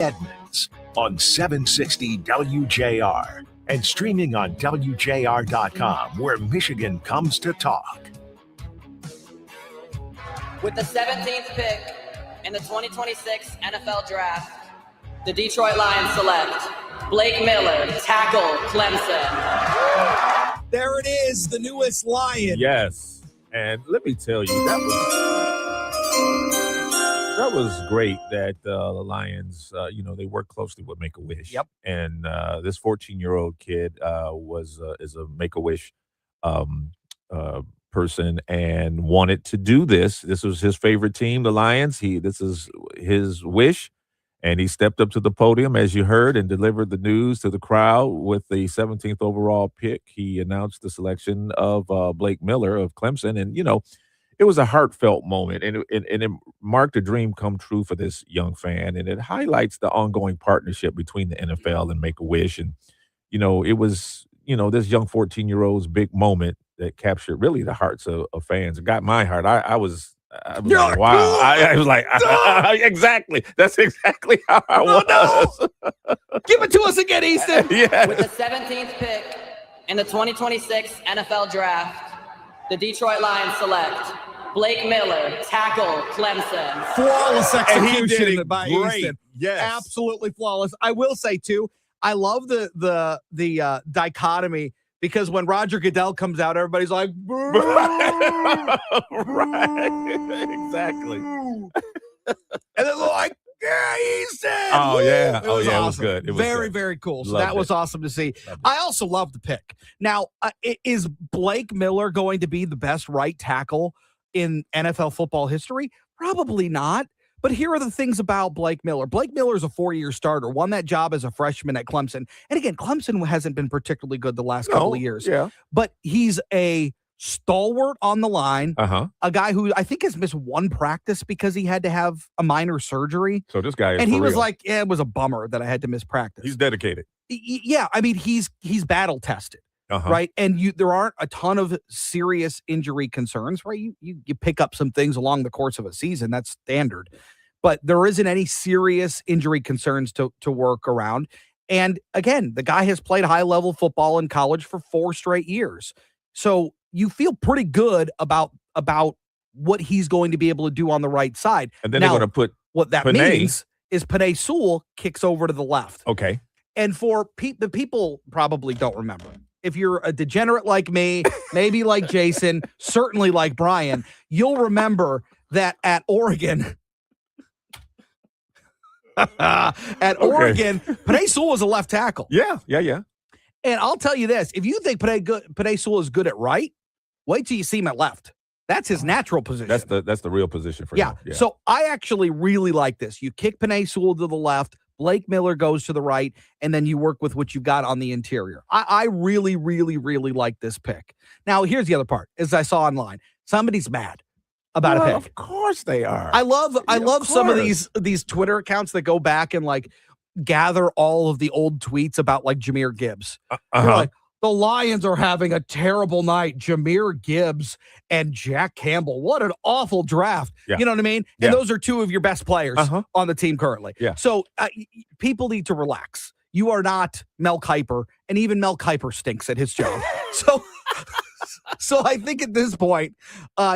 Edmonds on 760 WJR and streaming on WJR.com, where Michigan comes to talk. With the 17th pick in the 2026 NFL Draft, the Detroit Lions select Blake Miller, tackle, Clemson. There it is, the newest Lion. Yes, and let me tell you, that was great that the Lions, they work closely with Make-A-Wish. Yep. And this 14-year-old kid is a Make-A-Wish person and wanted to do this. This was his favorite team, the Lions. This is his wish, and he stepped up to the podium, as you heard, and delivered the news to the crowd with the 17th overall pick. He announced the selection of Blake Miller of Clemson, and it was a heartfelt moment, and it marked a dream come true for this young fan, and it highlights the ongoing partnership between the NFL and Make-A-Wish. And it was this young 14-year-old's big moment that captured really the hearts of fans. It got my heart. I was like, wow. I was like, exactly. That's exactly how I was. No. Give it to us again, Easton. Yeah. With the 17th pick in the 2026 NFL Draft, the Detroit Lions select Blake Miller, tackle, Clemson. Flawless execution and he did by great. Easton. Yes. Absolutely flawless. I will say, too, I love the dichotomy, because when Roger Goodell comes out, everybody's like, boo, right. Exactly. And they're like, yeah, Easton. Oh, yeah. It was It was awesome. good. It was very, good. very cool. So Loved that was it. awesome to see. I also love the pick. Now, is Blake Miller going to be the best right tackle in NFL football history? Probably not. But here are the things about Blake Miller. Blake Miller is a 4-year starter, won that job as a freshman at Clemson. And again, Clemson hasn't been particularly good the last couple of years. Yeah. But he's a stalwart on the line, Uh-huh. a guy who I think has missed one practice because he had to have a minor surgery. So this guy is And he for was real. like, yeah, it was a bummer that I had to miss practice. He's dedicated. Yeah, I mean, he's battle tested. Uh-huh. Right. And there aren't a ton of serious injury concerns, right? You pick up some things along the course of a season. That's standard. But there isn't any serious injury concerns to work around. And again, the guy has played high-level football in college for 4 straight years. So you feel pretty good about what he's going to be able to do on the right side. And then now, they're going to put what that Panay. means is Panay Sewell kicks over to the left. okay. And for the people probably don't remember. If you're a degenerate like me, maybe like Jason, certainly like Brian, you'll remember that at Oregon, Oregon, Panay Sewell was a left tackle. Yeah. And I'll tell you this, if you think Panay Sewell is good at right, wait till you see him at left. That's his natural position. That's the real position for yeah. him. Yeah. So I actually really like this. You kick Panay Sewell to the left, Blake Miller goes to the right, and then you work with what you've got on the interior. I really, really, really like this pick. Now, here's the other part. As I saw online, somebody's mad about a pick. Of course they are. I love some of these Twitter accounts that go back and like gather all of the old tweets about like Jahmyr Gibbs. They're like, the Lions are having a terrible night. Jahmyr Gibbs and Jack Campbell. What an awful draft. Yeah. You know what I mean? Yeah. And those are 2 of your best players on the team currently. Yeah. So people need to relax. You are not Mel Kiper, and even Mel Kiper stinks at his job. So I think at this point,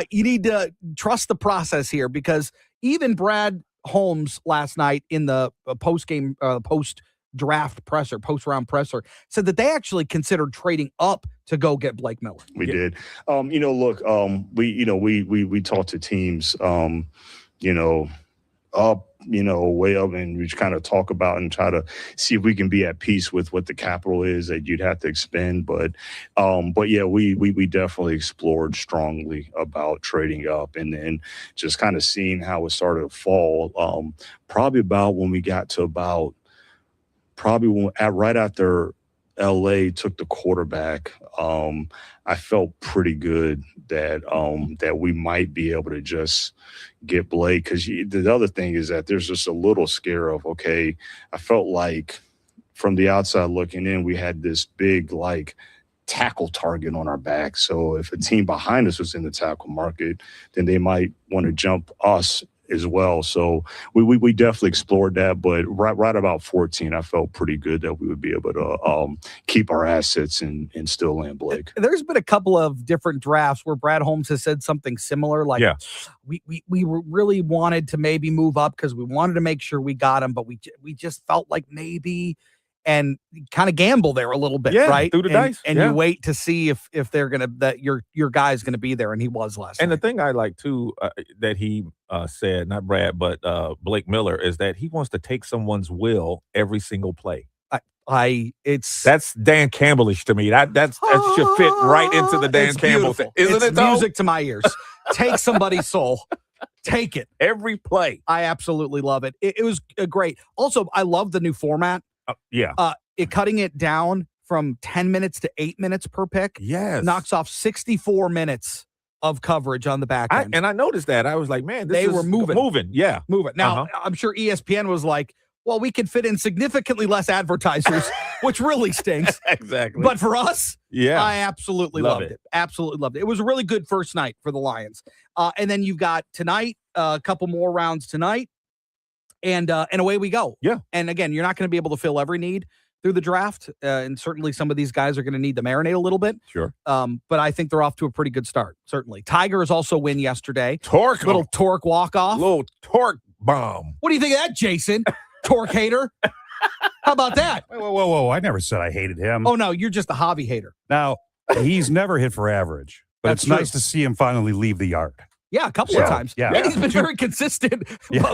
you need to trust the process here, because even Brad Holmes last night in the post-draft presser, post-round presser, said that they actually considered trading up to go get Blake Miller. We did. Look, we talked to teams, up, way up, and we kind of talk about and try to see if we can be at peace with what the capital is that you'd have to expend. But yeah, we definitely explored strongly about trading up, and then just kind of seeing how it started to fall. Probably about when we got to right after LA took the quarterback, I felt pretty good that we might be able to just get Blake. Because the other thing is that there's just a little scare of, okay, I felt like from the outside looking in, we had this big tackle target on our back. So if a team behind us was in the tackle market, then they might want to jump us as well. So we definitely explored that, but right about 14, I felt pretty good that we would be able to keep our assets and still land Blake. There's been a couple of different drafts where Brad Holmes has said something similar, like we really wanted to maybe move up because we wanted to make sure we got him, but we just felt like maybe, and kind of gamble there a little bit, right? Through the dice. And you wait to see if they're gonna, that your guy's gonna be there, and he was last night. And the thing I like too that he said, not Brad, but Blake Miller, is that he wants to take someone's will every single play. That's Dan Campbellish to me. That should fit right into the Dan Campbell thing, isn't it? Though? Music to my ears. Take somebody's soul. Take it every play. I absolutely love it. It was great. Also, I love the new format. Cutting it down from 10 minutes to 8 minutes per pick. Yes. Knocks off 64 minutes of coverage on the back end. And I noticed that. I was like, man, they were moving. Moving. Now, I'm sure ESPN was like, well, we can fit in significantly less advertisers, which really stinks. Exactly. But for us, I absolutely Love loved it. Absolutely loved it. It was a really good first night for the Lions. And then you've got tonight, a couple more rounds tonight. And away we go. Yeah. And again, you're not going to be able to fill every need through the draft. And certainly some of these guys are going to need to marinate a little bit. Sure. But I think they're off to a pretty good start, certainly. Tigers also win yesterday. Little torque walk-off. Little torque bomb. What do you think of that, Jason? Torque hater? How about that? Whoa. I never said I hated him. Oh, no, you're just a hobby hater. Now, he's never hit for average, but That's it's nice to see him finally leave the yard. Yeah, a couple of times. Yeah. And he's been very consistent.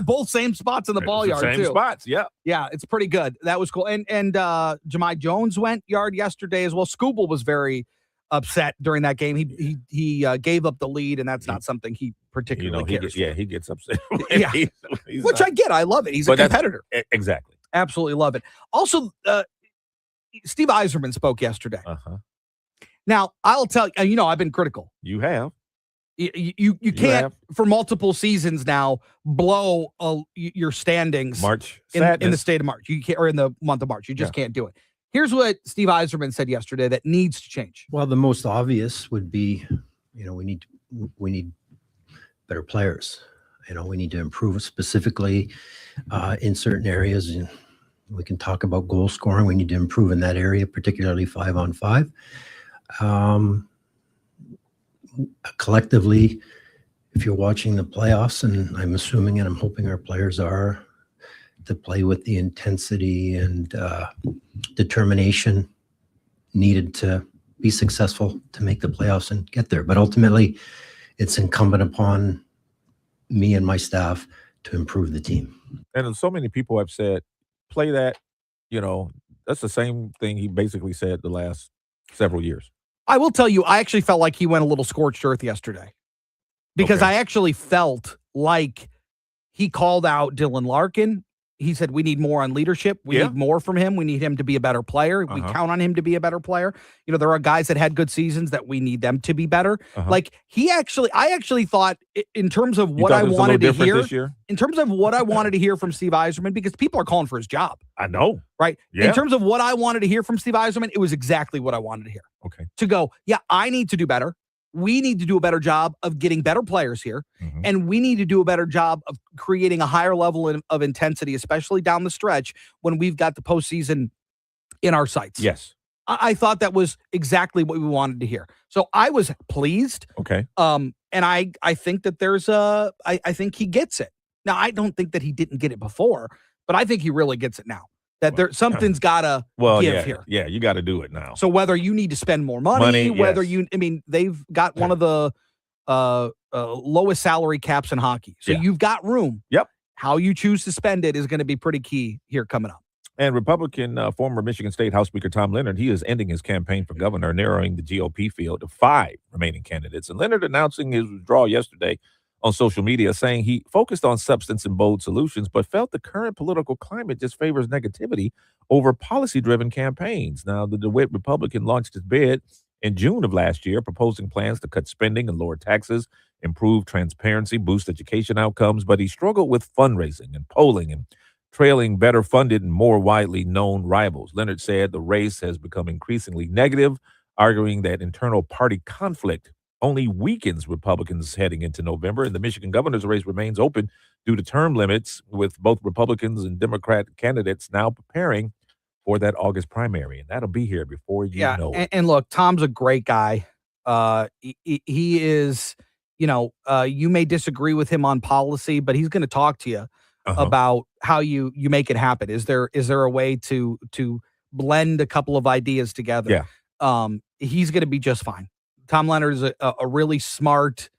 Both same spots in the ball yard, Same too. spots, yeah. Yeah, it's pretty good. That was cool. And Jahmai Jones went yard yesterday as well. Scooble was very upset during that game. He gave up the lead, and that's not something he particularly cares for. He gets upset. Which I get. I love it. He's a competitor. Exactly. Absolutely love it. Also, Steve Yzerman spoke yesterday. Uh-huh. Now, I'll tell you, I've been critical. You have. You can't, for multiple seasons now, blow your standings March in the state of March. You can't, or in the month of March. You just can't do it. Here's what Steve Yzerman said yesterday that needs to change. Well, the most obvious would be, we need better players. We need to improve specifically in certain areas. And we can talk about goal scoring. We need to improve in that area, particularly 5-on-5. Collectively, if you're watching the playoffs, and I'm assuming and I'm hoping our players are, to play with the intensity and determination needed to be successful to make the playoffs and get there. But ultimately, it's incumbent upon me and my staff to improve the team. And so many people have said, play that, that's the same thing he basically said the last several years. I will tell you, I actually felt like he went a little scorched earth yesterday because I actually felt like he called out Dylan Larkin. He said, we need more on leadership. We need more from him. We need him to be a better player. We count on him to be a better player. There are guys that had good seasons that we need them to be better. Like I actually thought in terms of what I wanted to hear, in terms of what I wanted to hear from Steve Yzerman, because people are calling for his job. I know. Right. Yeah. In terms of what I wanted to hear from Steve Yzerman, it was exactly what I wanted to hear. Okay. To go, I need to do better. We need to do a better job of getting better players here. And we need to do a better job of creating a higher level of intensity, especially down the stretch when we've got the postseason in our sights. Yes. I thought that was exactly what we wanted to hear. So I was pleased. Okay. And I think that I think he gets it. Now, I don't think that he didn't get it before, but I think he really gets it now. That something's got to give here. Yeah, you got to do it now. So whether you need to spend more money whether they've got one of the lowest salary caps in hockey. So you've got room. Yep. How you choose to spend it is going to be pretty key here coming up. And Republican former Michigan State House Speaker Tom Leonard, he is ending his campaign for governor, narrowing the GOP field to 5 remaining candidates. And Leonard announcing his withdrawal yesterday on social media, saying he focused on substance and bold solutions, but felt the current political climate just favors negativity over policy-driven campaigns. Now, the DeWitt Republican launched his bid in June of last year, proposing plans to cut spending and lower taxes, improve transparency, boost education outcomes, but he struggled with fundraising and polling and trailing better funded and more widely known rivals. Leonard said the race has become increasingly negative, arguing that internal party conflict only weakens Republicans heading into November, and the Michigan governor's race remains open due to term limits, with both Republicans and Democrat candidates now preparing for that August primary. And that'll be here before you know it. And look, Tom's a great guy. He is, you may disagree with him on policy, but he's going to talk to you about how you make it happen. Is there a way to blend a couple of ideas together? Yeah. He's going to be just fine. Tom Leonard is a really smart,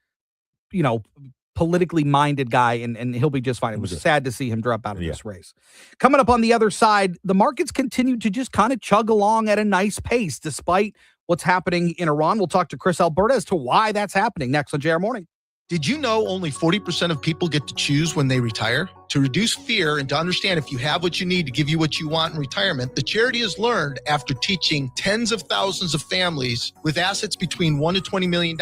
politically minded guy, and he'll be just fine. It was sad to see him drop out of this race. Coming up on the other side, the markets continue to just kind of chug along at a nice pace, despite what's happening in Iran. We'll talk to Chris Alberta as to why that's happening next on JR Morning. Did you know only 40% of people get to choose when they retire? To reduce fear and to understand if you have what you need to give you what you want in retirement, the charity has learned after teaching tens of thousands of families with assets between $1 to $20 million,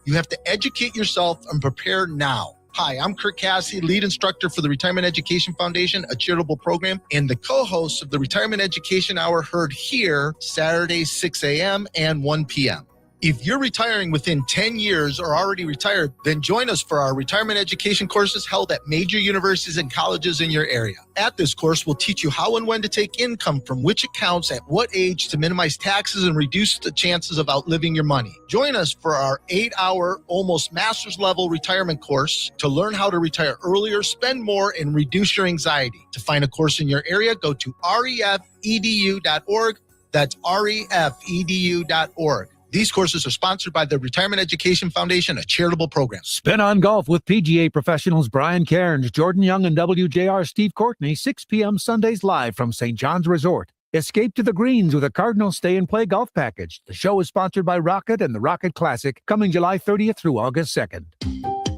you have to educate yourself and prepare now. Hi, I'm Kirk Cassidy, lead instructor for the Retirement Education Foundation, a charitable program, and the co-host of the Retirement Education Hour, heard here Saturdays 6 a.m. and 1 p.m. If you're retiring within 10 years or already retired, then join us for our retirement education courses held at major universities and colleges in your area. At this course, we'll teach you how and when to take income from which accounts at what age to minimize taxes and reduce the chances of outliving your money. Join us for our 8-hour, almost master's level retirement course to learn how to retire earlier, spend more, and reduce your anxiety. To find a course in your area, go to refedu.org. That's refedu.org. These courses are sponsored by the Retirement Education Foundation, a charitable program. Spin on Golf with PGA professionals Brian Cairns, Jordan Young, and WJR Steve Courtney, 6 p.m. Sundays live from St. John's Resort. Escape to the greens with a Cardinal Stay and Play golf package. The show is sponsored by Rocket and the Rocket Classic, coming July 30th through August 2nd.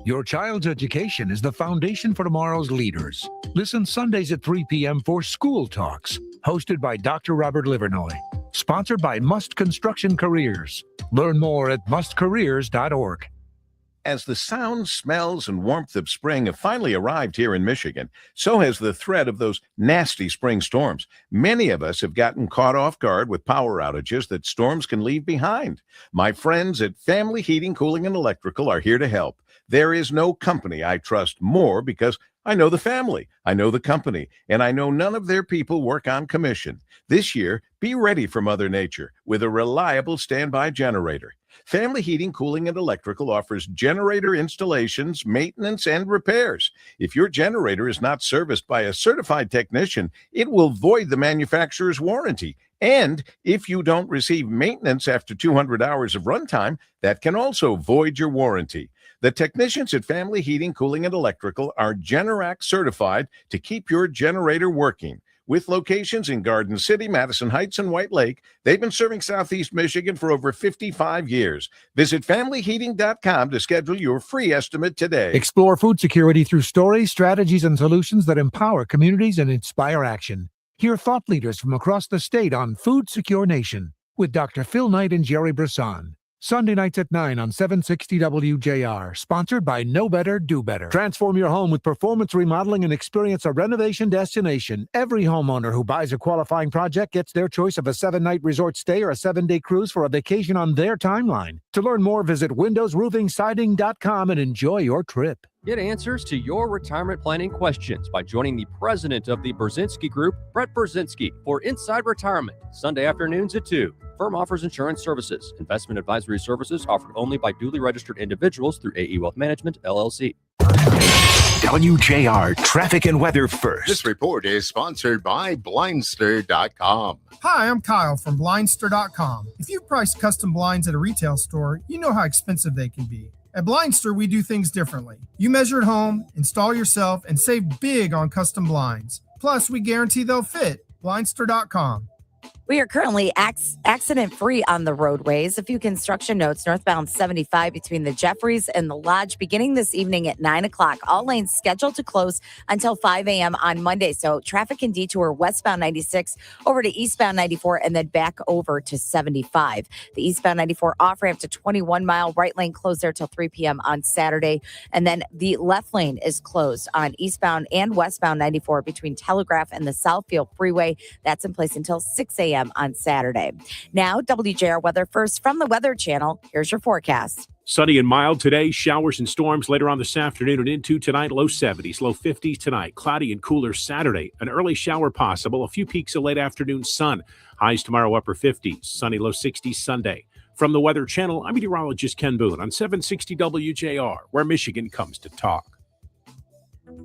Your child's education is the foundation for tomorrow's leaders. Listen Sundays at 3 p.m. for School Talks, hosted by Dr. Robert Livernoy. Sponsored by Must Construction Careers. Learn more at mustcareers.org. As the sounds, smells, and warmth of spring have finally arrived here in Michigan, so has the threat of those nasty spring storms. Many of us have gotten caught off guard with power outages that storms can leave behind. My friends at Family Heating, Cooling, and Electrical are here to help. There is no company I trust more because I know the family, I know the company, and I know none of their people work on commission. This year, be ready for Mother Nature with a reliable standby generator. Family Heating, Cooling, and Electrical offers generator installations, maintenance, and repairs. If your generator is not serviced by a certified technician, it will void the manufacturer's warranty. And if you don't receive maintenance after 200 hours of runtime, that can also void your warranty. The technicians at Family Heating, Cooling, and Electrical are Generac certified to keep your generator working. With locations in Garden City, Madison Heights, and White Lake, they've been serving Southeast Michigan for over 55 years. Visit FamilyHeating.com to schedule your free estimate today. Explore food security through stories, strategies, and solutions that empower communities and inspire action. Hear thought leaders from across the state on Food Secure Nation with Dr. Phil Knight and Jerry Brisson. Sunday nights at 9 on 760 WJR. Sponsored by Know Better, Do Better. Transform your home with performance remodeling and experience a renovation destination. Every homeowner who buys a qualifying project gets their choice of a 7-night resort stay or a 7-day cruise for a vacation on their timeline. To learn more, visit windowsroofingsiding.com and enjoy your trip. Get answers to your retirement planning questions by joining the president of the Brzezinski Group, Brett Brzezinski, for Inside Retirement, Sunday afternoons at 2. Firm offers insurance services. Investment advisory services offered only by duly registered individuals through AE Wealth Management, LLC. WJR Traffic and Weather First. This report is sponsored by Blindster.com. Hi, I'm Kyle from Blindster.com. If you've priced custom blinds at a retail store, you know how expensive they can be. At Blindster, we do things differently. You measure at home, install yourself, and save big on custom blinds. Plus, we guarantee they'll fit. Blindster.com. We are currently accident-free on the roadways. A few construction notes. Northbound 75 between the Jeffries and the Lodge beginning this evening at 9 o'clock. All lanes scheduled to close until 5 a.m. on Monday. So traffic can detour westbound 96 over to eastbound 94 and then back over to 75. The eastbound 94 off-ramp to 21 Mile. Right lane closed there till 3 p.m. on Saturday. And then the left lane is closed on eastbound and westbound 94 between Telegraph and the Southfield Freeway. That's in place until 6 a.m. on Saturday. Now, WJR Weather First from the Weather Channel. Here's your forecast. Sunny and mild today, showers and storms later on this afternoon and into tonight, low 70s, low 50s tonight. Cloudy and cooler Saturday, an early shower possible, a few peaks of late afternoon sun. Highs tomorrow, upper 50s, sunny, low 60s Sunday. From the Weather Channel, I'm meteorologist Ken Boone on 760 WJR, where Michigan comes to talk.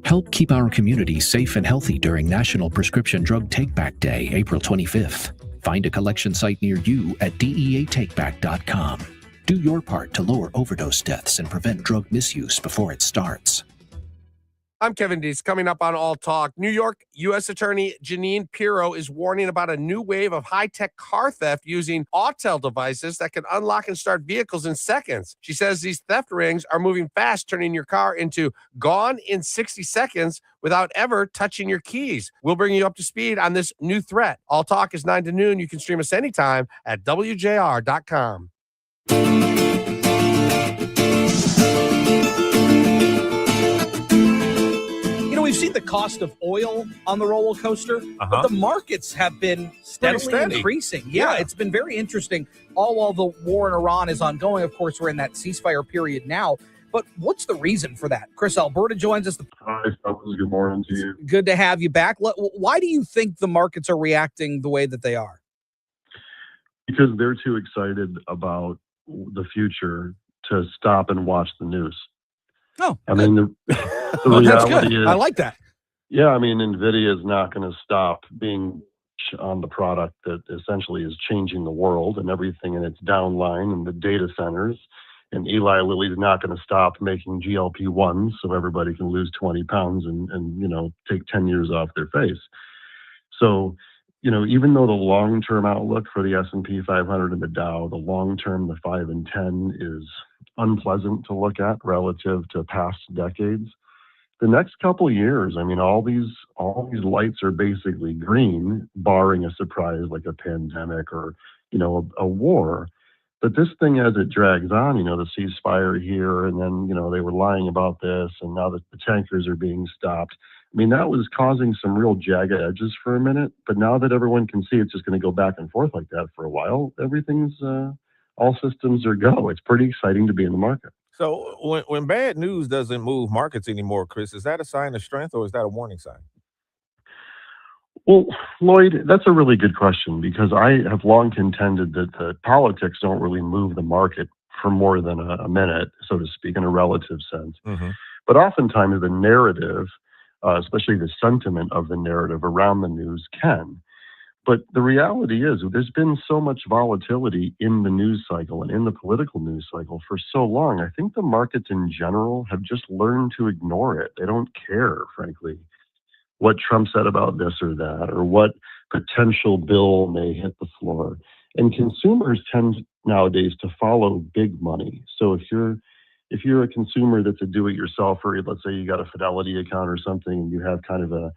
Help keep our community safe and healthy during National Prescription Drug Take-Back Day, April 25th. Find a collection site near you at deatakeback.com. Do your part to lower overdose deaths and prevent drug misuse before it starts. I'm Kevin Dees. Coming up on All Talk, New York U.S. Attorney Jeanine Pirro is warning about a new wave of high-tech car theft using Autel devices that can unlock and start vehicles in seconds. She says these theft rings are moving fast, turning your car into gone in 60 seconds without ever touching your keys. We'll bring you up to speed on this new threat. All Talk is 9 to noon. You can stream us anytime at WJR.com. We've seen the cost of oil on the roller coaster, but the markets have been steadily increasing. Yeah, it's been very interesting. All while the war in Iran is ongoing. Of course, we're in that ceasefire period now. But what's the reason for that? Chris Alberta joins us. Hi, fellas. Good morning to you. Good to have you back. Why do you think the markets are reacting the way that they are? Because they're too excited about the future to stop and watch the news. Oh, I mean, the reality is, I like that. Yeah, I mean, NVIDIA is not going to stop being on the product that essentially is changing the world and everything in its downline and the data centers. And Eli Lilly is not going to stop making GLP-1s so everybody can lose 20 pounds and take 10 years off their face. So, even though the long-term outlook for the S&P 500 and the Dow, the long-term, the 5 and 10 is unpleasant to look at relative to past decades. The next couple of years, I mean, all these lights are basically green, barring a surprise like a pandemic or, a war. But this thing, as it drags on, the ceasefire here, and then, they were lying about this, and now that the tankers are being stopped. I mean, that was causing some real jagged edges for a minute. But now that everyone can see it's just going to go back and forth like that for a while, everything's all systems are go. It's pretty exciting to be in the market. So when bad news doesn't move markets anymore, Chris, is that a sign of strength or is that a warning sign? Well, Lloyd, that's a really good question because I have long contended that the politics don't really move the market for more than a minute, so to speak, in a relative sense. Mm-hmm. But oftentimes the narrative, especially the sentiment of the narrative around the news can. But the reality is there's been so much volatility in the news cycle and in the political news cycle for so long. I think the markets in general have just learned to ignore it. They don't care, frankly, what Trump said about this or that, or what potential bill may hit the floor. And consumers tend nowadays to follow big money. So if you're a consumer that's a do-it-yourselfer, let's say you got a Fidelity account or something, and you have kind of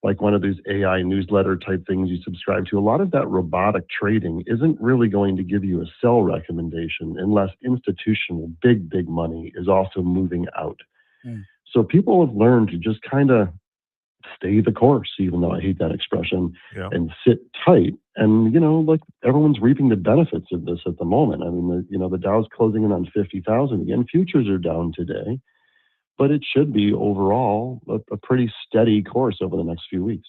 like one of these AI newsletter type things you subscribe to, a lot of that robotic trading isn't really going to give you a sell recommendation unless institutional big money is also moving out. So people have learned to just kind of stay the course, even though I hate that expression, and sit tight. And, like everyone's reaping the benefits of this at the moment. I mean, the Dow's closing in on 50,000 again. Futures are down today. But it should be overall a pretty steady course over the next few weeks.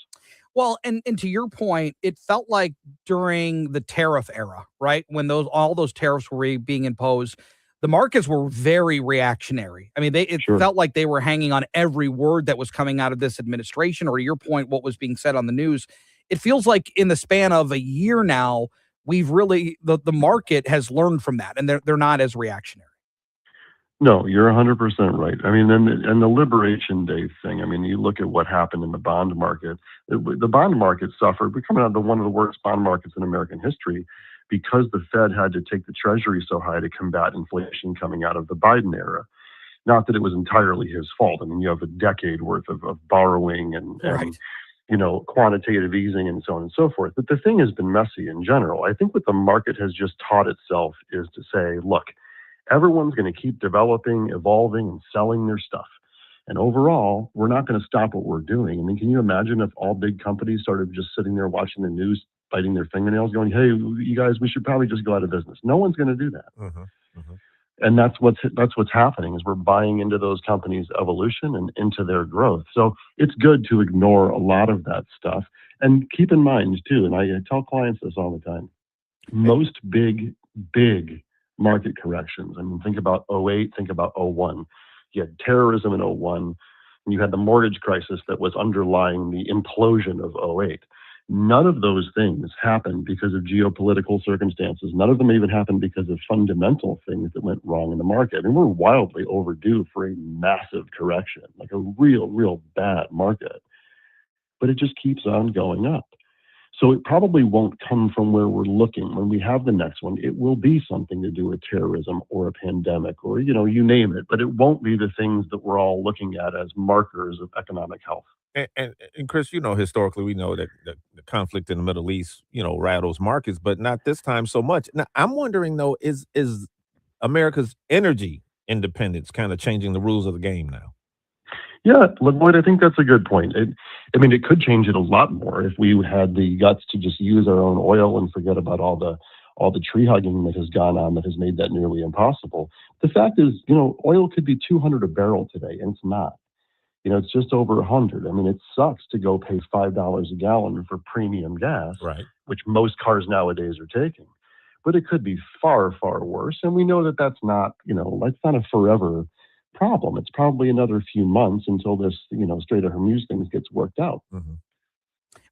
Well, and to your point, it felt like during the tariff era, right, when all those tariffs were being imposed, the markets were very reactionary. I mean, it felt like they were hanging on every word that was coming out of this administration, or to your point, what was being said on the news. It feels like in the span of a year now, we've really the market has learned from that, and they're not as reactionary. No, you're 100% right. I mean, and the Liberation Day thing, I mean, you look at what happened in the bond market. The bond market suffered. We're coming out of one of the worst bond markets in American history because the Fed had to take the Treasury so high to combat inflation coming out of the Biden era. Not that it was entirely his fault. I mean, you have a decade worth of borrowing and quantitative easing and so on and so forth. But the thing has been messy in general. I think what the market has just taught itself is to say, look, everyone's going to keep developing, evolving, and selling their stuff. And overall, we're not going to stop what we're doing. I mean, can you imagine if all big companies started just sitting there watching the news, biting their fingernails, going, hey, you guys, we should probably just go out of business. No one's going to do that. And that's what's happening is we're buying into those companies' evolution and into their growth. So it's good to ignore a lot of that stuff. And keep in mind too, and I tell clients this all the time, most big market corrections. I mean, think about '08, think about '01. You had terrorism in '01, and you had the mortgage crisis that was underlying the implosion of '08. None of those things happened because of geopolitical circumstances. None of them even happened because of fundamental things that went wrong in the market. I mean, we're wildly overdue for a massive correction, like a real bad market. But it just keeps on going up. So it probably won't come from where we're looking. When we have the next one, it will be something to do with terrorism or a pandemic or, you name it, but it won't be the things that we're all looking at as markers of economic health. And Chris, historically, we know that the conflict in the Middle East, rattles markets, but not this time so much. Now, I'm wondering, though, is America's energy independence kind of changing the rules of the game now? Yeah, Lloyd, I think that's a good point. It could change it a lot more if we had the guts to just use our own oil and forget about all the tree hugging that has gone on that has made that nearly impossible. The fact is, oil could be $200 a barrel today, and it's not. It's just over 100. I mean, it sucks to go pay $5 a gallon for premium gas, right, which most cars nowadays are taking. But it could be far, far worse. And we know that that's not a forever problem. It's probably another few months until this, Strait of Hormuz things gets worked out. Mm-hmm.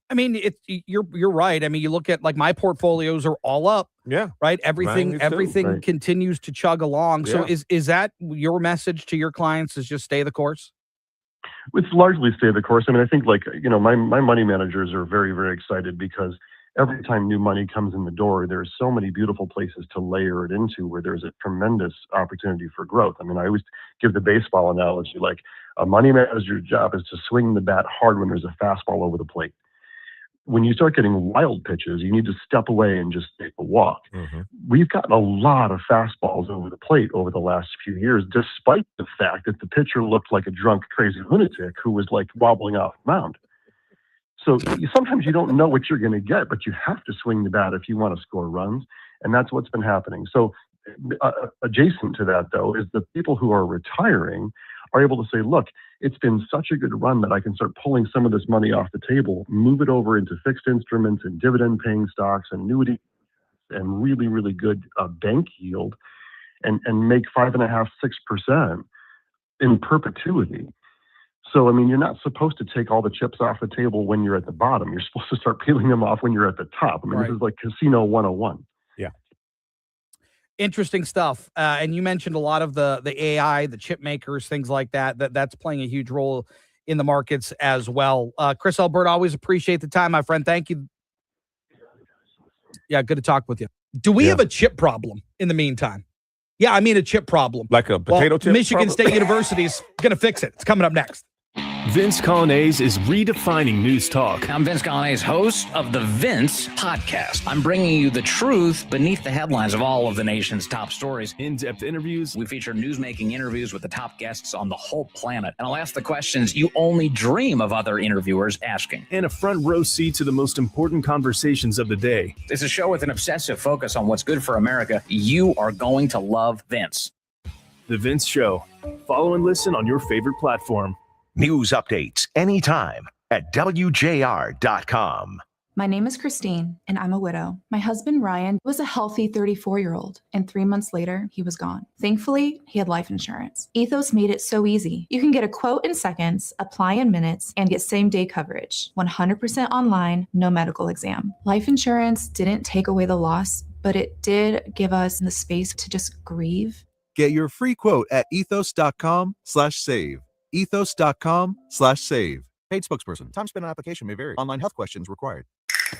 I mean, you're right. I mean, you look at my portfolios are all up. Yeah. Right. Everything Right. continues to chug along. So Yeah. is that your message to your clients is just stay the course? It's largely stay the course. I mean, I think my money managers are very, very excited because every time new money comes in the door, there's so many beautiful places to layer it into where there's a tremendous opportunity for growth. I mean, I always give the baseball analogy, like a money manager's job is to swing the bat hard when there's a fastball over the plate. When you start getting wild pitches, you need to step away and just take a walk. Mm-hmm. We've gotten a lot of fastballs over the plate over the last few years, despite the fact that the pitcher looked like a drunk, crazy lunatic who was wobbling off the mound. So sometimes you don't know what you're going to get, but you have to swing the bat if you want to score runs. And that's what's been happening. So adjacent to that, though, is the people who are retiring are able to say, look, it's been such a good run that I can start pulling some of this money off the table, move it over into fixed instruments and dividend paying stocks, annuity, and really, really good bank yield and make 5.5%, 6% in perpetuity. So, I mean, you're not supposed to take all the chips off the table when you're at the bottom. You're supposed to start peeling them off when you're at the top. I mean, Right. This is like Casino 101. Yeah. Interesting stuff. And you mentioned a lot of the AI, the chip makers, things like that's playing a huge role in the markets as well. Chris Alberta, always appreciate the time, my friend. Thank you. Yeah, good to talk with you. Do we have a chip problem in the meantime? Yeah, I mean a chip problem. Like a potato chip Michigan problem? State University is going to fix it. It's coming up next. Vince Colonnese is redefining news talk. I'm Vince Colonnese, host of the Vince Podcast. I'm bringing you the truth beneath the headlines of all of the nation's top stories. In-depth interviews. We feature news-making interviews with the top guests on the whole planet. And I'll ask the questions you only dream of other interviewers asking. And a front row seat to the most important conversations of the day. It's a show with an obsessive focus on what's good for America. You are going to love Vince. The Vince Show. Follow and listen on your favorite platform. News updates anytime at WJR.com. My name is Christine, and I'm a widow. My husband, Ryan, was a healthy 34-year-old, and 3 months later, he was gone. Thankfully, he had life insurance. Ethos made it so easy. You can get a quote in seconds, apply in minutes, and get same-day coverage. 100% online, no medical exam. Life insurance didn't take away the loss, but it did give us the space to just grieve. Get your free quote at ethos.com/save. Ethos.com/save. Paid spokesperson. Time spent on application may vary. Online health questions required.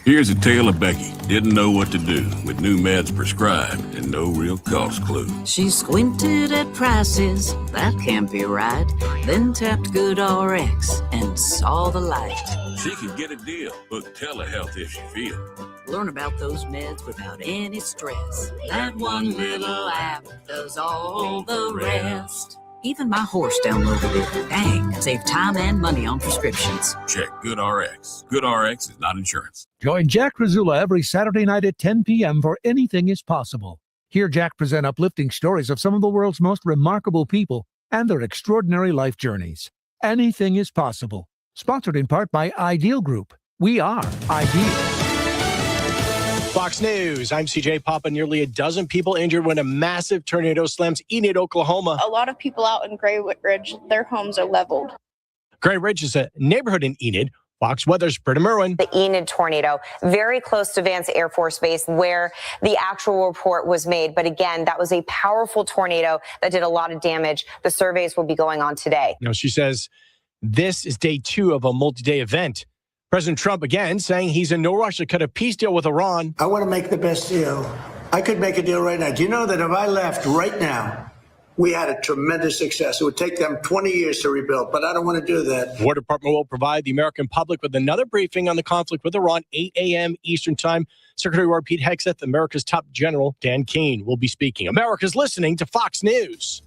Here's a tale of Becky. Didn't know what to do with new meds prescribed and no real cost clue. She squinted at prices, that can't be right. Then tapped GoodRx and saw the light. She could get a deal. Book telehealth if she feels. Learn about those meds without any stress. That one little app does all the rest. Even my horse downloaded it. Dang, save time and money on prescriptions. Check GoodRx. GoodRx is not insurance. Join Jack Rizzula every Saturday night at 10 p.m. for Anything is Possible. Hear Jack present uplifting stories of some of the world's most remarkable people and their extraordinary life journeys. Anything is possible. Sponsored in part by Ideal Group. We are Ideal. Fox News, I'm CJ Papa. Nearly a dozen people injured when a massive tornado slams Enid, Oklahoma. A lot of people out in Gray Ridge, their homes are leveled. Gray Ridge is a neighborhood in Enid. Fox Weather's Britta Merwin. The Enid tornado, very close to Vance Air Force Base, where the actual report was made. But again, that was a powerful tornado that did a lot of damage. The surveys will be going on today. Now, she says this is day 2 of a multi-day event. President Trump again saying he's in no rush to cut a peace deal with Iran. I want to make the best deal. I could make a deal right now. Do you know that if I left right now, we had a tremendous success. It would take them 20 years to rebuild, but I don't want to do that. The War Department will provide the American public with another briefing on the conflict with Iran, 8 a.m. Eastern Time. Secretary of War Pete Hegseth, America's top general, Dan Keane, will be speaking. America's listening to Fox News.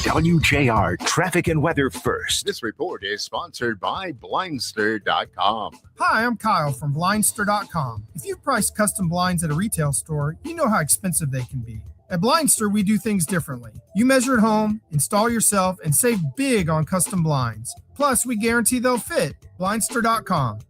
WJR Traffic and Weather First. This report is sponsored by Blindster.com. Hi, I'm Kyle from Blindster.com. If you've priced custom blinds at a retail store, you know how expensive they can be. At Blindster, we do things differently. You measure at home, install yourself, and save big on custom blinds. Plus, we guarantee they'll fit. Blindster.com.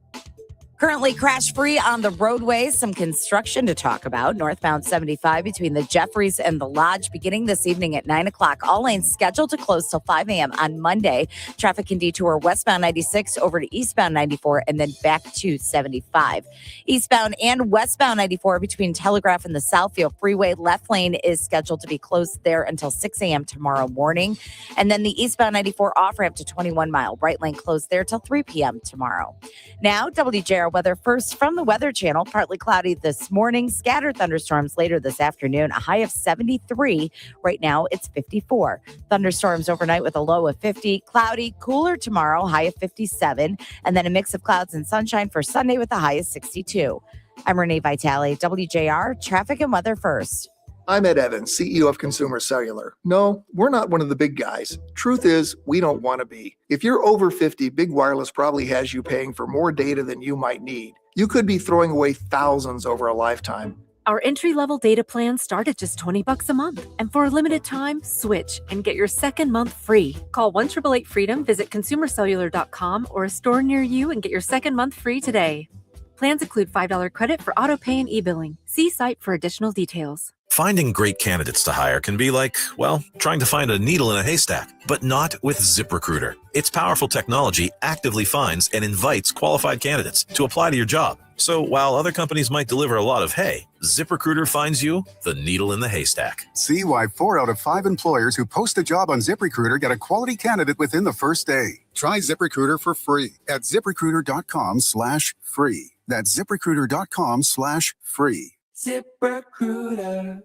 Currently crash-free on the roadways. Some construction to talk about. Northbound 75 between the Jeffries and the Lodge beginning this evening at 9 o'clock. All lanes scheduled to close till 5 a.m. on Monday. Traffic can detour westbound 96 over to eastbound 94 and then back to 75. Eastbound and westbound 94 between Telegraph and the Southfield Freeway. Left lane is scheduled to be closed there until 6 a.m. tomorrow morning. And then the eastbound 94 off-ramp to 21 Mile. Right lane closed there till 3 p.m. tomorrow. Now, WJR weather first from the Weather Channel. Partly cloudy this morning, scattered thunderstorms later this afternoon. A high of 73. Right now, it's 54. Thunderstorms overnight with a low of 50. Cloudy, cooler tomorrow, high of 57. And then a mix of clouds and sunshine for Sunday with a high of 62. I'm Renee Vitale, WJR Traffic and Weather First. I'm Ed Evans, CEO of Consumer Cellular. No, we're not one of the big guys. Truth is, we don't want to be. If you're over 50, Big Wireless probably has you paying for more data than you might need. You could be throwing away thousands over a lifetime. Our entry-level data plans start at just $20 a month. And for a limited time, switch and get your second month free. Call 1-888-FREEDOM, visit consumercellular.com or a store near you and get your second month free today. Plans include $5 credit for auto pay and e-billing. See site for additional details. Finding great candidates to hire can be like, well, trying to find a needle in a haystack, but not with ZipRecruiter. Its powerful technology actively finds and invites qualified candidates to apply to your job. So while other companies might deliver a lot of hay, ZipRecruiter finds you the needle in the haystack. See why 4 out of 5 employers who post a job on ZipRecruiter get a quality candidate within the first day. Try ZipRecruiter for free at ZipRecruiter.com/free. That's ZipRecruiter.com/free. ZipRecruiter.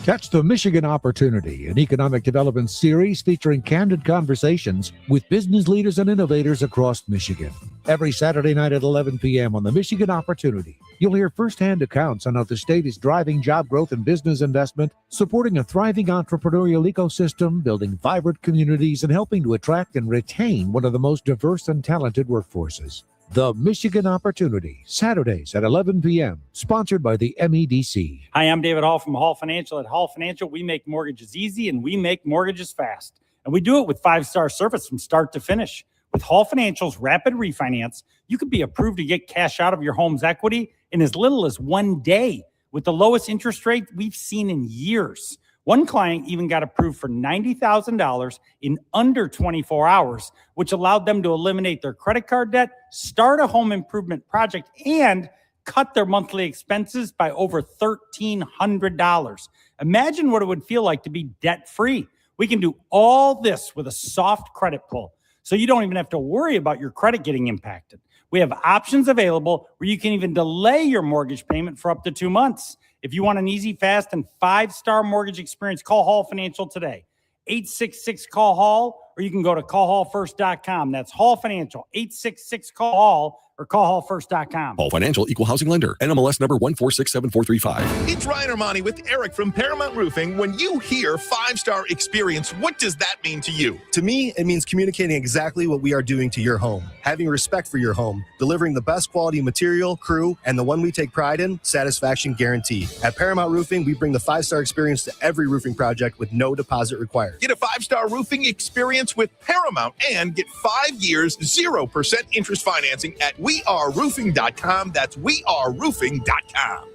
Catch the Michigan Opportunity, an economic development series featuring candid conversations with business leaders and innovators across Michigan. Every Saturday night at 11 p.m. on the Michigan Opportunity, you'll hear firsthand accounts on how the state is driving job growth and business investment, supporting a thriving entrepreneurial ecosystem, building vibrant communities, and helping to attract and retain one of the most diverse and talented workforces. The Michigan Opportunity, Saturdays at 11 p.m., sponsored by the MEDC. Hi, I'm David Hall from Hall Financial. At Hall Financial, we make mortgages easy and we make mortgages fast. And we do it with 5-star service from start to finish. With Hall Financial's Rapid Refinance, you could be approved to get cash out of your home's equity in as little as 1 day with the lowest interest rate we've seen in years. One client even got approved for $90,000 in under 24 hours, which allowed them to eliminate their credit card debt, start a home improvement project, and cut their monthly expenses by over $1,300. Imagine what it would feel like to be debt-free. We can do all this with a soft credit pull, so you don't even have to worry about your credit getting impacted. We have options available where you can even delay your mortgage payment for up to 2 months. If you want an easy, fast, and 5-star mortgage experience, call Hall Financial today. 866-CALL-HALL, or you can go to callhallfirst.com. That's Hall Financial, 866-CALL-HALL, or call hallfirst.com. All Financial Equal Housing Lender. NMLS number 1467435. It's Ryan Armani with Eric from Paramount Roofing. When you hear 5-star experience, what does that mean to you? To me, it means communicating exactly what we are doing to your home, having respect for your home, delivering the best quality material, crew, and the one we take pride in, satisfaction guaranteed. At Paramount Roofing, we bring the 5-star experience to every roofing project with no deposit required. Get a 5-star roofing experience with Paramount and get 5 years, 0% interest financing at weareroofing.com. That's weareroofing.com.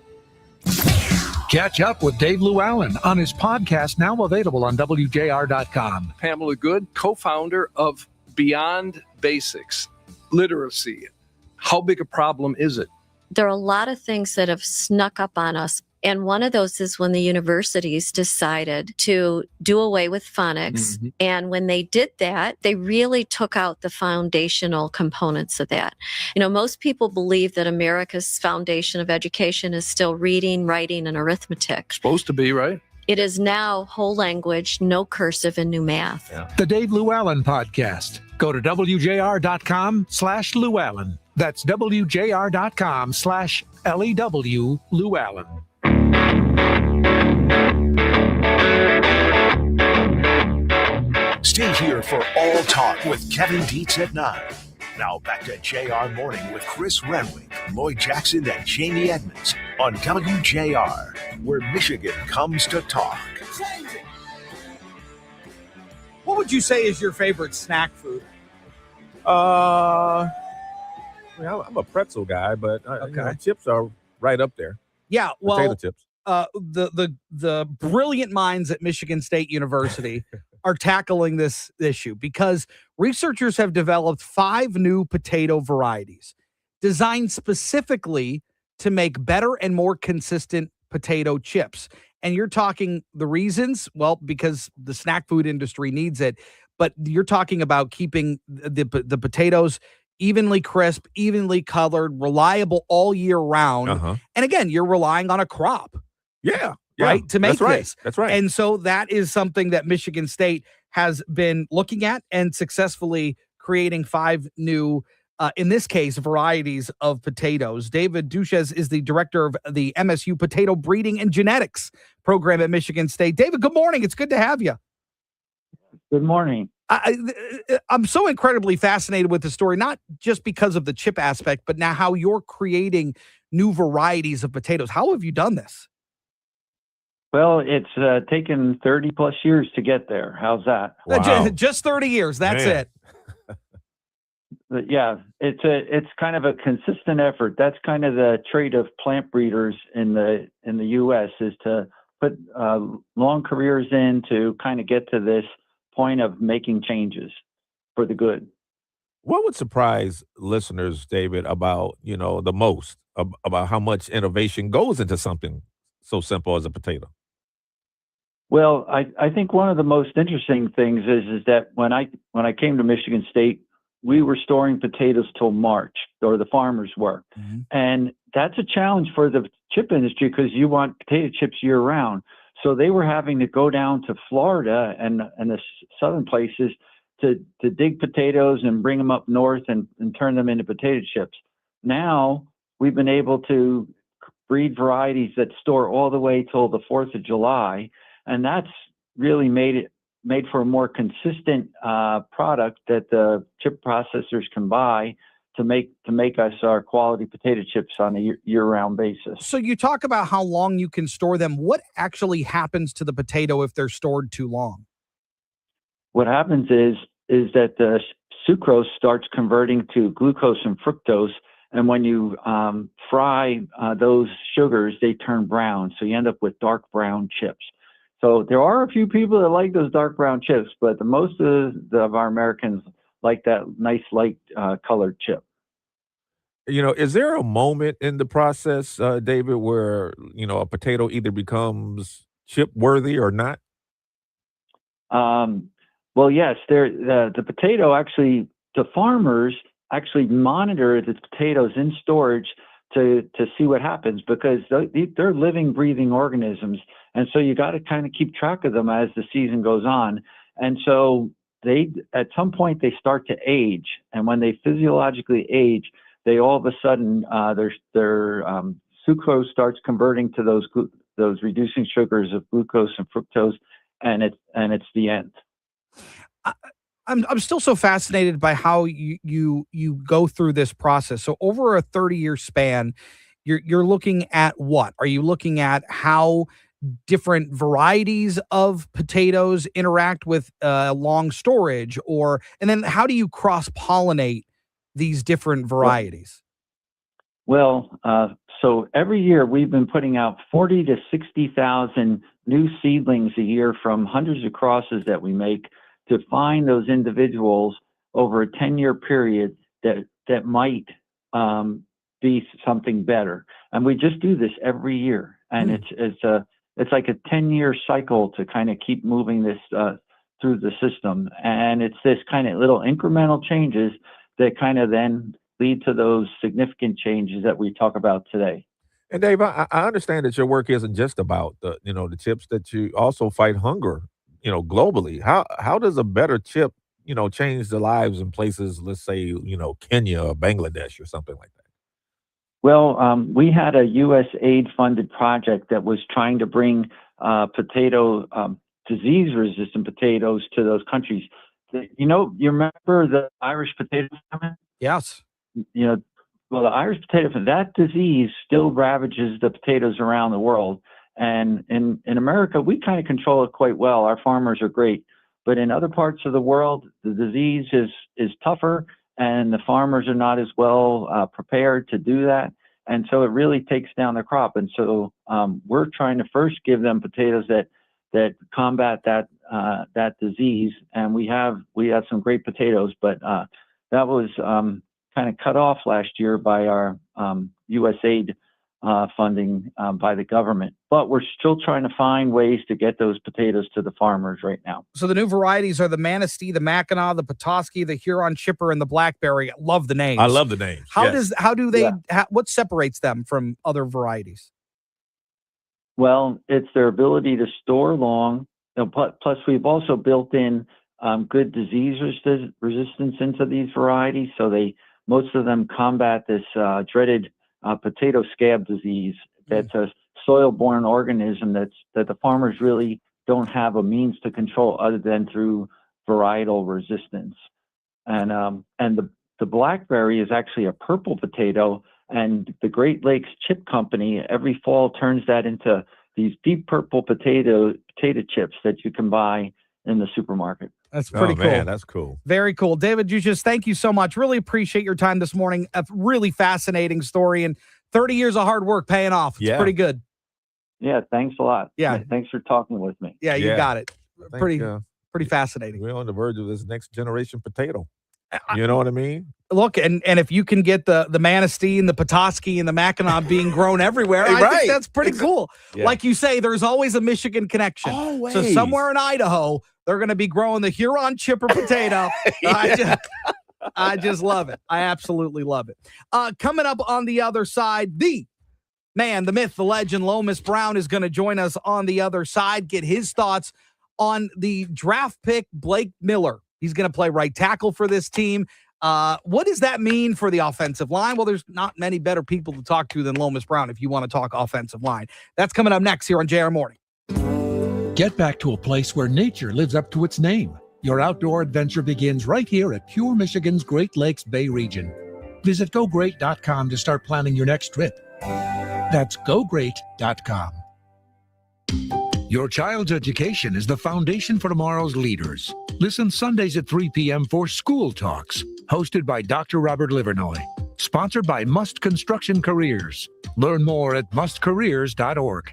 Catch up with Dave Llewellyn on his podcast, now available on WJR.com. Pamela Good, co-founder of Beyond Basics, Literacy. How big a problem is it? There are a lot of things that have snuck up on us. And one of those is when the universities decided to do away with phonics. Mm-hmm. And when they did that, they really took out the foundational components of that. You know, most people believe that America's foundation of education is still reading, writing, and arithmetic. Supposed to be, right? It is now whole language, no cursive, and new math. Yeah. The Dave Llewellyn Podcast. Go to WJR.com/Llewellyn. That's WJR.com/LEW Llewellyn. Stay here for All Talk with Kevin Dietz at 9. Now back to JR Morning with Chris Renwick, Lloyd Jackson, and Jamie Edmonds on WJR, where Michigan comes to talk. What would you say is your favorite snack food? I'm a pretzel guy, but chips are right up there. Yeah, well, potato chips. The brilliant minds at Michigan State University are tackling this issue because researchers have developed 5 new potato varieties designed specifically to make better and more consistent potato chips. And you're talking the reasons, well, because the snack food industry needs it, but you're talking about keeping the potatoes evenly crisp, evenly colored, reliable all year round. Uh-huh. And again, you're relying on a crop. Yeah. Right? To make this. That's right. And so that is something that Michigan State has been looking at and successfully creating 5 new, in this case, varieties of potatoes. David Duches is the director of the MSU Potato Breeding and Genetics program at Michigan State. David, good morning. It's good to have you. Good morning. I'm so incredibly fascinated with the story, not just because of the chip aspect, but now how you're creating new varieties of potatoes. How have you done this? Well, it's taken 30 plus years to get there. How's that? Wow. Just 30 years. That's it. Yeah, it's kind of a consistent effort. That's kind of the trait of plant breeders in the U.S. is to put long careers in to kind of get to this point of making changes for the good. What would surprise listeners, David, about the most about how much innovation goes into something so simple as a potato? Well, I think one of the most interesting things is that when I came to Michigan State, we were storing potatoes till March, or the farmers were. Mm-hmm. And that's a challenge for the chip industry because you want potato chips year round. So they were having to go down to Florida and the southern places to dig potatoes and bring them up north and turn them into potato chips. Now we've been able to breed varieties that store all the way till the 4th of July. And that's really made for a more consistent product that the chip processors can buy to make us our quality potato chips on a year-round basis. So you talk about how long you can store them. What actually happens to the potato if they're stored too long? What happens is that the sucrose starts converting to glucose and fructose, and when you fry those sugars, they turn brown. So you end up with dark brown chips. So there are a few people that like those dark brown chips, but most of our Americans like that nice light colored chip. Is there a moment in the process, David, where, a potato either becomes chip worthy or not? Well, yes, the potato actually, the farmers actually monitor the potatoes in storage to see what happens because they're living, breathing organisms. And so you got to kind of keep track of them as the season goes on. And so at some point they start to age. And when they physiologically age, they all of a sudden their sucrose starts converting to those reducing sugars of glucose and fructose, and it's the end. I'm still so fascinated by how you go through this process. So over a 30-year span, you're looking at what? Are you looking at how different varieties of potatoes interact with long storage, and then how do you cross-pollinate these different varieties? Well, so every year we've been putting out 40 to 60,000 new seedlings a year from hundreds of crosses that we make to find those individuals over a 10-year period that might be something better. And we just do this every year. And it's like a 10-year cycle to kind of keep moving this through the system. And it's this kind of little incremental changes that kind of then lead to those significant changes that we talk about today. And Dave, I understand that your work isn't just about the chips, that you also fight hunger, globally. How does a better chip, change the lives in places, let's say, Kenya or Bangladesh or something like that? Well, we had a U.S. aid-funded project that was trying to bring disease-resistant potatoes to those countries. You remember the Irish potato famine? Yes. Well, the Irish potato famine, that disease still ravages the potatoes around the world. And in America, we kind of control it quite well. Our farmers are great. But in other parts of the world, the disease is tougher, and the farmers are not as well prepared to do that. And so it really takes down the crop. And so we're trying to first give them potatoes that combat that disease. And we have some great potatoes, but that was kind of cut off last year by our USAID funding by the government. But we're still trying to find ways to get those potatoes to the farmers right now. So the new varieties are the Manistee, the Mackinac, the Petoskey, the Huron Chipper, and the Blackberry. I love the names. I love the names. What separates them from other varieties? Well, it's their ability to store long. Plus, we've also built in good disease resistance into these varieties. So most of them combat this dreaded potato scab disease. That's a soil-borne organism that the farmers really don't have a means to control other than through varietal resistance. And the blackberry is actually a purple potato, and the Great Lakes Chip Company every fall turns that into these deep purple potato chips that you can buy in the supermarket. That's pretty cool. Man, that's cool. Very cool. David Jusius, thank you so much. Really appreciate your time this morning. A really fascinating story, and 30 years of hard work paying off. It's pretty good. Yeah, thanks a lot. Yeah. Thanks for talking with me. Yeah, you got it. Pretty fascinating. We're on the verge of this next generation potato. You know what I mean? Look, and if you can get the Manistee and the Petoskey and the Mackinac being grown everywhere, I think that's pretty cool. Yeah. Like you say, there's always a Michigan connection. Always. So somewhere in Idaho, they're going to be growing the Huron Chipper potato. I just love it. I absolutely love it. Coming up on the other side, the man, the myth, the legend, Lomas Brown is going to join us on the other side, get his thoughts on the draft pick, Blake Miller. He's going to play right tackle for this team. What does that mean for the offensive line? Well, there's not many better people to talk to than Lomas Brown if you want to talk offensive line. That's coming up next here on JR Morning. Get back to a place where nature lives up to its name. Your outdoor adventure begins right here at Pure Michigan's Great Lakes Bay region. Visit GoGreat.com to start planning your next trip. That's GoGreat.com. Your child's education is the foundation for tomorrow's leaders. Listen Sundays at 3 p.m. for School Talks, hosted by Dr. Robert Livernoy. Sponsored by Must Construction Careers. Learn more at mustcareers.org.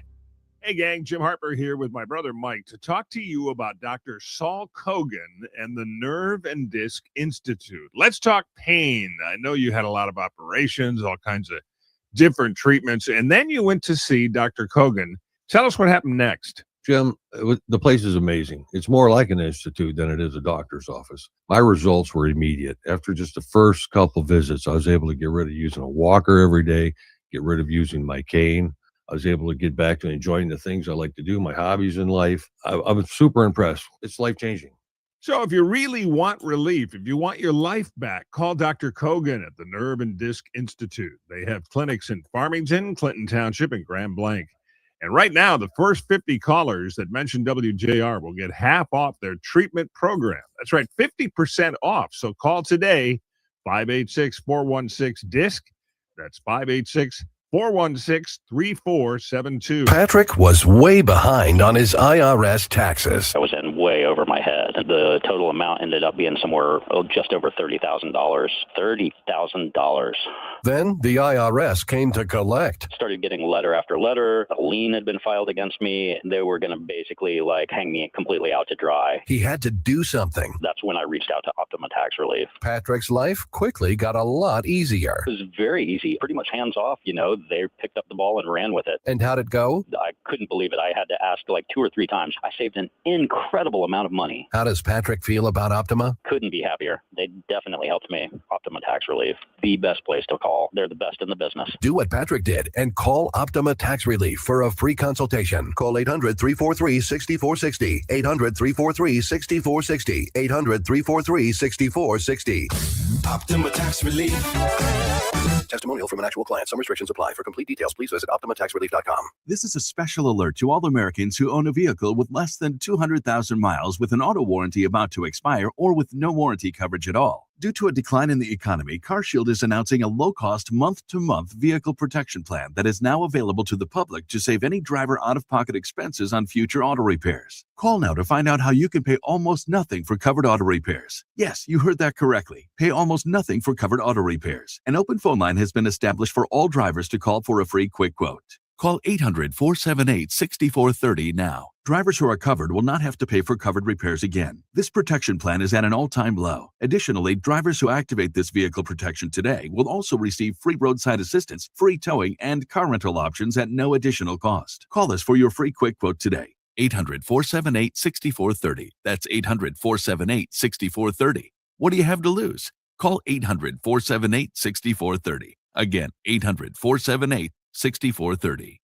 Hey gang, Jim Harper here with my brother Mike to talk to you about Dr. Saul Kogan and the Nerve and Disc Institute. Let's talk pain. I know you had a lot of operations, all kinds of different treatments, and then you went to see Dr. Kogan. Tell us what happened next. Jim, the place is amazing. It's more like an institute than it is a doctor's office. My results were immediate. After just the first couple visits, I was able to get rid of using a walker every day, get rid of using my cane. I was able to get back to enjoying the things I like to do, my hobbies in life. I was super impressed. It's life-changing. So if you really want relief, if you want your life back, call Dr. Kogan at the Nerve and Disc Institute. They have clinics in Farmington, Clinton Township, and Grand Blanc. And right now, the first 50 callers that mention WJR will get half off their treatment program. That's right, 50% off. So call today, 586-416-DISC. That's 586-416-3472. Patrick was way behind on his IRS taxes. I was in way over my head. The total amount ended up being somewhere just over $30,000. $30,000. Then the IRS came to collect. Started getting letter after letter. A lien had been filed against me. They were going to basically hang me completely out to dry. He had to do something. That's when I reached out to Optima Tax Relief. Patrick's life quickly got a lot easier. It was very easy, pretty much hands off. They picked up the ball and ran with it. And how'd it go? I couldn't believe it. I had to ask 2 or 3 times. I saved an incredible amount of money. How does Patrick feel about Optima? Couldn't be happier. They definitely helped me. Optima Tax Relief, the best place to call. They're the best in the business. Do what Patrick did and call Optima Tax Relief for a free consultation. Call 800-343-6460. 800-343-6460. 800-343-6460. Optima Tax Relief. Testimonial from an actual client. Some restrictions apply. For complete details, please visit OptimaTaxRelief.com. This is a special alert to all Americans who own a vehicle with less than 200,000 miles with an auto warranty about to expire or with no warranty coverage at all. Due to a decline in the economy, CarShield is announcing a low-cost month-to-month vehicle protection plan that is now available to the public to save any driver out-of-pocket expenses on future auto repairs. Call now to find out how you can pay almost nothing for covered auto repairs. Yes, you heard that correctly. Pay almost nothing for covered auto repairs. An open phone line has been established for all drivers to call for a free quick quote. Call 800-478-6430 now. Drivers who are covered will not have to pay for covered repairs again. This protection plan is at an all-time low. Additionally, drivers who activate this vehicle protection today will also receive free roadside assistance, free towing, and car rental options at no additional cost. Call us for your free quick quote today. 800-478-6430. That's 800-478-6430. What do you have to lose? Call 800-478-6430. Again, 800-478-6430.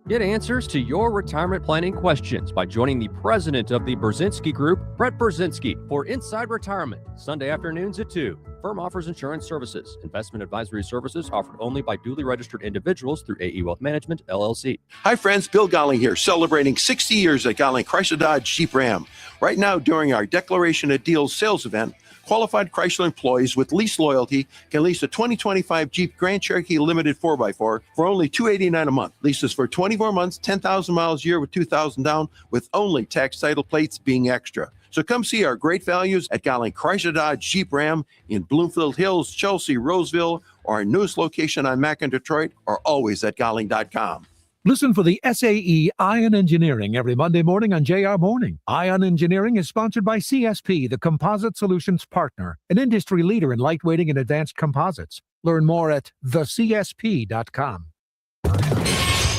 Get answers to your retirement planning questions by joining the president of the Brzezinski Group, Brett Brzezinski, for Inside Retirement, Sunday afternoons at 2. Firm offers insurance services. Investment advisory services offered only by duly registered individuals through AE Wealth Management, LLC. Hi, friends. Bill Golling here, celebrating 60 years at Golling Chrysler Dodge Jeep Ram. Right now, during our Declaration of Deals sales event, qualified Chrysler employees with lease loyalty can lease a 2025 Jeep Grand Cherokee Limited 4x4 for only $289 a month. Leases for 24 months, 10,000 miles a year with $2,000 down, with only tax title plates being extra. So come see our great values at Golling Chrysler Dodge Jeep Ram in Bloomfield Hills, Chelsea, Roseville, or our newest location on Mac in Detroit, or always at Golling.com. Listen for the SAE Ion Engineering every Monday morning on JR Morning. Ion Engineering is sponsored by CSP, the Composite Solutions Partner, an industry leader in lightweighting and advanced composites. Learn more at thecsp.com.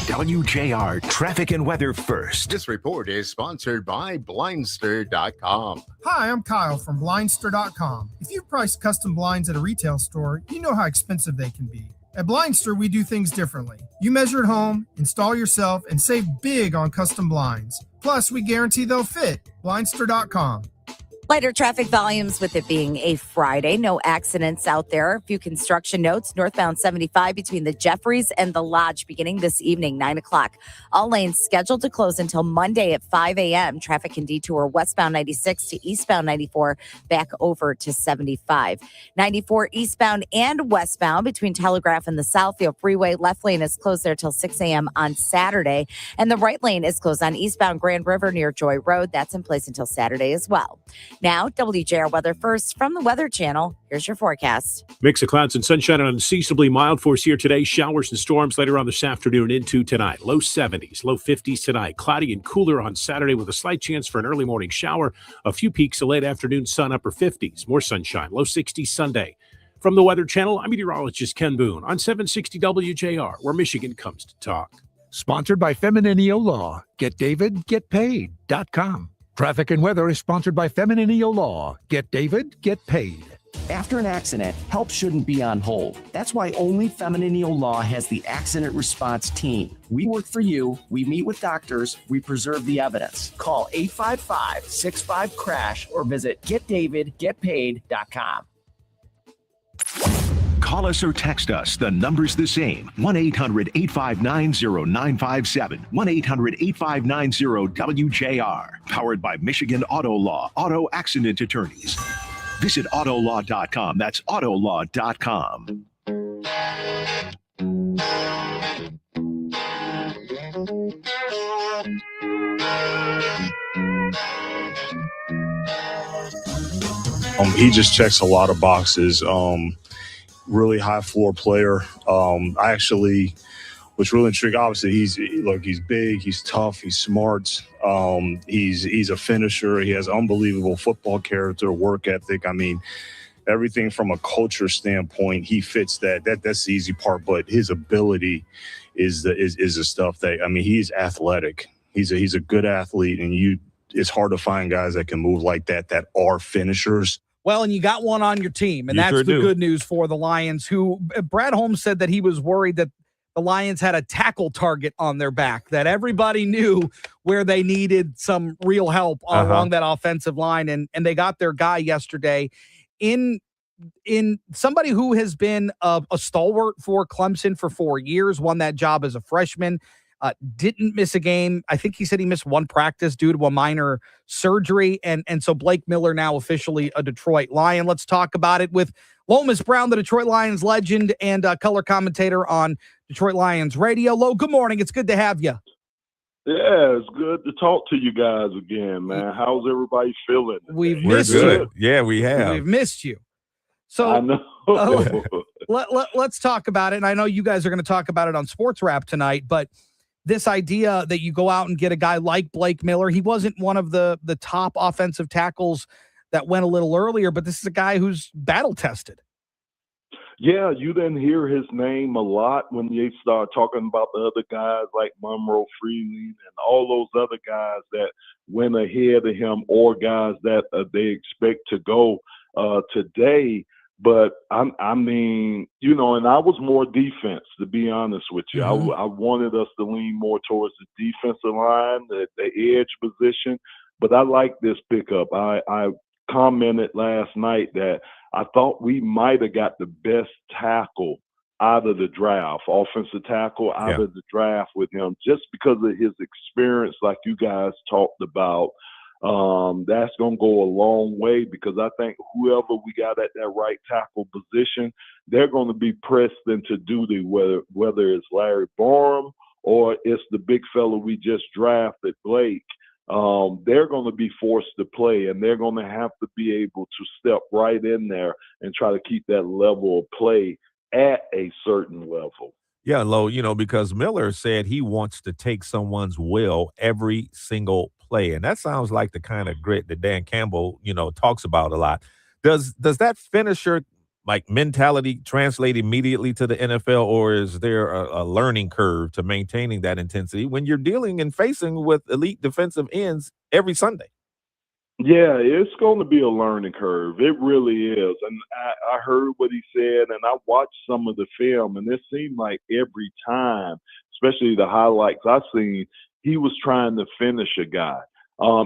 WJR Traffic and Weather First. This report is sponsored by Blindster.com. Hi, I'm Kyle from Blindster.com. If you've priced custom blinds at a retail store, you know how expensive they can be. At Blindster, we do things differently. You measure at home, install yourself, and save big on custom blinds. Plus, we guarantee they'll fit. Blindster.com. Lighter traffic volumes with it being a Friday. No accidents out there. A few construction notes. Northbound 75 between the Jeffries and the Lodge beginning this evening, 9 o'clock. All lanes scheduled to close until Monday at 5 a.m. Traffic can detour westbound 96 to eastbound 94 back over to 75. 94 eastbound and westbound between Telegraph and the Southfield Freeway. Left lane is closed there till 6 a.m. on Saturday. And the right lane is closed on eastbound Grand River near Joy Road. That's in place until Saturday as well. Now, WJR Weather First from the Weather Channel. Here's your forecast. Mix of clouds and sunshine and unseasonably mild for us here today. Showers and storms later on this afternoon into tonight. Low 70s, low 50s tonight. Cloudy and cooler on Saturday with a slight chance for an early morning shower. A few peaks of late afternoon sun, upper 50s. More sunshine, low 60s Sunday. From the Weather Channel, I'm meteorologist Ken Boone on 760 WJR, where Michigan comes to talk. Sponsored by Femininio Law. GetDavidGetPaid.com. Traffic and weather is sponsored by Femininio Law. Get David, get paid. After an accident, help shouldn't be on hold. That's why only Femininio Law has the accident response team. We work for you, we meet with doctors, we preserve the evidence. Call 855-65-CRASH or visit getdavidgetpaid.com. Call us or text us. The number's the same. 1-800-859-0957. 1-800-859-WJR. Powered by Michigan Auto Law. Auto Accident Attorneys. Visit autolaw.com. That's autolaw.com. He just checks a lot of boxes. Really high floor player. I actually was really intrigued. Obviously, he's big, he's tough, he's smart. He's a finisher. He has unbelievable football character, work ethic. I mean, everything from a culture standpoint, he fits that. That's the easy part. But his ability is the stuff that, I mean, he's athletic. He's a good athlete, and it's hard to find guys that can move like that are finishers. Well, and you got one on your team, and that's the good news for the Lions, who Brad Holmes said that he was worried that the Lions had a tackle target on their back, that everybody knew where they needed some real help along that offensive line, and they got their guy yesterday in somebody who has been a stalwart for Clemson for 4 years, won that job as a freshman. Didn't miss a game. I think he said he missed one practice due to a minor surgery. And so Blake Miller now officially a Detroit Lion. Let's talk about it with Lomas Brown, the Detroit Lions legend and color commentator on Detroit Lions Radio. Lo, good morning. It's good to have you. Yeah, it's good to talk to you guys again, man. How's everybody feeling? We've missed you. Yeah, we have. We've missed you. So I know. Let's talk about it. And I know you guys are going to talk about it on Sports Wrap tonight, but this idea that you go out and get a guy like Blake Miller, he wasn't one of the top offensive tackles that went a little earlier, but this is a guy who's battle tested. Yeah, you didn't hear his name a lot when you start talking about the other guys like Monroe Freeling and all those other guys that went ahead of him, or guys that they expect to go today. But I mean, you know, and I was more defense, to be honest with you. Mm-hmm. I wanted us to lean more towards the defensive line, the edge position. But I like this pickup. I commented last night that I thought we might have got the best tackle out of the draft, offensive tackle out of the draft with him, just because of his experience, like you guys talked about. That's going to go a long way, because I think whoever we got at that right tackle position, they're going to be pressed into duty, whether it's Larry Borum or it's the big fella we just drafted, Blake. They're going to be forced to play, and they're going to have to be able to step right in there and try to keep that level of play at a certain level. Yeah, Lo, you know, because Miller said he wants to take someone's will every single play. And that sounds like the kind of grit that Dan Campbell, you know, talks about a lot. Does that finisher like mentality translate immediately to the NFL, or is there a learning curve to maintaining that intensity when you're dealing and facing with elite defensive ends every Sunday? Yeah, it's going to be a learning curve. It really is. And I heard what he said, and I watched some of the film, and it seemed like every time, especially the highlights I seen, he was trying to finish a guy.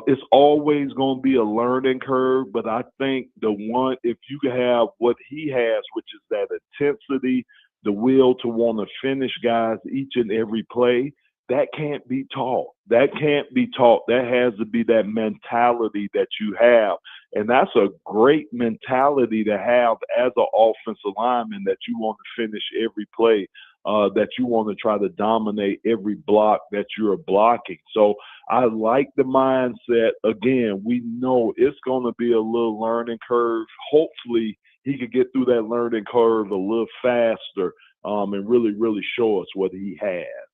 It's always going to be a learning curve, but I think if you have what he has, which is that intensity, the will to want to finish guys each and every play, that can't be taught. That can't be taught. That has to be that mentality that you have. And that's a great mentality to have as an offensive lineman, that you want to finish every play, that you want to try to dominate every block that you're blocking. So I like the mindset. Again, we know it's going to be a little learning curve. Hopefully he could get through that learning curve a little faster and really, really show us what he has.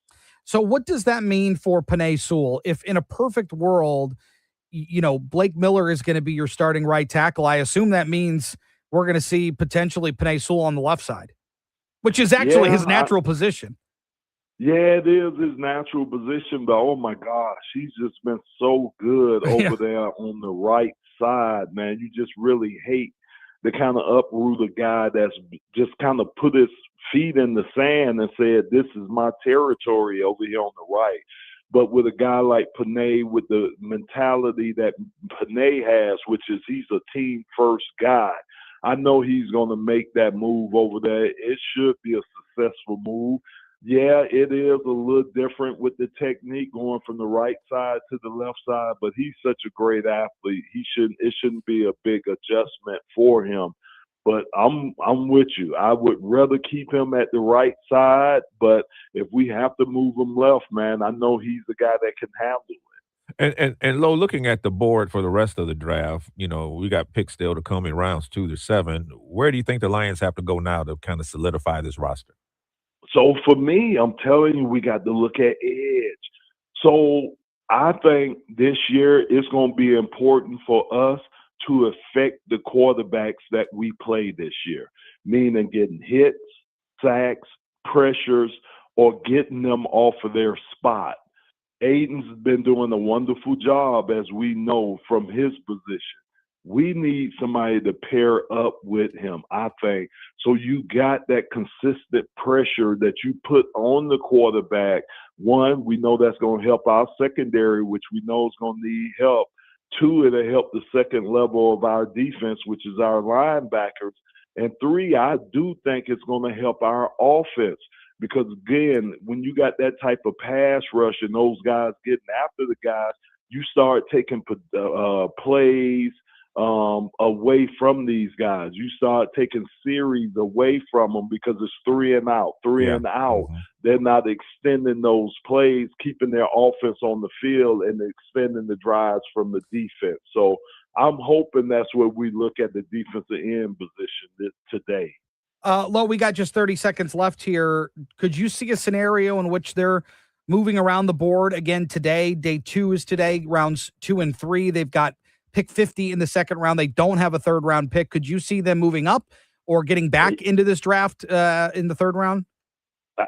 So what does that mean for Penei Sewell? If in a perfect world, you know, Blake Miller is going to be your starting right tackle, I assume that means we're going to see potentially Penei Sewell on the left side, which is actually his natural position. Yeah, it is his natural position, but oh my gosh, he's just been so good over there on the right side, man. You just really hate the kind of uproot a guy that's just kind of put his feet in the sand and said, "This is my territory over here on the right." But with a guy like Panay, with the mentality that Panay has, which is he's a team first guy, I know he's going to make that move over there. It should be a successful move. Yeah, it is a little different with the technique going from the right side to the left side, but he's such a great athlete. It shouldn't be a big adjustment for him. But I'm with you. I would rather keep him at the right side, but if we have to move him left, man, I know he's the guy that can handle it. And Lo, looking at the board for the rest of the draft, we got picks still to come in rounds 2 to 7. Where do you think the Lions have to go now to kind of solidify this roster? So for me, I'm telling you, we got to look at edge. So I think this year it's going to be important for us to affect the quarterbacks that we play this year, meaning getting hits, sacks, pressures, or getting them off of their spot. Aiden's been doing a wonderful job, as we know, from his position. We need somebody to pair up with him, I think. So you got that consistent pressure that you put on the quarterback. One, we know that's going to help our secondary, which we know is going to need help. Two, it'll help the second level of our defense, which is our linebackers. And three, I do think it's going to help our offense. Because, again, when you got that type of pass rush and those guys getting after the guys, you start taking plays away from these guys. You start taking series away from them because it's three and out. Mm-hmm. They're not extending those plays, keeping their offense on the field and extending the drives from the defense. So I'm hoping that's where we look at the defensive end position today. Lo, we got just 30 seconds left here. Could you see a scenario in which they're moving around the board again today? Day 2 is today, rounds 2 and 3. They've got pick 50 in the second round. They don't have a third round pick. Could you see them moving up or getting back into this draft in the third round?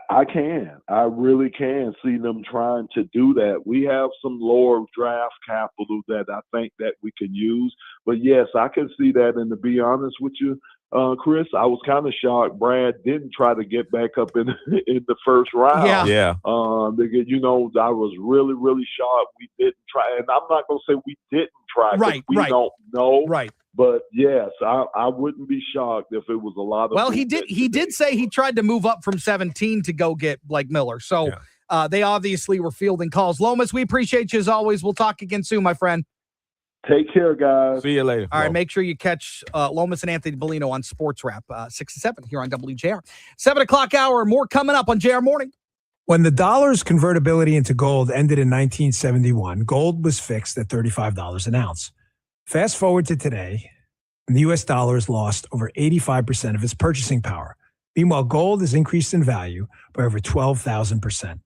I can. I really can see them trying to do that. We have some lower draft capital that I think that we can use. But, yes, I can see that. And to be honest with you, Chris, I was kind of shocked Brad didn't try to get back up in the first round. Yeah. I was really, really shocked we didn't try. And I'm not going to say we didn't try because we don't know. Right. But, yes, I wouldn't be shocked if it was a lot of – Well, he did say he tried to move up from 17 to go get Blake Miller. So they obviously were fielding calls. Lomas, we appreciate you as always. We'll talk again soon, my friend. Take care, guys. See you later. All right, make sure you catch Lomas and Anthony Bellino on Sports Wrap, 6 to 7 here on WJR. 7 o'clock hour, more coming up on JR Morning. When the dollar's convertibility into gold ended in 1971, gold was fixed at $35 an ounce. Fast forward to today, and the U.S. dollar has lost over 85% of its purchasing power. Meanwhile, gold has increased in value by over 12,000%.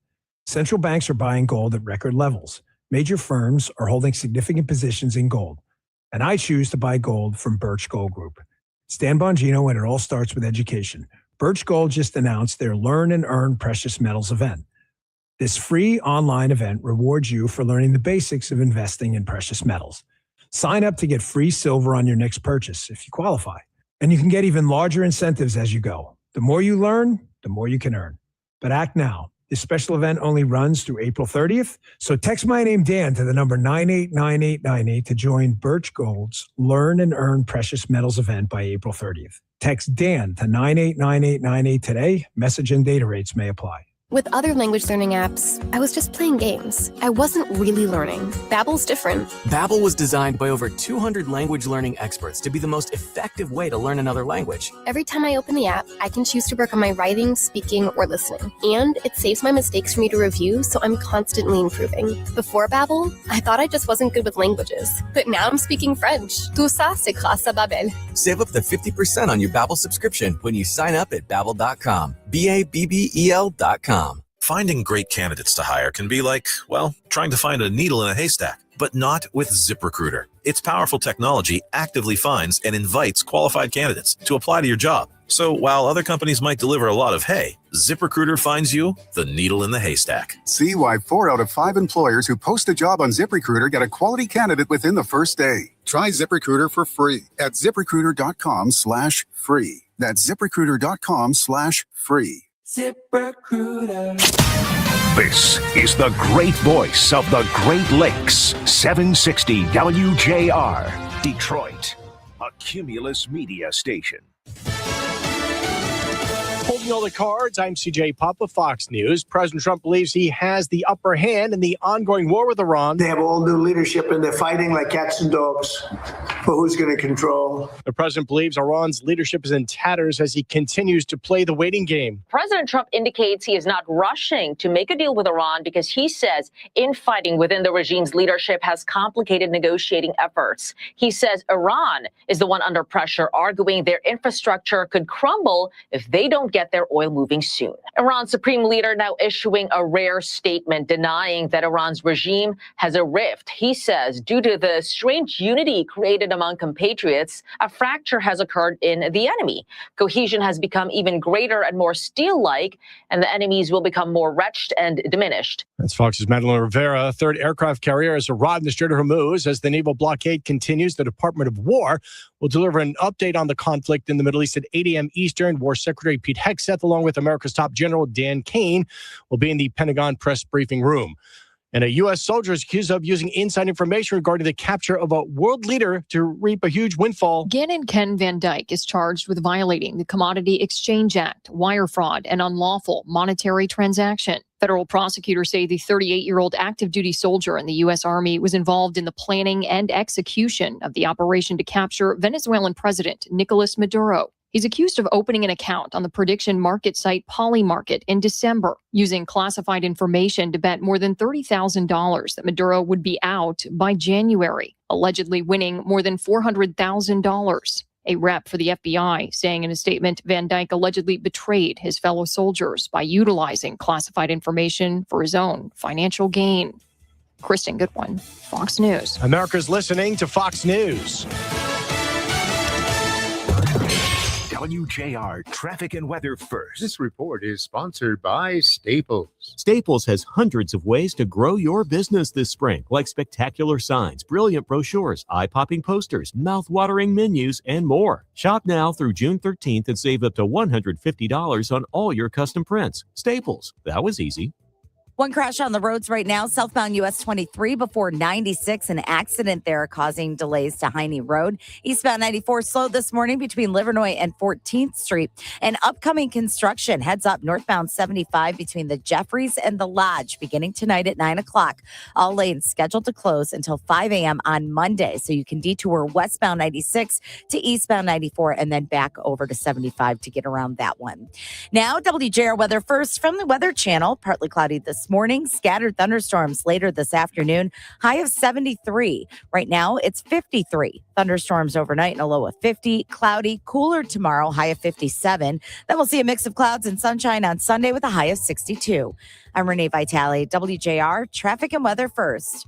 Central banks are buying gold at record levels. Major firms are holding significant positions in gold, and I choose to buy gold from Birch Gold Group. Stan Bongino, and it all starts with education. Birch Gold just announced their Learn and Earn Precious Metals event. This free online event rewards you for learning the basics of investing in precious metals. Sign up to get free silver on your next purchase if you qualify, and you can get even larger incentives as you go. The more you learn, the more you can earn. But act now. This special event only runs through April 30th, so text my name Dan to the number 989898 to join Birch Gold's Learn and Earn Precious Metals event by April 30th. Text Dan to 989898 today. Message and data rates may apply. With other language learning apps, I was just playing games. I wasn't really learning. Babbel's different. Babbel was designed by over 200 language learning experts to be the most effective way to learn another language. Every time I open the app, I can choose to work on my writing, speaking, or listening. And it saves my mistakes for me to review, so I'm constantly improving. Before Babbel, I thought I just wasn't good with languages. But now I'm speaking French. Tout ça, c'est grâce à Babbel. Save up to 50% on your Babbel subscription when you sign up at Babbel.com. Babbel.com. Finding great candidates to hire can be like, well, trying to find a needle in a haystack, but not with ZipRecruiter. Its powerful technology actively finds and invites qualified candidates to apply to your job. So while other companies might deliver a lot of hay, ZipRecruiter finds you the needle in the haystack. See why 4 out of 5 employers who post a job on ZipRecruiter get a quality candidate within the first day. Try ZipRecruiter for free at ZipRecruiter.com/free. That's ZipRecruiter.com/free. ZipRecruiter. This is the great voice of the Great Lakes. 760 WJR, Detroit, a Cumulus media station. Holding all the cards, I'm CJ Papa, Fox News. President Trump believes he has the upper hand in the ongoing war with Iran. They have all new leadership and they're fighting like cats and dogs for who's going to control. The president believes Iran's leadership is in tatters as he continues to play the waiting game. President Trump indicates he is not rushing to make a deal with Iran because he says infighting within the regime's leadership has complicated negotiating efforts. He says Iran is the one under pressure, arguing their infrastructure could crumble if they don't get their oil moving soon. Iran's supreme leader now issuing a rare statement denying that Iran's regime has a rift. He says due to the strange unity created among compatriots, a fracture has occurred in the enemy. Cohesion has become even greater and more steel-like, and the enemies will become more wretched and diminished. That's Fox's Madeline Rivera. A third aircraft carrier has arrived in the Strait of Hormuz. As the naval blockade continues, the Department of War will deliver an update on the conflict in the Middle East at 8 a.m. Eastern. War Secretary Pete Hegseth, along with America's top general Dan Kane, will be in the Pentagon press briefing room. And a U.S. soldier is accused of using inside information regarding the capture of a world leader to reap a huge windfall. Gannon Ken Van Dyke is charged with violating the Commodity Exchange Act, wire fraud, and unlawful monetary transaction. Federal prosecutors say the 38-year-old active duty soldier in the U.S. Army was involved in the planning and execution of the operation to capture Venezuelan President Nicolas Maduro. He's accused of opening an account on the prediction market site Polymarket in December, using classified information to bet more than $30,000 that Maduro would be out by January, allegedly winning more than $400,000. A rep for the FBI saying in a statement, Van Dyke allegedly betrayed his fellow soldiers by utilizing classified information for his own financial gain. Kristen Goodwin, Fox News. America's listening to Fox News. WJR traffic and weather first. This report is sponsored by Staples. Staples has hundreds of ways to grow your business this spring, like spectacular signs, brilliant brochures, eye-popping posters, mouth-watering menus, and more. Shop now through June 13th and save up to $150 on all your custom prints. Staples. That was easy. One crash on the roads right now, southbound US 23 before 96. An accident there causing delays to Heine Road. Eastbound 94 slowed this morning between Livernois and 14th Street. And upcoming construction heads up northbound 75 between the Jeffries and the Lodge beginning tonight at 9 o'clock. All lanes scheduled to close until 5 a.m. on Monday. So you can detour westbound 96 to eastbound 94 and then back over to 75 to get around that one. Now, WJR weather first from the Weather Channel. Partly cloudy this morning, scattered thunderstorms later this afternoon, high of 73. Right now, it's 53. Thunderstorms overnight and a low of 50. Cloudy, cooler tomorrow, high of 57. Then we'll see a mix of clouds and sunshine on Sunday with a high of 62. I'm Renee Vitale, WJR, traffic and weather first.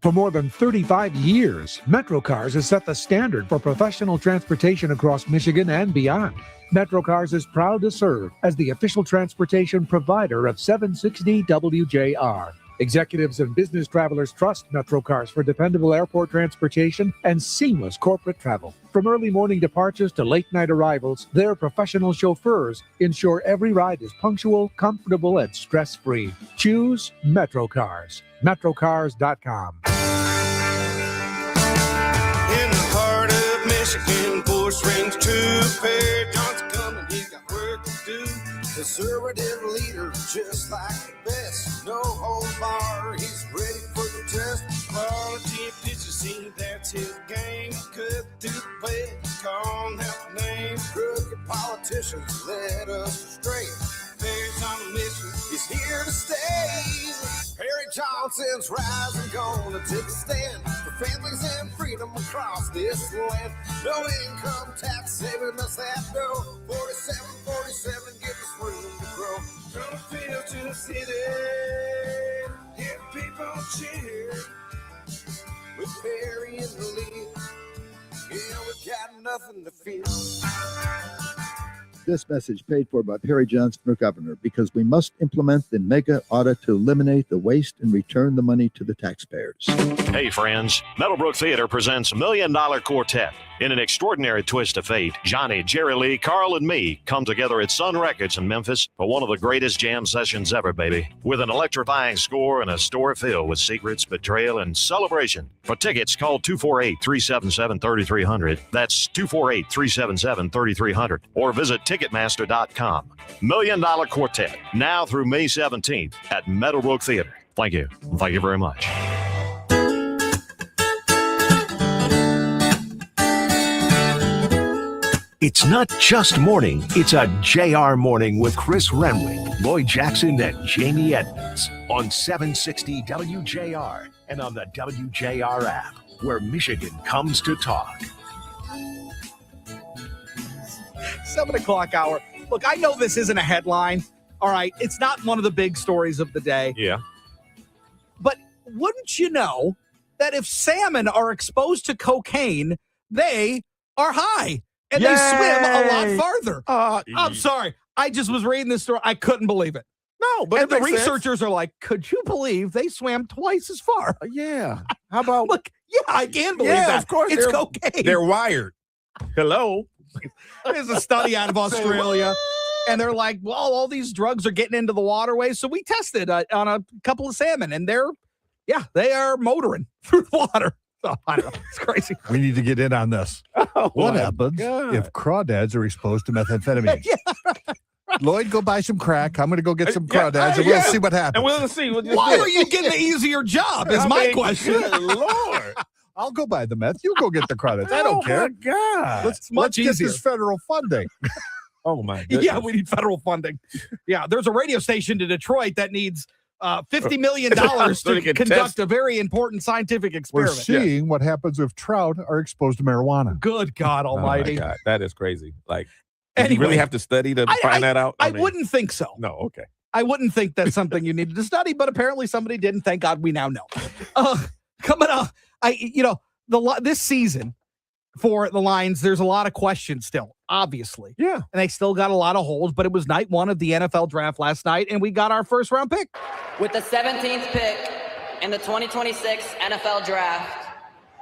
For more than 35 years, MetroCars has set the standard for professional transportation across Michigan and beyond. MetroCars is proud to serve as the official transportation provider of 760 WJR. Executives and business travelers trust MetroCars for dependable airport transportation and seamless corporate travel. From early morning departures to late night arrivals, their professional chauffeurs ensure every ride is punctual, comfortable, and stress-free. Choose MetroCars. MetroCars.com. In the heart of Michigan, Force Range Trooper Johnson coming, he got work to do. Conservative leader, just like the best. No holds bar, he's ready for the test. Quality efficiency, that's his game. Cut through the play, call him out the name. Crooked politicians led us astray. Bears on a mission, he's here to stay. Harry Johnson's rising, gonna take a stand for families and freedom across this land. No income tax saving us that dough. 47, give us room to grow. From the field to the city, hear people cheer. With Barry in the lead. this message paid for by Perry Johnson, our governor, because we must implement the mega audit to eliminate the waste and return the money to the taxpayers. Hey, friends. Meadowbrook Theater presents $1 Million Quartet. In an extraordinary twist of fate, Johnny, Jerry Lee, Carl, and me come together at Sun Records in Memphis for one of the greatest jam sessions ever, baby. With an electrifying score and a store filled with secrets, betrayal, and celebration. For tickets, call 248-377-3300. That's 248-377-3300. Or visit Ticketmaster.com. $1 Million Quartet, now through May 17th at Meadowbrook Theater. Thank you. Thank you very much. It's not just morning, it's a JR morning with Chris Renwick, Lloyd Jackson, and Jamie Edmonds on 760 WJR and on the WJR app, where Michigan comes to talk. 7 o'clock hour. Look, I know this isn't a headline. All right. It's not one of the big stories of the day. Yeah. But wouldn't you know that if salmon are exposed to cocaine, they are high and they swim a lot farther? I'm sorry. I just was reading this story. I couldn't believe it. No, but and the researchers are like, could you believe they swam twice as far? Yeah. How about? Look, yeah, I can believe that. Of course. It's cocaine. They're wired. Hello. There's a study out of Australia. And they're like, well, all these drugs are getting into the waterways. So we tested on a couple of salmon, and they are motoring through the water. So, I don't know. It's crazy. We need to get in on this. What happens if crawdads are exposed to methamphetamine? Lloyd, go buy some crack. I'm going to go get some crawdads, and we'll see what happens. And we'll see. Why are you getting the easier job is my question. Good Lord. I'll go buy the meth. You go get the crawdads. I don't care. Oh, my God. Let's get this federal funding. Oh, my goodness. Yeah, we need federal funding. Yeah, there's a radio station in Detroit that needs $50 million to conduct a very important scientific We're experiment. seeing what happens if trout are exposed to marijuana. Good God Almighty. Oh, my God. That is crazy. Like, you really have to study to find that out? I wouldn't think so. No, okay. I wouldn't think that's something you needed to study, but apparently somebody did, and thank God we now know. Coming up, this season for the Lions, there's a lot of questions still, obviously. Yeah. And they still got a lot of holes, but it was night one of the NFL draft last night, and we got our first round pick. With the 17th pick in the 2026 NFL draft,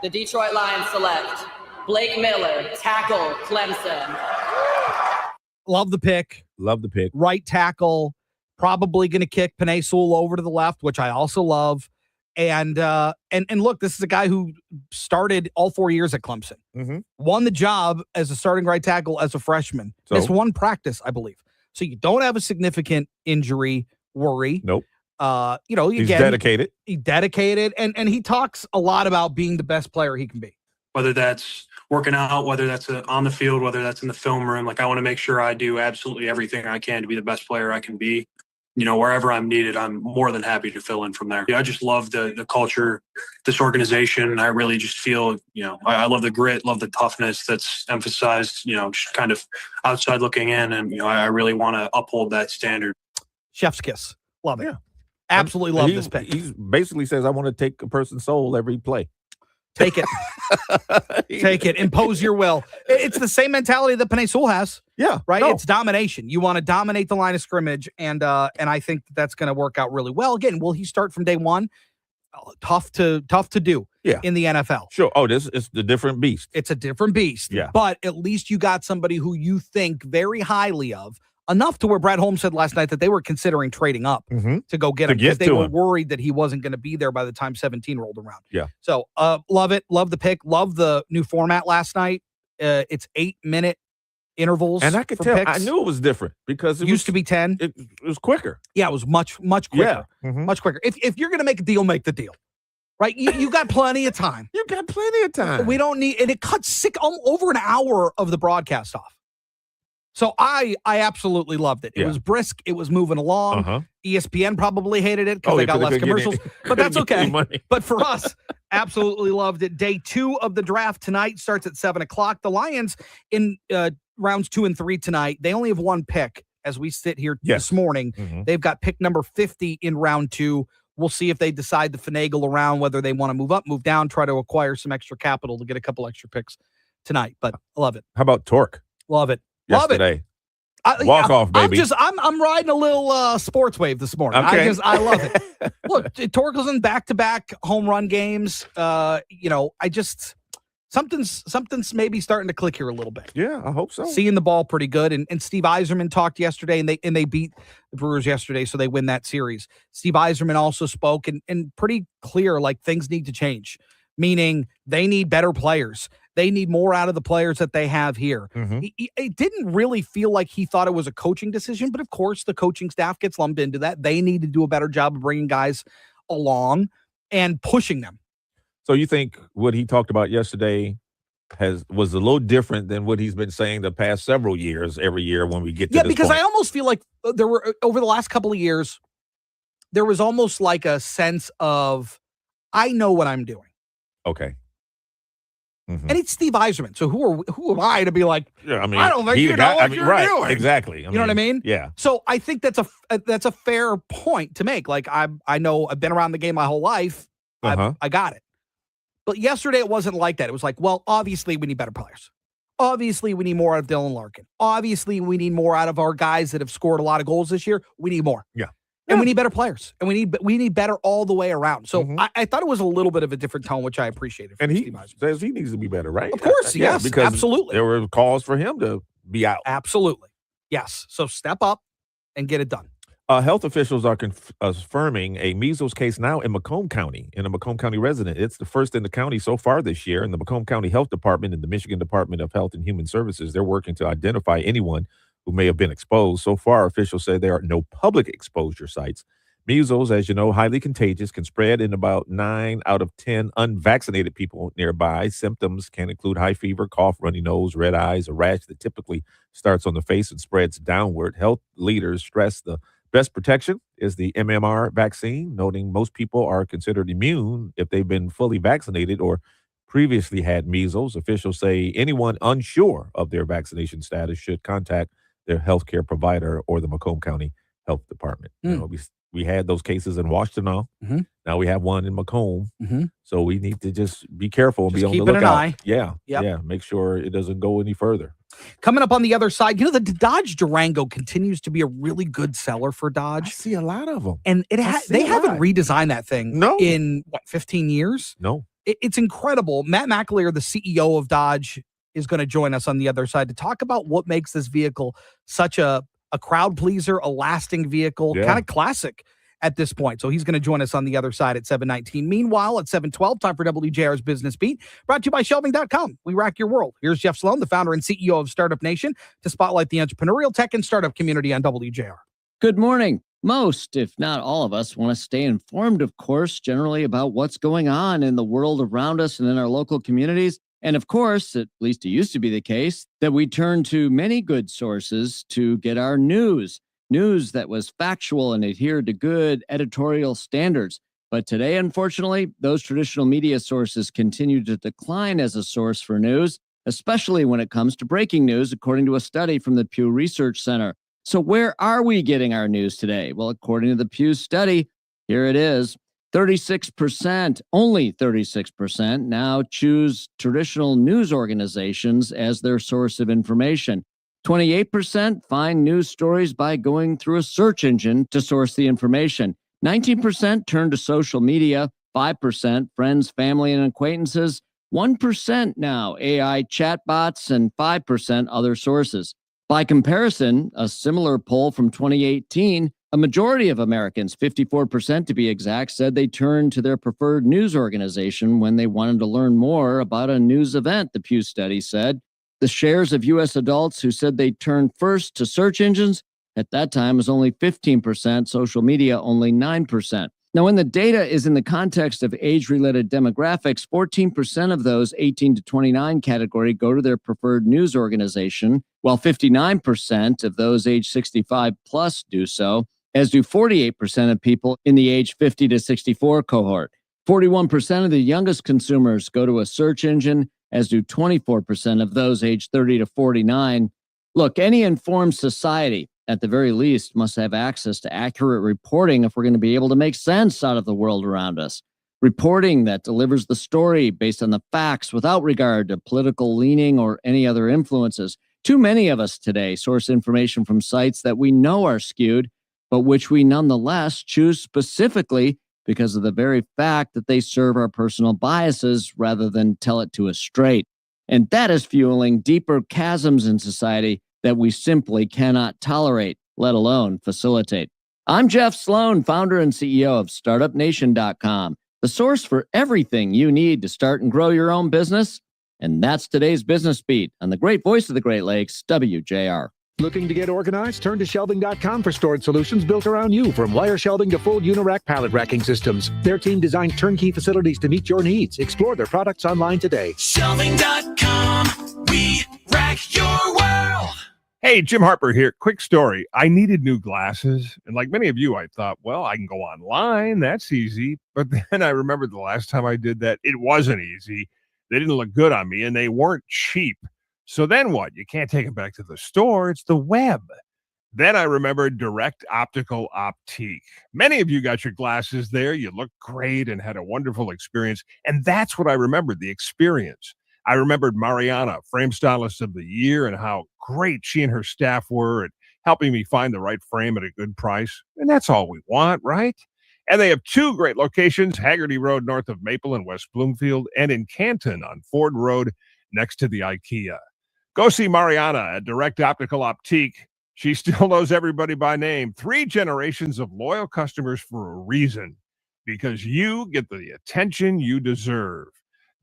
the Detroit Lions select Blake Miller, tackle, Clemson. Love the pick. Love the pick. Right tackle, probably going to kick Penei Sewell over to the left, which I also love. And look, this is a guy who started all 4 years at Clemson. Mm-hmm. Won the job as a starting right tackle as a freshman. Missed one practice, I believe. So you don't have a significant injury worry. Nope. He's dedicated. He's dedicated, and he talks a lot about being the best player he can be. Whether that's working out, whether that's on the field, whether that's in the film room, like I want to make sure I do absolutely everything I can to be the best player I can be. Wherever I'm needed, I'm more than happy to fill in from there. I just love the culture, this organization. I really just feel, I love the grit, love the toughness that's emphasized, just kind of outside looking in. And, I really want to uphold that standard. Chef's kiss. Love it. Yeah. Absolutely love this pick. He basically says, I want to take a person's soul every play. Take it. Take it. Impose your will. It's the same mentality that Penei Sewell has. Yeah. Right? No. It's domination. You want to dominate the line of scrimmage, and I think that's going to work out really well. Again, will he start from day one? Tough to do in the NFL. Sure. Oh, this is the different beast. It's a different beast. Yeah. But at least you got somebody who you think very highly of, enough to where Brad Holmes said last night that they were considering trading up to go get him because they were worried that he wasn't going to be there by the time 17 rolled around. Yeah. So love it. Love the pick. Love the new format last night. It's 8-minute intervals. And I could tell, picks. I knew it was different because it used to be 10. It was quicker. Yeah, it was much quicker. Yeah. Much quicker. If you're going to make a deal, make the deal. Right? You got plenty of time. You got plenty of time. We don't need, and it cuts over an hour of the broadcast off. So I absolutely loved it. It was brisk. It was moving along. ESPN probably hated it because they got less commercials, but that's okay. But for us, absolutely loved it. Day 2 of the draft tonight starts at 7 o'clock. The Lions in rounds 2 and 3 tonight, they only have one pick as we sit here this morning. They've got pick number 50 in round 2. We'll see if they decide to finagle around whether they want to move up, move down, try to acquire some extra capital to get a couple extra picks tonight. But I love it. How about Torque? Love it. Yesterday. Walk-off, baby. I'm riding a little sports wave this morning. Okay. I love it. Look, Torkelson back-to-back home run games. Something's maybe starting to click here a little bit. Yeah, I hope so. Seeing the ball pretty good, and Steve Yzerman talked yesterday, and they beat the Brewers yesterday, so they win that series. Steve Yzerman also spoke and pretty clear, like things need to change, meaning they need better players. They need more out of the players that they have here. It didn't really feel like he thought it was a coaching decision, but of course the coaching staff gets lumped into that. They need to do a better job of bringing guys along and pushing them. So you think what he talked about yesterday was a little different than what he's been saying the past several years, every year when we get to this because point? I almost feel like there were, over the last couple of years, there was almost like a sense of, I know what I'm doing. Okay. And it's Steve Yzerman. So who am I to be like, Yeah, I mean, I don't think you know what you're doing. Exactly. You know what I mean? Yeah. So I think that's a fair point to make. Like I know I've been around the game my whole life. I got it. But yesterday it wasn't like that. It was like, well, obviously we need better players. Obviously we need more out of Dylan Larkin. Obviously we need more out of our guys that have scored a lot of goals this year. We need more. Yeah. And we need better players. And we need better all the way around. So I thought it was a little bit of a different tone, which I appreciated. And he says he needs to be better, right? Of course, yes, because absolutely. There were calls for him to be out. Absolutely. Yes. So step up and get it done. Health officials are confirming a measles case now in Macomb County, in a Macomb County resident. It's the first in the county so far this year. And the Macomb County Health Department and the Michigan Department of Health and Human Services, they're working to identify anyone who may have been exposed. So far, officials say there are no public exposure sites. Measles, as you know, highly contagious, can spread in about 9 out of 10 unvaccinated people nearby. Symptoms can include high fever, cough, runny nose, red eyes, a rash that typically starts on the face and spreads downward. Health leaders stress the best protection is the MMR vaccine, noting most people are considered immune if they've been fully vaccinated or previously had measles. Officials say anyone unsure of their vaccination status should contact their healthcare provider or the Macomb County Health Department. You know, we had those cases in Washington. Now we have one in Macomb. So we need to just be careful and be on the lookout. An eye. Yeah. Yep. Yeah. Make sure it doesn't go any further. Coming up on the other side, the Dodge Durango continues to be a really good seller for Dodge. I see a lot of them. And they haven't redesigned that thing in 15 years? No. It's incredible. Matt McAleer, the CEO of Dodge, is going to join us on the other side to talk about what makes this vehicle such a crowd pleaser, a lasting vehicle, kind of classic at this point. So he's going to join us on the other side at 7:19. Meanwhile, at 7:12, time for WJR's Business Beat, brought to you by Shelving.com. We rack your world. Here's Jeff Sloan, the founder and CEO of Startup Nation, to spotlight the entrepreneurial tech and startup community on WJR. Good morning. Most, if not all of us, want to stay informed, of course, generally about what's going on in the world around us and in our local communities. And of course, at least it used to be the case, that we turn to many good sources to get our news that was factual and adhered to good editorial standards. But today, unfortunately, those traditional media sources continue to decline as a source for news, especially when it comes to breaking news, according to a study from the Pew Research Center. So where are we getting our news today? Well, according to the Pew study, here it is. 36%, only 36% now choose traditional news organizations as their source of information. 28% find news stories by going through a search engine to source the information. 19% turn to social media. 5% friends, family, and acquaintances. 1% now AI chatbots, and 5% other sources. By comparison, a similar poll from 2018, a majority of Americans, 54% to be exact, said they turned to their preferred news organization when they wanted to learn more about a news event, the Pew study said. The shares of U.S. adults who said they turned first to search engines at that time was only 15%, social media only 9%. Now, when the data is in the context of age-related demographics, 14% of those 18 to 29 category go to their preferred news organization, while 59% of those age 65 plus do so, as do 48% of people in the age 50 to 64 cohort. 41% of the youngest consumers go to a search engine, as do 24% of those age 30 to 49. Look, any informed society, at the very least, must have access to accurate reporting if we're going to be able to make sense out of the world around us. Reporting that delivers the story based on the facts without regard to political leaning or any other influences. Too many of us today source information from sites that we know are skewed, but which we nonetheless choose specifically because of the very fact that they serve our personal biases rather than tell it to us straight. And that is fueling deeper chasms in society that we simply cannot tolerate, let alone facilitate. I'm Jeff Sloan, founder and CEO of StartupNation.com, the source for everything you need to start and grow your own business. And that's today's Business Beat on the great voice of the Great Lakes, WJR. Looking to get organized? Turn to Shelving.com for storage solutions built around you, from wire shelving to full Unirack pallet racking systems. Their team designed turnkey facilities to meet your needs. Explore their products online today. Shelving.com, we rack your world. Hey, Jim Harper here. Quick story. I needed new glasses, and like many of you, I thought, well, I can go online. That's easy. But then I remembered the last time I did that, it wasn't easy. They didn't look good on me, and they weren't cheap. So then what? You can't take it back to the store. It's the web. Then I remembered Direct Optical Optique. Many of you got your glasses there. You looked great and had a wonderful experience. And that's what I remembered, the experience. I remembered Mariana, Frame Stylist of the Year, and how great she and her staff were at helping me find the right frame at a good price. And that's all we want, right? And they have two great locations, Haggerty Road north of Maple in West Bloomfield, and in Canton on Ford Road next to the IKEA. Go see Mariana at Direct Optical Optique. She still knows everybody by name. 3 generations of loyal customers for a reason, because you get the attention you deserve.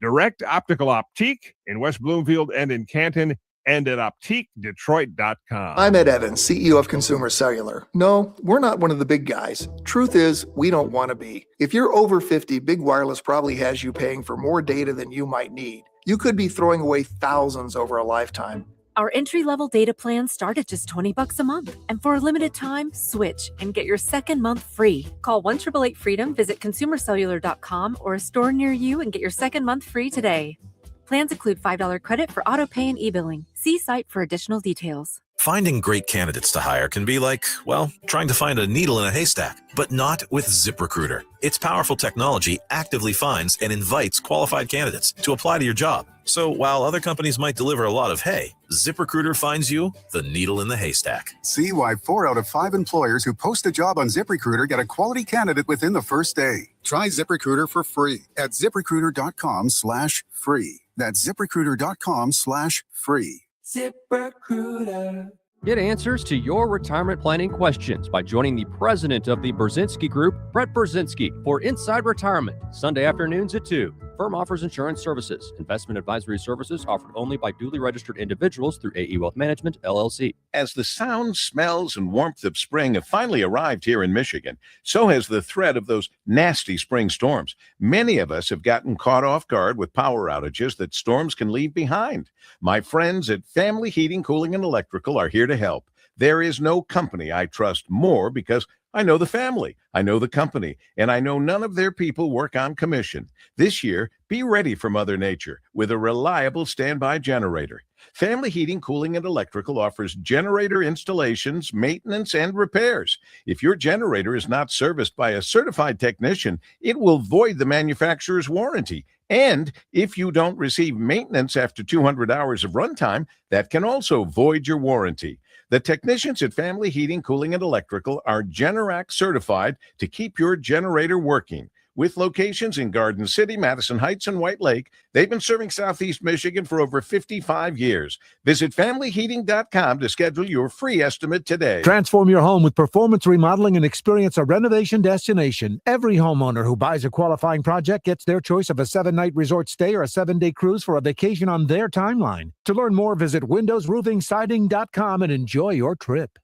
Direct Optical Optique in West Bloomfield and in Canton, and at OptiqueDetroit.com. I'm Ed Evans, CEO of Consumer Cellular. No, we're not one of the big guys. Truth is, we don't want to be. If you're over 50, Big Wireless probably has you paying for more data than you might need. You could be throwing away thousands over a lifetime. Our entry-level data plans start at just $20 a month. And for a limited time, switch and get your second month free. Call 1-888-FREEDOM, visit consumercellular.com or a store near you and get your second month free today. Plans include $5 credit for auto pay and e-billing. See site for additional details. Finding great candidates to hire can be like, well, trying to find a needle in a haystack, but not with ZipRecruiter. Its powerful technology actively finds and invites qualified candidates to apply to your job. So while other companies might deliver a lot of hay, ZipRecruiter finds you the needle in the haystack. See why 4 out of 5 employers who post a job on ZipRecruiter get a quality candidate within the first day. Try ZipRecruiter for free at ZipRecruiter.com/free. That's ZipRecruiter.com/free. ZipRecruiter. Get answers to your retirement planning questions by joining the president of the Brzezinski Group, Brett Brzezinski, for Inside Retirement, Sunday afternoons at 2. Firm offers insurance services. Investment advisory services offered only by duly registered individuals through AE Wealth Management, LLC. As the sounds, smells, and warmth of spring have finally arrived here in Michigan, so has the threat of those nasty spring storms. Many of us have gotten caught off guard with power outages that storms can leave behind. My friends at Family Heating, Cooling, and Electrical are here to help. There is no company I trust more because I know the family, I know the company, and I know none of their people work on commission. This year, be ready for Mother Nature with a reliable standby generator. Family Heating, Cooling, and Electrical offers generator installations, maintenance, and repairs. If your generator is not serviced by a certified technician, it will void the manufacturer's warranty. And if you don't receive maintenance after 200 hours of runtime, that can also void your warranty. The technicians at Family Heating, Cooling, and Electrical are Generac certified to keep your generator working. With locations in Garden City, Madison Heights, and White Lake, they've been serving Southeast Michigan for over 55 years. Visit FamilyHeating.com to schedule your free estimate today. Transform your home with performance remodeling and experience a renovation destination. Every homeowner who buys a qualifying project gets their choice of a 7-night resort stay or a 7-day cruise for a vacation on their timeline. To learn more, visit WindowsRoofingSiding.com and enjoy your trip.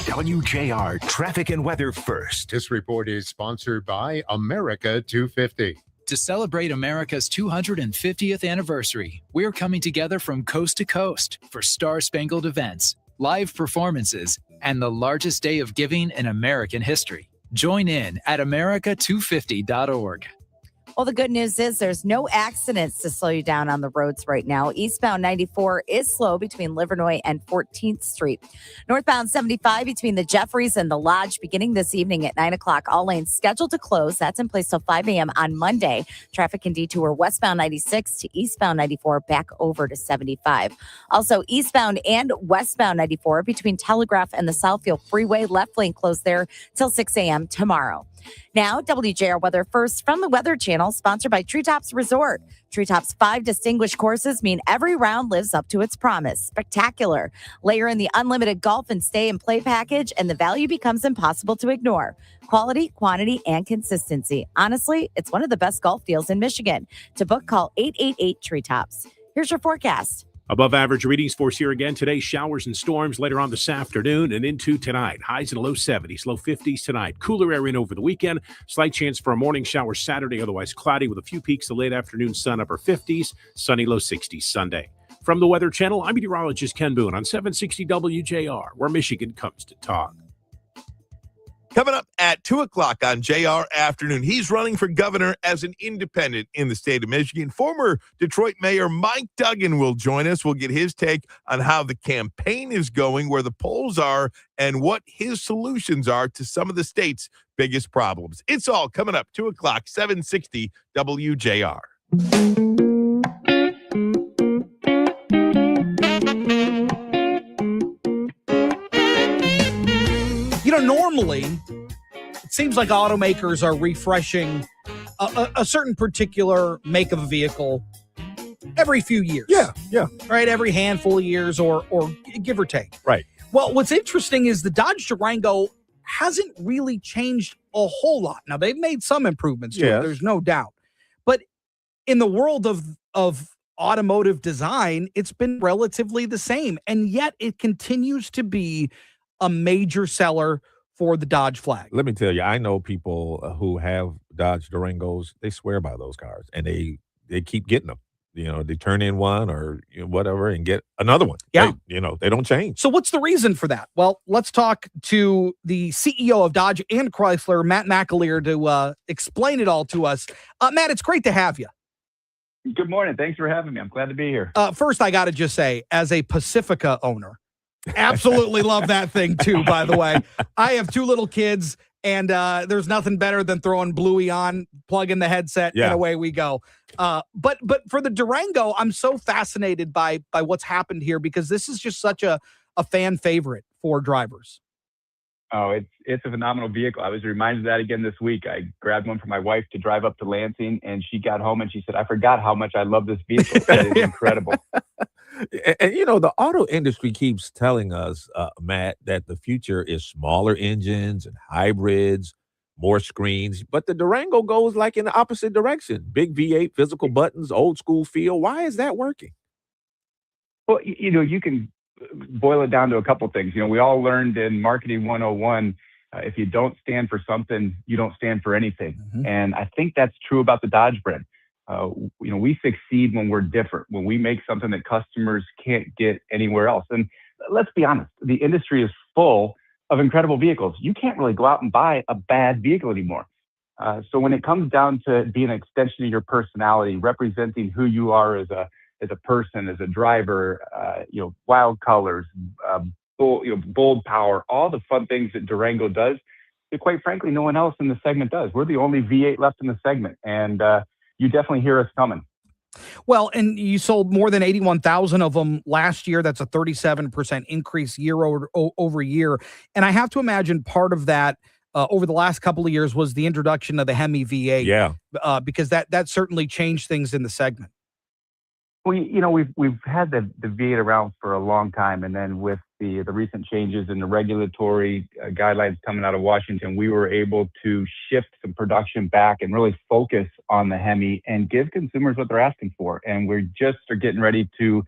WJR Traffic and Weather First. This report is sponsored by America 250. To celebrate America's 250th anniversary, we're coming together from coast to coast for star-spangled events, live performances, and the largest day of giving in American history. Join in at America250.org. Well, the good news is there's no accidents to slow you down on the roads right now. Eastbound 94 is slow between Livernois and 14th Street. Northbound 75 between the Jeffries and the Lodge beginning this evening at 9 o'clock. All lanes scheduled to close. That's in place till 5 a.m. on Monday. Traffic can detour westbound 96 to eastbound 94 back over to 75. Also, eastbound and westbound 94 between Telegraph and the Southfield Freeway. Left lane closed there till 6 a.m. tomorrow. Now, WJR weather first from the Weather Channel, sponsored by Treetops Resort. Treetops' 5 distinguished courses mean every round lives up to its promise. Spectacular. Layer in the unlimited golf and stay and play package, and the value becomes impossible to ignore. Quality, quantity, and consistency. Honestly, it's one of the best golf deals in Michigan. To book, call 888-TREETOPS. Here's your forecast. Above average readings for us here again today. Showers and storms later on this afternoon and into tonight. Highs in the low 70s, low 50s tonight. Cooler air in over the weekend. Slight chance for a morning shower Saturday, otherwise cloudy with a few peaks of late afternoon sun, upper 50s. Sunny, low 60s Sunday. From the Weather Channel, I'm meteorologist Ken Boone on 760 WJR, where Michigan comes to talk. Coming up at 2 o'clock on JR Afternoon, he's running for governor as an independent in the state of Michigan. Former Detroit Mayor Mike Duggan will join us. We'll get his take on how the campaign is going, where the polls are, and what his solutions are to some of the state's biggest problems. It's all coming up 2 o'clock, 760 WJR. Normally, it seems like automakers are refreshing a certain particular make of a vehicle every few years. Yeah. Right, every handful of years or give or take. Right. Well, what's interesting is the Dodge Durango hasn't really changed a whole lot. Now, they've made some improvements to it, there's no doubt. But in the world of automotive design, it's been relatively the same. And yet it continues to be a major seller for the Dodge flag. Let me tell you, I know people who have Dodge Durangos. They swear by those cars, and they keep getting them. They turn in one or whatever and get another one. Yeah. They don't change. So what's the reason for that? Well, let's talk to the CEO of Dodge and Chrysler, Matt McAleer, to explain it all to us. Matt, it's great to have you. Good morning. Thanks for having me. I'm glad to be here. First, I got to just say, as a Pacifica owner, absolutely love that thing too, by the way. I have 2 little kids, and there's nothing better than throwing Bluey on, plug in the headset, and away we go. But for the Durango, I'm so fascinated by what's happened here, because this is just such a fan favorite for drivers. Oh, it's a phenomenal vehicle. I was reminded of that again this week. I grabbed one for my wife to drive up to Lansing, and she got home and she said, I forgot how much I love this vehicle. It is incredible. And the auto industry keeps telling us, Matt, that the future is smaller engines and hybrids, more screens. But the Durango goes like in the opposite direction. Big V8, physical buttons, old school feel. Why is that working? Well, you can boil it down to a couple things. We all learned in Marketing 101, if you don't stand for something, you don't stand for anything. Mm-hmm. And I think that's true about the Dodge brand. We succeed when we're different, when we make something that customers can't get anywhere else. And let's be honest, the industry is full of incredible vehicles. You can't really go out and buy a bad vehicle anymore. So when it comes down to being an extension of your personality, representing who you are as a person, as a driver, wild colors, bold power, all the fun things that Durango does, that quite frankly, no one else in the segment does. We're the only V8 left in the segment. And you definitely hear us coming. Well, and you sold more than 81,000 of them last year. That's a 37% increase year over year. And I have to imagine part of that over the last couple of years was the introduction of the Hemi V8. Yeah. Because that certainly changed things in the segment. Well, we've had the V8 around for a long time, and then with the recent changes in the regulatory guidelines coming out of Washington, we were able to shift some production back and really focus on the Hemi and give consumers what they're asking for. And we just are getting ready to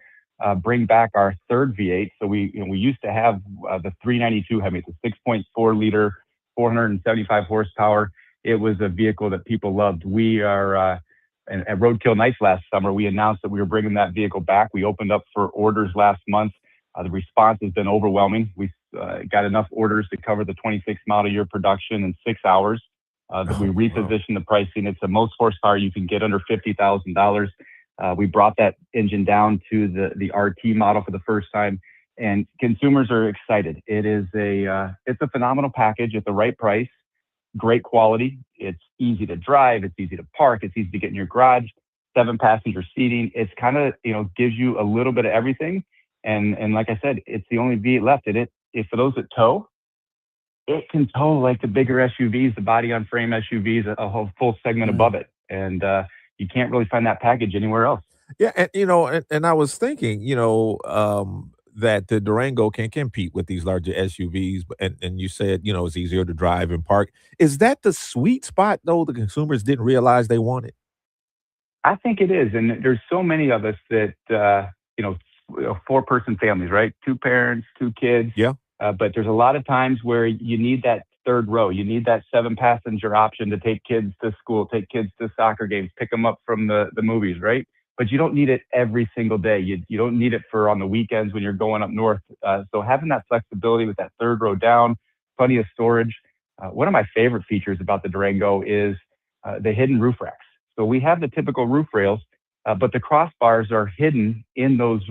bring back our third V8. So we used to have the 392 Hemi. It's a 6.4 liter, 475 horsepower. It was a vehicle that people loved. We are. And at Roadkill Nights last summer, we announced that we were bringing that vehicle back. We opened up for orders last month. The response has been overwhelming. We got enough orders to cover the 26 model year production in 6 hours. that we repositioned the pricing. It's the most horsepower you can get under $50,000. We brought that engine down to the RT model for the first time, and consumers are excited. It's a phenomenal package at the right price, great quality. It's easy to drive. It's easy to park. It's easy to get in your garage. 7-passenger seating. It's kind of, gives you a little bit of everything. And like I said, it's the only V8 left in it. If for those that tow, it can tow like the bigger SUVs, the body on frame SUVs, a whole full segment above it. And you can't really find that package anywhere else. Yeah, and I was thinking, that the Durango can compete with these larger SUVs, and you said, it's easier to drive and park. Is that the sweet spot, though, the consumers didn't realize they wanted? I think it is. And there's so many of us that, 4-person families, right? 2 parents, 2 kids. Yeah. But there's a lot of times where you need that third row. You need that 7-passenger option to take kids to school, take kids to soccer games, pick them up from the movies, right? But you don't need it every single day. You don't need it for on the weekends when you're going up north. So having that flexibility with that third row down, plenty of storage. One of my favorite features about the Durango is the hidden roof racks. So we have the typical roof rails, but the crossbars are hidden in those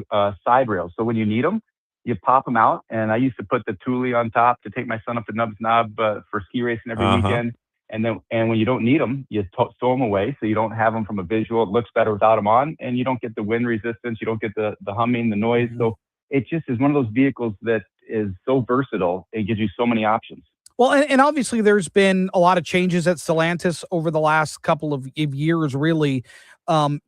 side rails. So when you need them, you pop them out. And I used to put the Thule on top to take my son up to Nubs Knob for ski racing every weekend. And when you don't need them, you stow them away so you don't have them from a visual. It looks better without them on, and you don't get the wind resistance. You don't get the humming, the noise. So it just is one of those vehicles that is so versatile. It gives you so many options. Well, and obviously there's been a lot of changes at Stellantis over the last couple of years, really. And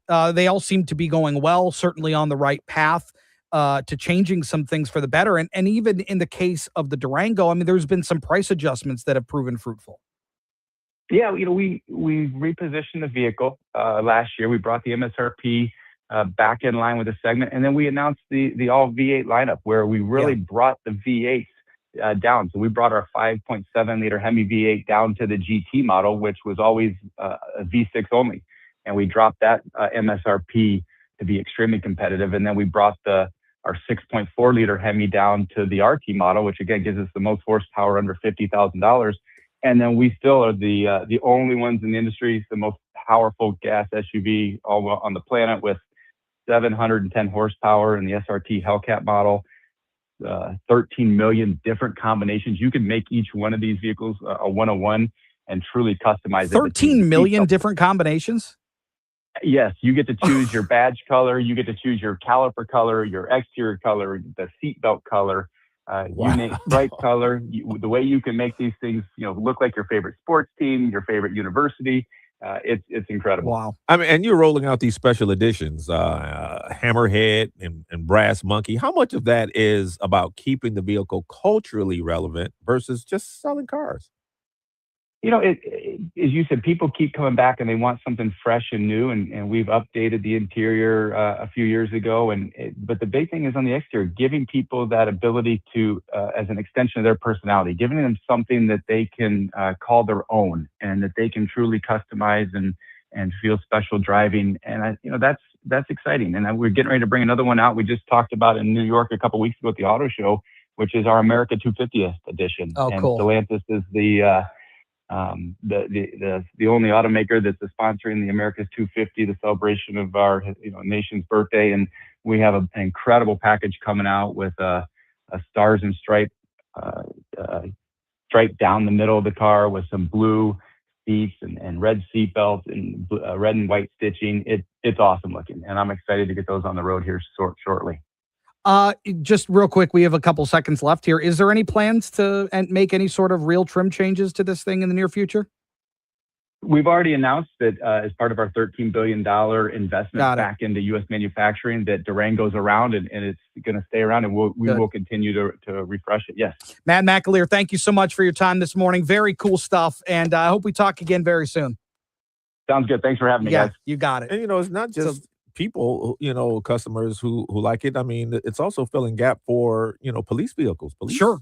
they all seem to be going well, certainly on the right path to changing some things for the better. And even in the case of the Durango, I mean, there's been some price adjustments that have proven fruitful. Yeah, we repositioned the vehicle last year. We brought the MSRP back in line with the segment, and then we announced the all V8 lineup where we really brought the V8 down. So we brought our 5.7 liter Hemi V8 down to the GT model, which was always a V6 only, and we dropped that MSRP to be extremely competitive. And then we brought our 6.4 liter Hemi down to the RT model, which again gives us the most horsepower under $50,000. And then we still are the only ones in the industry, the most powerful gas SUV all on the planet with 710 horsepower in the SRT Hellcat model, 13 million different combinations. You can make each one of these vehicles a 101 and truly customize it. 13 million different combinations? Yes, you get to choose your badge color, you get to choose your caliper color, your exterior color, the seatbelt color, you name stripe color. The way you can make these things, look like your favorite sports team, your favorite university. It's incredible. Wow. I mean, and you're rolling out these special editions, Hammerhead and Brass Monkey. How much of that is about keeping the vehicle culturally relevant versus just selling cars? As you said, people keep coming back and they want something fresh and new. And we've updated the interior a few years ago. But the big thing is on the exterior, giving people that ability to, as an extension of their personality, giving them something that they can call their own and that they can truly customize and feel special driving. And that's exciting. And we're getting ready to bring another one out. We just talked about in New York a couple weeks ago at the auto show, which is our America 250th edition. Oh, and cool. Stellantis is the only automaker that's sponsoring the America's 250, the celebration of our nation's birthday. And we have an incredible package coming out with a stars and stripe down the middle of the car with some blue seats and red seat belts and red and white stitching. It's awesome looking, and I'm excited to get those on the road here shortly. Just real quick, we have a couple seconds left here. Is there any plans to make any sort of real trim changes to this thing in the near future? We've already announced that as part of our $13 billion investment back into U.S. manufacturing, that Durango's around and it's going to stay around, and we will continue to refresh it. Yes. Matt McAleer, thank you so much for your time this morning. Very cool stuff, and I hope we talk again very soon. Sounds good. Thanks for having me, guys. You got it. And, it's not just people, customers who like it. I mean, it's also filling gap for, police vehicles. Police, sure.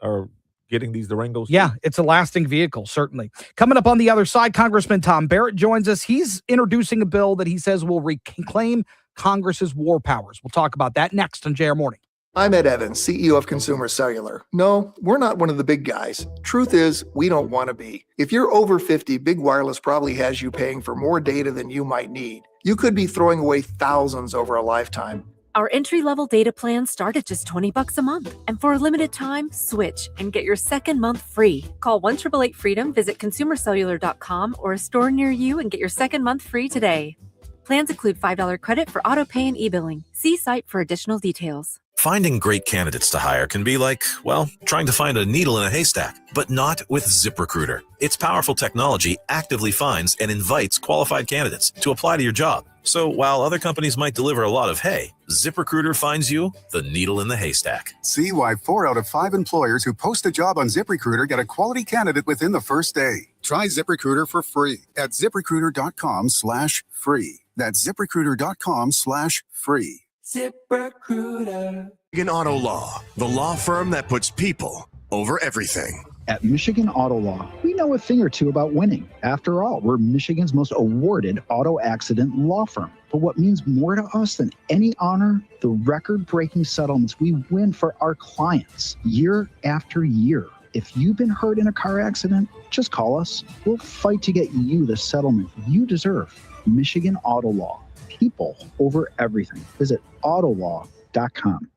Are getting these Durangos. Yeah, it's a lasting vehicle, certainly. Coming up on the other side, Congressman Tom Barrett joins us. He's introducing a bill that he says will reclaim Congress's war powers. We'll talk about that next on JR Morning. I'm Ed Evans, CEO of Consumer Cellular. No, we're not one of the big guys. Truth is, we don't want to be. If you're over 50, Big Wireless probably has you paying for more data than you might need. You could be throwing away thousands over a lifetime. Our entry-level data plans start at just $20 a month. And for a limited time, switch and get your second month free. Call 1-888-FREEDOM, visit consumercellular.com or a store near you and get your second month free today. Plans include $5 credit for auto pay and e-billing. See site for additional details. Finding great candidates to hire can be like, well, trying to find a needle in a haystack, but not with ZipRecruiter. Its powerful technology actively finds and invites qualified candidates to apply to your job. So while other companies might deliver a lot of hay, ZipRecruiter finds you the needle in the haystack. See why 4 out of 5 employers who post a job on ZipRecruiter get a quality candidate within the first day. Try ZipRecruiter for free at ZipRecruiter.com/free. That's ZipRecruiter.com/free. ZipRecruiter. Michigan Auto Law, the law firm that puts people over everything. At Michigan Auto Law, we know a thing or two about winning. After all, we're Michigan's most awarded auto accident law firm. But what means more to us than any honor? The record-breaking settlements we win for our clients year after year. If you've been hurt in a car accident, just call us. We'll fight to get you the settlement you deserve. Michigan Auto Law. People over everything. Visit autolaw.com.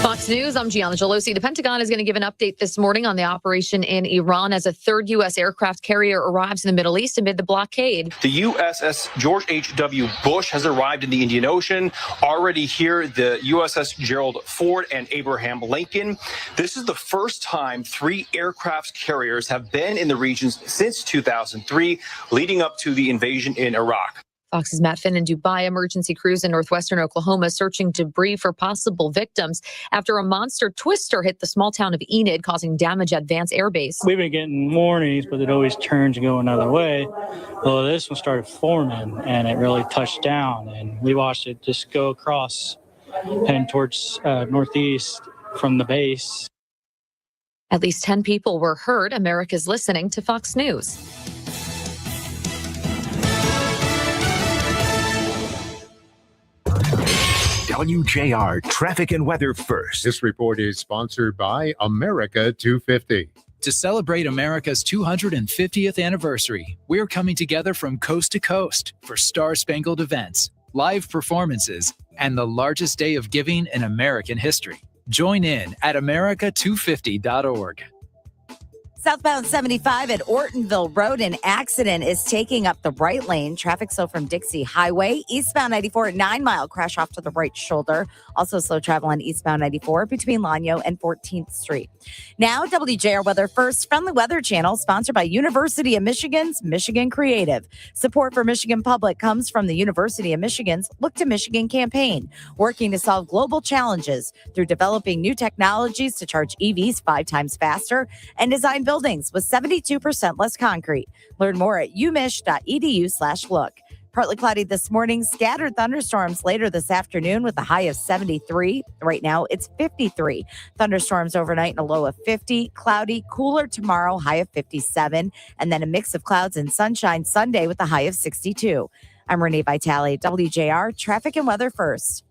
Fox News, I'm Gianna Gelosi. The Pentagon is going to give an update this morning on the operation in Iran as a third U.S. aircraft carrier arrives in the Middle East amid the blockade. The USS George H.W. Bush has arrived in the Indian Ocean. Already here, the USS Gerald Ford and Abraham Lincoln. This is the first time 3 aircraft carriers have been in the region since 2003, leading up to the invasion in Iraq. Fox's Matt Finn in Dubai. Emergency crews in northwestern Oklahoma searching debris for possible victims after a monster twister hit the small town of Enid, causing damage at Vance Air Base. We've been getting warnings, but it always turns and go another way. Well, this one started forming, and it really touched down, and we watched it just go across and towards northeast from the base. At least 10 people were hurt. America's listening to Fox News. WJR Traffic and Weather First. This report is sponsored by America 250. To celebrate America's 250th anniversary, we're coming together from coast to coast for star-spangled events, live performances, and the largest day of giving in American history. Join in at america250.org. Southbound 75 at Ortonville Road, an accident is taking up the right lane. Traffic slow from Dixie Highway. Eastbound 94 at 9 Mile, crash off to the right shoulder. Also slow travel on eastbound 94 between Lanyo and 14th Street. Now, WJR Weather First, Friendly Weather Channel, sponsored by University of Michigan's Michigan Creative. Support for Michigan Public comes from the University of Michigan's Look to Michigan campaign, working to solve global challenges through developing new technologies to charge EVs 5 times faster and design buildings with 72% less concrete. Learn more at umich.edu/look. Partly cloudy this morning, scattered thunderstorms later this afternoon with a high of 73. Right now, it's 53. Thunderstorms overnight and a low of 50. Cloudy, cooler tomorrow, high of 57. And then a mix of clouds and sunshine Sunday with a high of 62. I'm Renee Vitale, WJR Traffic and Weather First.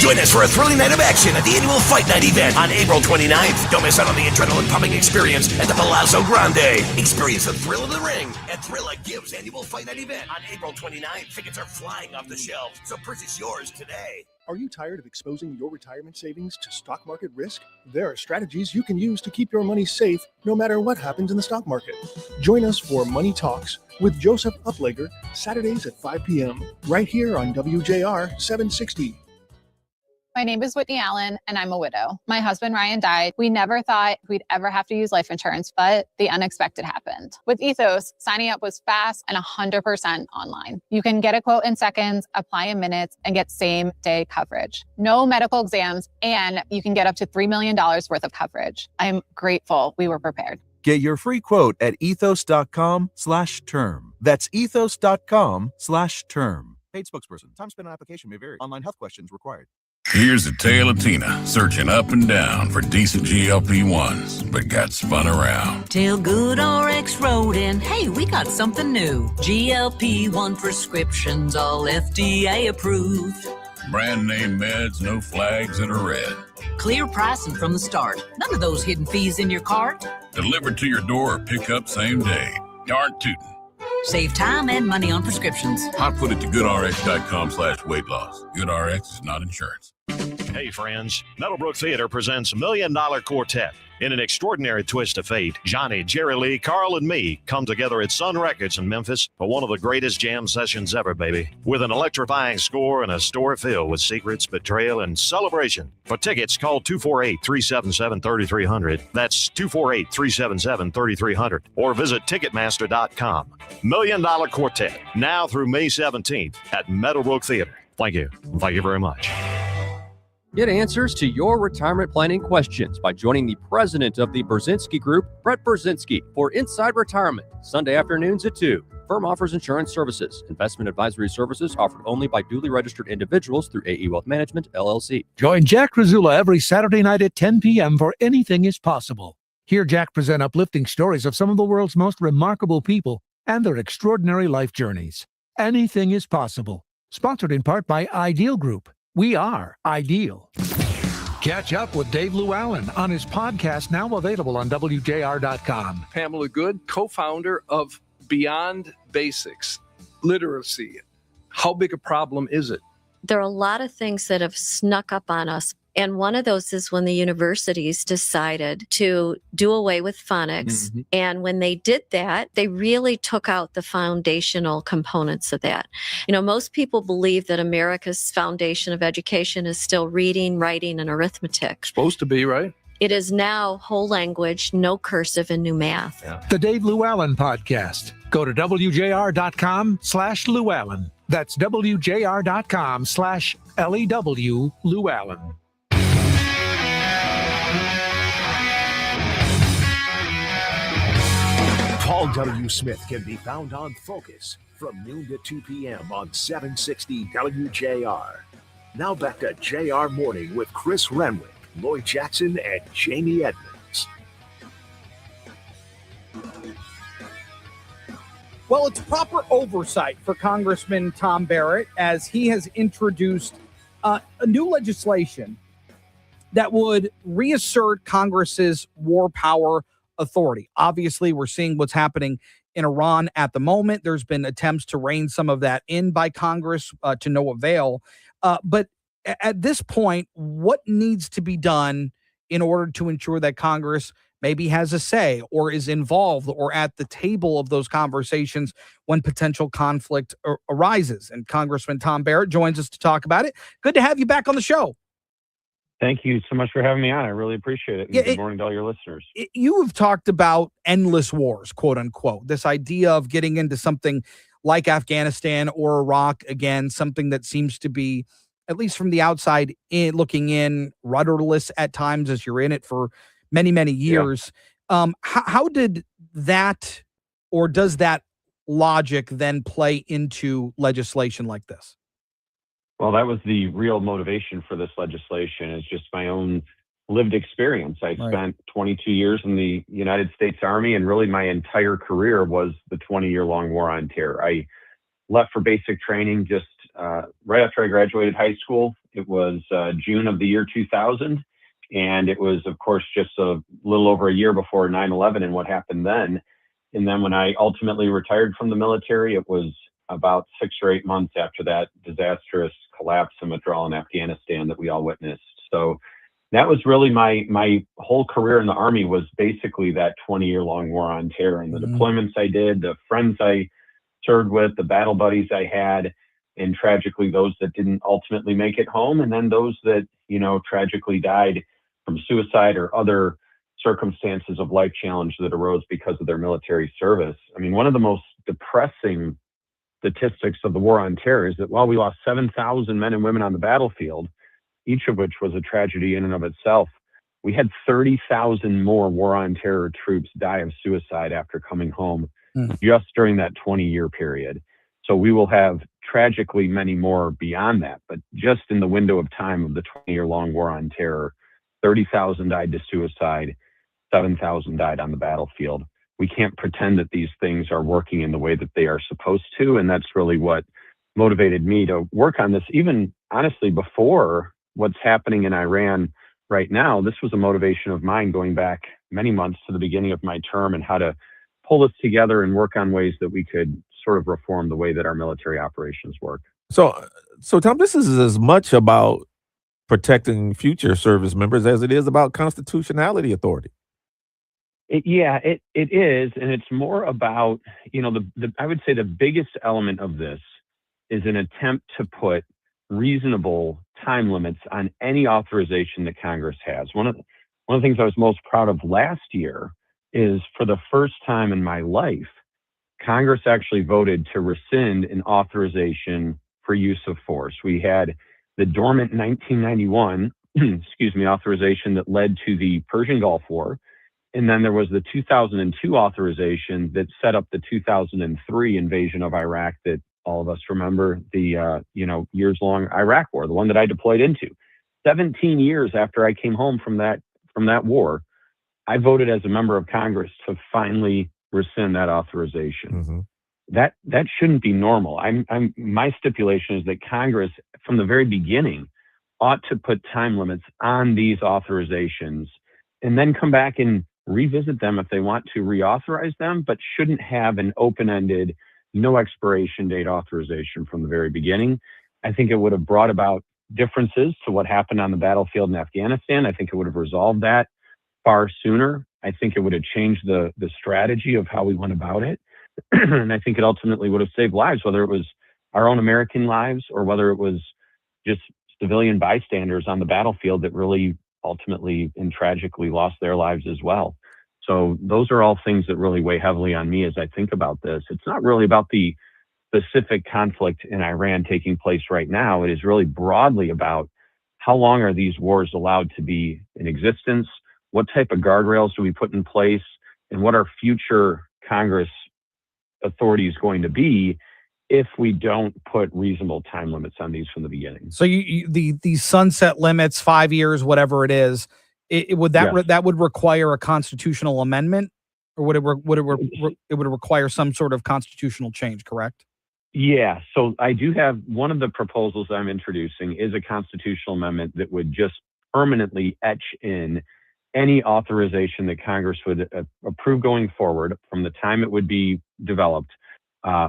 Join us for a thrilling night of action at the annual Fight Night event on April 29th. Don't miss out on the adrenaline-pumping experience at the Palazzo Grande. Experience the thrill of the ring at Thrilla Gives annual Fight Night event on April 29th. Tickets are flying off the shelves, so purchase yours today. Are you tired of exposing your retirement savings to stock market risk? There are strategies you can use to keep your money safe no matter what happens in the stock market. Join us for Money Talks with Joseph Uplager, Saturdays at 5 p.m. right here on WJR 760. My name is Whitney Allen, and I'm a widow. My husband, Ryan, died. We never thought we'd ever have to use life insurance, but the unexpected happened. With Ethos, signing up was fast and 100% online. You can get a quote in seconds, apply in minutes, and get same-day coverage. No medical exams, and you can get up to $3 million worth of coverage. I'm grateful we were prepared. Get your free quote at ethos.com/term. That's ethos.com/term. Paid spokesperson. Time spent on application may vary. Online health questions required. Here's the tale of Tina, searching up and down for decent GLP-1s, but got spun around. Tell Good RX Road and hey, we got something new. GLP-1 prescriptions, all FDA approved. Brand name meds, no flags that are red. Clear pricing from the start. None of those hidden fees in your cart. Delivered to your door or pick up same day. Darn tootin'. Save time and money on prescriptions. I put it to goodrx.com/weight loss. GoodRx is not insurance. Hey friends, Meadowbrook Theater presents $1 Million Quartet. In an extraordinary twist of fate, Johnny, Jerry Lee, Carl, and me come together at Sun Records in Memphis for one of the greatest jam sessions ever, baby. With an electrifying score and a story filled with secrets, betrayal, and celebration. For tickets, call 248-377-3300. That's 248-377-3300. Or visit Ticketmaster.com. $1 Million Quartet, now through May 17th at Meadowbrook Theater. Thank you. Thank you very much. Get answers to your retirement planning questions by joining the president of the Brzezinski Group, Brett Brzezinski, for Inside Retirement, Sunday afternoons at 2. Firm offers insurance services. Investment advisory services offered only by duly registered individuals through AE Wealth Management, LLC. Join Jack Rizzula every Saturday night at 10 p.m. for Anything is Possible. Hear Jack present uplifting stories of some of the world's most remarkable people and their extraordinary life journeys. Anything is Possible. Sponsored in part by Ideal Group. We are Ideal. Catch up with Dave Llewellyn on his podcast, now available on WJR.com. Pamela Good, co-founder of Beyond Basics Literacy. How big a problem is it? There are a lot of things that have snuck up on us. And one of those is when the universities decided to do away with phonics. Mm-hmm. And when they did that, they really took out the foundational components of that. You know, most people believe that America's foundation of education is still reading, writing, and arithmetic. Supposed to be, right? It is now whole language, no cursive, and new math. Yeah. The Dave Llewellyn Podcast. Go to WJR.com/Llewellyn. That's WJR.com/LEW Llewellyn. Paul W. Smith can be found on Focus from noon to 2 p.m. on 760 WJR. Now back to JR Morning with Chris Renwick, Lloyd Jackson, and Jamie Edmonds. Well, it's proper oversight for Congressman Tom Barrett as he has introduced a new legislation that would reassert Congress's war power authority. Obviously, we're seeing what's happening in Iran at the moment. There's been attempts to rein some of that in by Congress to no avail. But at this point, what needs to be done in order to ensure that Congress maybe has a say or is involved or at the table of those conversations when potential conflict arises? And Congressman Tom Barrett joins us to talk about it. Good to have you back on the show. Thank you so much for having me on. I really appreciate it. And good morning to all your listeners. You have talked about endless wars, quote unquote, this idea of getting into something like Afghanistan or Iraq again, something that seems to be, at least from the outside in, looking in, rudderless at times as you're in it for many, many years. Yeah. How did that, or does that logic then play into legislation like this? Well, that was the real motivation for this legislation. It's just my own lived experience. I spent 22 years in the United States Army, and really my entire career was the 20-year-long war on terror. I left for basic training just right after I graduated high school. It was June of the year 2000, and it was, of course, just a little over a year before 9/11 and what happened then. And then when I ultimately retired from the military, it was about 6 or 8 months after that disastrous collapse and withdrawal in Afghanistan that we all witnessed. So that was really my whole career in the Army, was basically that 20-year-long war on terror, and the deployments I did, the friends I served with, the battle buddies I had, and tragically those that didn't ultimately make it home, and then those that, tragically died from suicide or other circumstances of life challenge that arose because of their military service. I mean, one of the most depressing statistics of the war on terror is that while we lost 7,000 men and women on the battlefield, each of which was a tragedy in and of itself, we had 30,000 more war on terror troops die of suicide after coming home just during that 20-year period. So we will have tragically many more beyond that. But just in the window of time of the 20-year-long war on terror, 30,000 died to suicide, 7,000 died on the battlefield. We can't pretend that these things are working in the way that they are supposed to. And that's really what motivated me to work on this, even honestly before what's happening in Iran right now. This was a motivation of mine going back many months to the beginning of my term, and how to pull this together and work on ways that we could sort of reform the way that our military operations work. So Tom, this is as much about protecting future service members as it is about constitutionality authority. It is, and it's more about, I would say the biggest element of this is an attempt to put reasonable time limits on any authorization that Congress has. One of the things I was most proud of last year is, for the first time in my life, Congress actually voted to rescind an authorization for use of force. We had the dormant 1991, authorization that led to the Persian Gulf War. And then there was the 2002 authorization that set up the 2003 invasion of Iraq that all of us remember, the years-long Iraq War, the one that I deployed into. 17 years after I came home from that war, I voted as a member of Congress to finally rescind that authorization. That shouldn't be normal. My stipulation is that Congress, from the very beginning, ought to put time limits on these authorizations, and then come back and revisit them if they want to reauthorize them, but shouldn't have an open-ended, no expiration date authorization from the very beginning. I think it would have brought about differences to what happened on the battlefield in Afghanistan. I think it would have resolved that far sooner. I think it would have changed the strategy of how we went about it. And I think it ultimately would have saved lives, whether it was our own American lives or whether it was just civilian bystanders on the battlefield that really ultimately and tragically lost their lives as well. So those are all things that really weigh heavily on me as I think about this. It's not really about the specific conflict in Iran taking place right now. It is really broadly about how long are these wars allowed to be in existence? What type of guardrails do we put in place? And what are future Congress authorities going to be if we don't put reasonable time limits on these from the beginning? So the sunset limits, 5 years, whatever it is, that would require a constitutional amendment, or would it require some sort of constitutional change? Correct. Yeah. So I do have one of the proposals I'm introducing is a constitutional amendment that would just permanently etch in any authorization that Congress would approve going forward from the time it would be developed,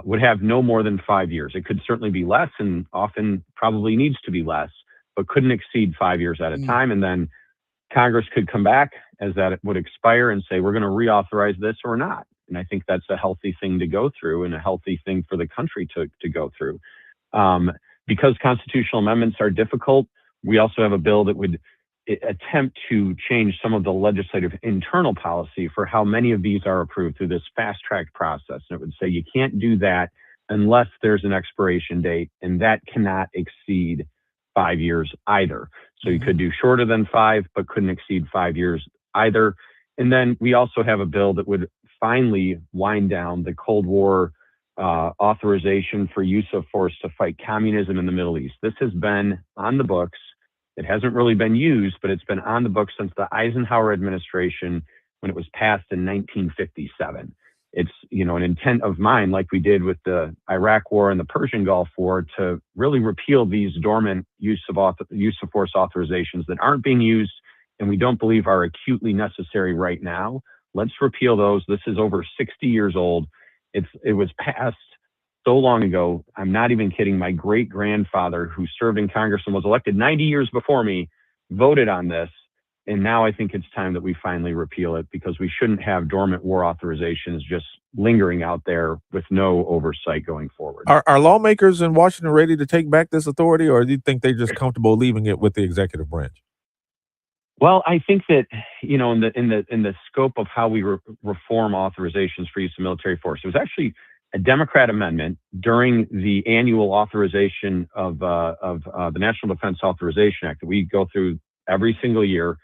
would have no more than 5 years. It could certainly be less, and often probably needs to be less, but couldn't exceed 5 years at a time. And then Congress could come back as that it would expire and say, we're going to reauthorize this or not. And I think that's a healthy thing to go through, and a healthy thing for the country to go through. Because constitutional amendments are difficult, we also have a bill that would attempt to change some of the legislative internal policy for how many of these are approved through this fast-track process. And it would say you can't do that unless there's an expiration date, and that cannot exceed 5 years either. So you could do shorter than 5, but couldn't exceed 5 years either. And then we also have a bill that would finally wind down the Cold War authorization for use of force to fight communism in the Middle East. This has been on the books. It hasn't really been used, but it's been on the books since the Eisenhower administration when it was passed in 1957. It's, an intent of mine, like we did with the Iraq War and the Persian Gulf War, to really repeal these dormant use of force authorizations that aren't being used and we don't believe are acutely necessary right now. Let's repeal those. This is over 60 years old. It was passed so long ago. I'm not even kidding. My great-grandfather, who served in Congress and was elected 90 years before me, voted on this. And now I think it's time that we finally repeal it, because we shouldn't have dormant war authorizations just lingering out there with no oversight going forward. Are lawmakers in Washington ready to take back this authority, or do you think they're just comfortable leaving it with the executive branch? Well, I think that, in the scope of how we reform authorizations for use of military force, it was actually a Democrat amendment during the annual authorization of the National Defense Authorization Act that we go through every single year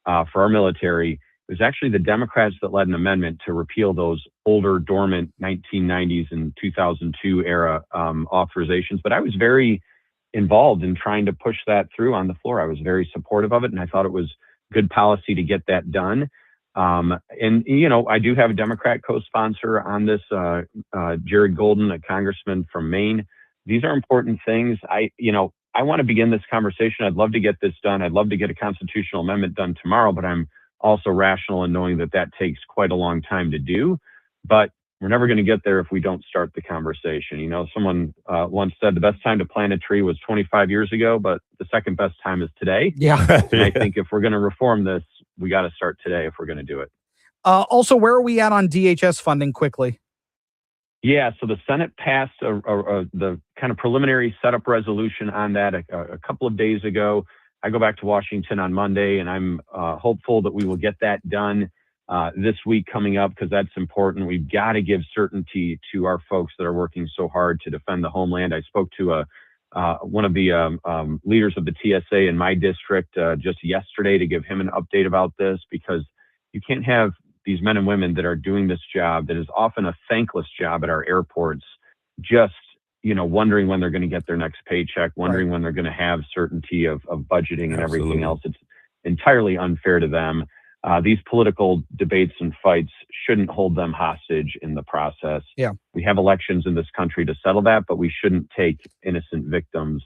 for our military. It was actually the Democrats that led an amendment to repeal those older, dormant 1990s and 2002 era authorizations. But I was very involved in trying to push that through on the floor. I was very supportive of it, and I thought it was good policy to get that done. And, you know, I do have a Democrat co-sponsor on this, Jared Golden, a congressman from Maine. These are important things. I want to begin this conversation. I'd love to get this done. I'd love to get a constitutional amendment done tomorrow, but I'm also rational in knowing that that takes quite a long time to do. But we're never going to get there if we don't start the conversation. You know, someone once said the best time to plant a tree was 25 years ago, but the second best time is today. Yeah. And I think if we're going to reform this, we got to start today if we're going to do it. Also, where are we at on DHS funding quickly? Yeah, so the Senate passed the kind of preliminary setup resolution on that a couple of days ago. I go back to Washington on Monday, and I'm hopeful that we will get that done this week coming up, because that's important. We've got to give certainty to our folks that are working so hard to defend the homeland. I spoke to one of the leaders of the TSA in my district just yesterday to give him an update about this, because you can't have these men and women that are doing this job that is often a thankless job at our airports, just, you know, wondering when they're going to get their next paycheck, wondering when they're going to have certainty of budgeting and everything else. It's entirely unfair to them. These political debates and fights shouldn't hold them hostage in the process. Yeah. We have elections in this country to settle that, but we shouldn't take innocent victims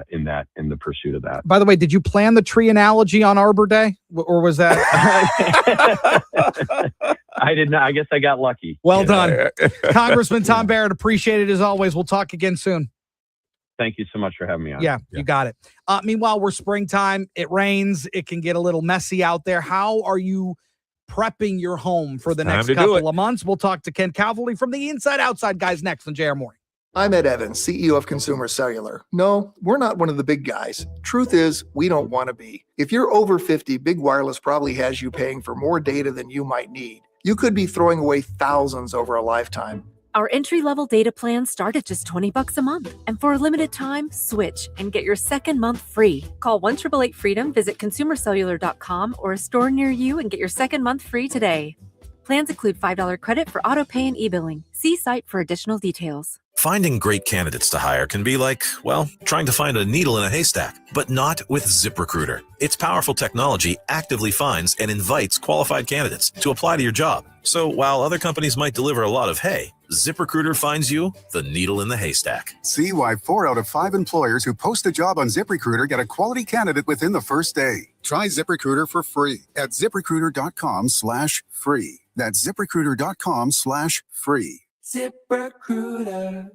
in the pursuit of that. By the way, did you plan the tree analogy on Arbor Day, or was that? I did not. I guess I got lucky. Well done. Congressman Tom Barrett, appreciate it as always. We'll talk again soon. Thank you so much for having me on. Yeah, you got it. Meanwhile, we're springtime. It rains. It can get a little messy out there. How are you prepping your home for the next couple of months? We'll talk to Ken Cavalry from the Inside Outside guys next on JR Morning. I'm Ed Evans, CEO of Consumer Cellular. No, we're not one of the big guys. Truth is, we don't want to be. If you're over 50, Big Wireless probably has you paying for more data than you might need. You could be throwing away thousands over a lifetime. Our entry-level data plans start at just $20 a month. And for a limited time, switch and get your second month free. Call 1-888-FREEDOM, visit consumercellular.com or a store near you and get your second month free today. Plans include $5 credit for auto pay and e-billing. See site for additional details. Finding great candidates to hire can be like, well, trying to find a needle in a haystack, but not with ZipRecruiter. Its powerful technology actively finds and invites qualified candidates to apply to your job. So while other companies might deliver a lot of hay, ZipRecruiter finds you the needle in the haystack. See why 4 out of 5 employers who post a job on ZipRecruiter get a quality candidate within the first day. Try ZipRecruiter for free at ZipRecruiter.com/free. That's ZipRecruiter.com/free. ZipRecruiter.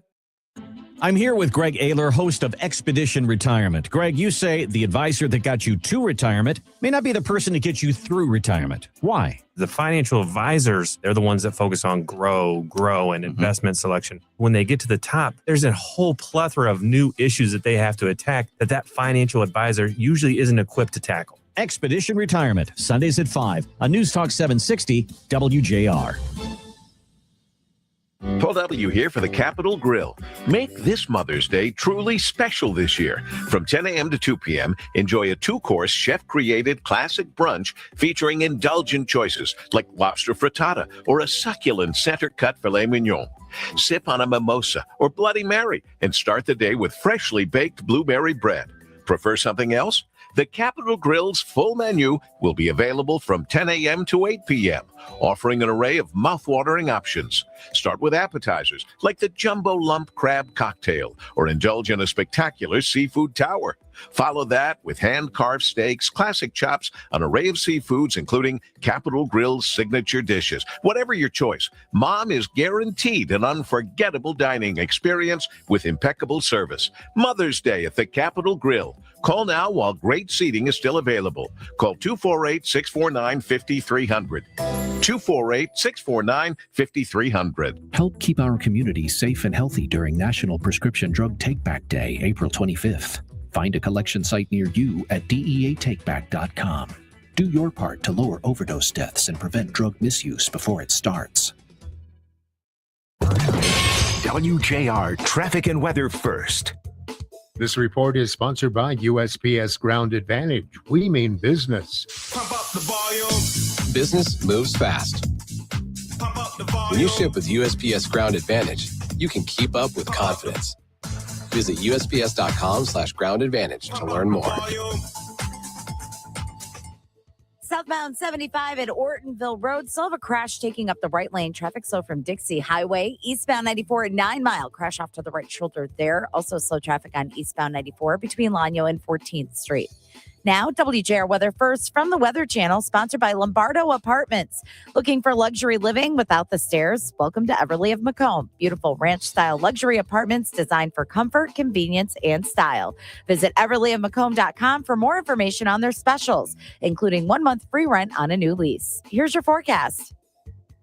I'm here with Greg Ayler, host of Expedition Retirement. Greg, you say the advisor that got you to retirement may not be the person to get you through retirement. Why? The financial advisors, they're the ones that focus on grow, and investment selection. When they get to the top, there's a whole plethora of new issues that they have to attack that financial advisor usually isn't equipped to tackle. Expedition Retirement, Sundays at 5 on News Talk 760 WJR. Paul W. here for the Capitol Grill. Make this Mother's Day truly special this year. From 10 a.m. to 2 p.m., enjoy a 2-course chef-created classic brunch featuring indulgent choices like lobster frittata or a succulent center-cut filet mignon. Sip on a mimosa or Bloody Mary and start the day with freshly baked blueberry bread. Prefer something else? The Capitol Grill's full menu will be available from 10 a.m. to 8 p.m., offering an array of mouth-watering options. Start with appetizers like the Jumbo Lump Crab Cocktail or indulge in a spectacular seafood tower. Follow that with hand-carved steaks, classic chops, an array of seafoods, including Capitol Grill's signature dishes. Whatever your choice, Mom is guaranteed an unforgettable dining experience with impeccable service. Mother's Day at the Capitol Grill. Call now while great seating is still available. Call 248-649-5300. 248-649-5300. Help keep our community safe and healthy during National Prescription Drug Take-Back Day, April 25th. Find a collection site near you at DEATakeback.com. Do your part to lower overdose deaths and prevent drug misuse before it starts. WJR Traffic and Weather first. This report is sponsored by USPS Ground Advantage. We mean business. Business moves fast. When you ship with USPS Ground Advantage, you can keep up with confidence. Visit USPS.com/Ground Advantage to learn more. Southbound 75 at Ortonville Road. Still have a crash taking up the right lane. Traffic slow from Dixie Highway. Eastbound 94 at 9 Mile. Crash off to the right shoulder there. Also slow traffic on eastbound 94 between Lanyo and 14th Street. Now, WJR Weather First from the Weather Channel, sponsored by Lombardo Apartments. Looking for luxury living without the stairs? Welcome to Everly of Macomb. Beautiful ranch-style luxury apartments designed for comfort, convenience, and style. Visit everlyofmacomb.com for more information on their specials, including 1 month free rent on a new lease. Here's your forecast.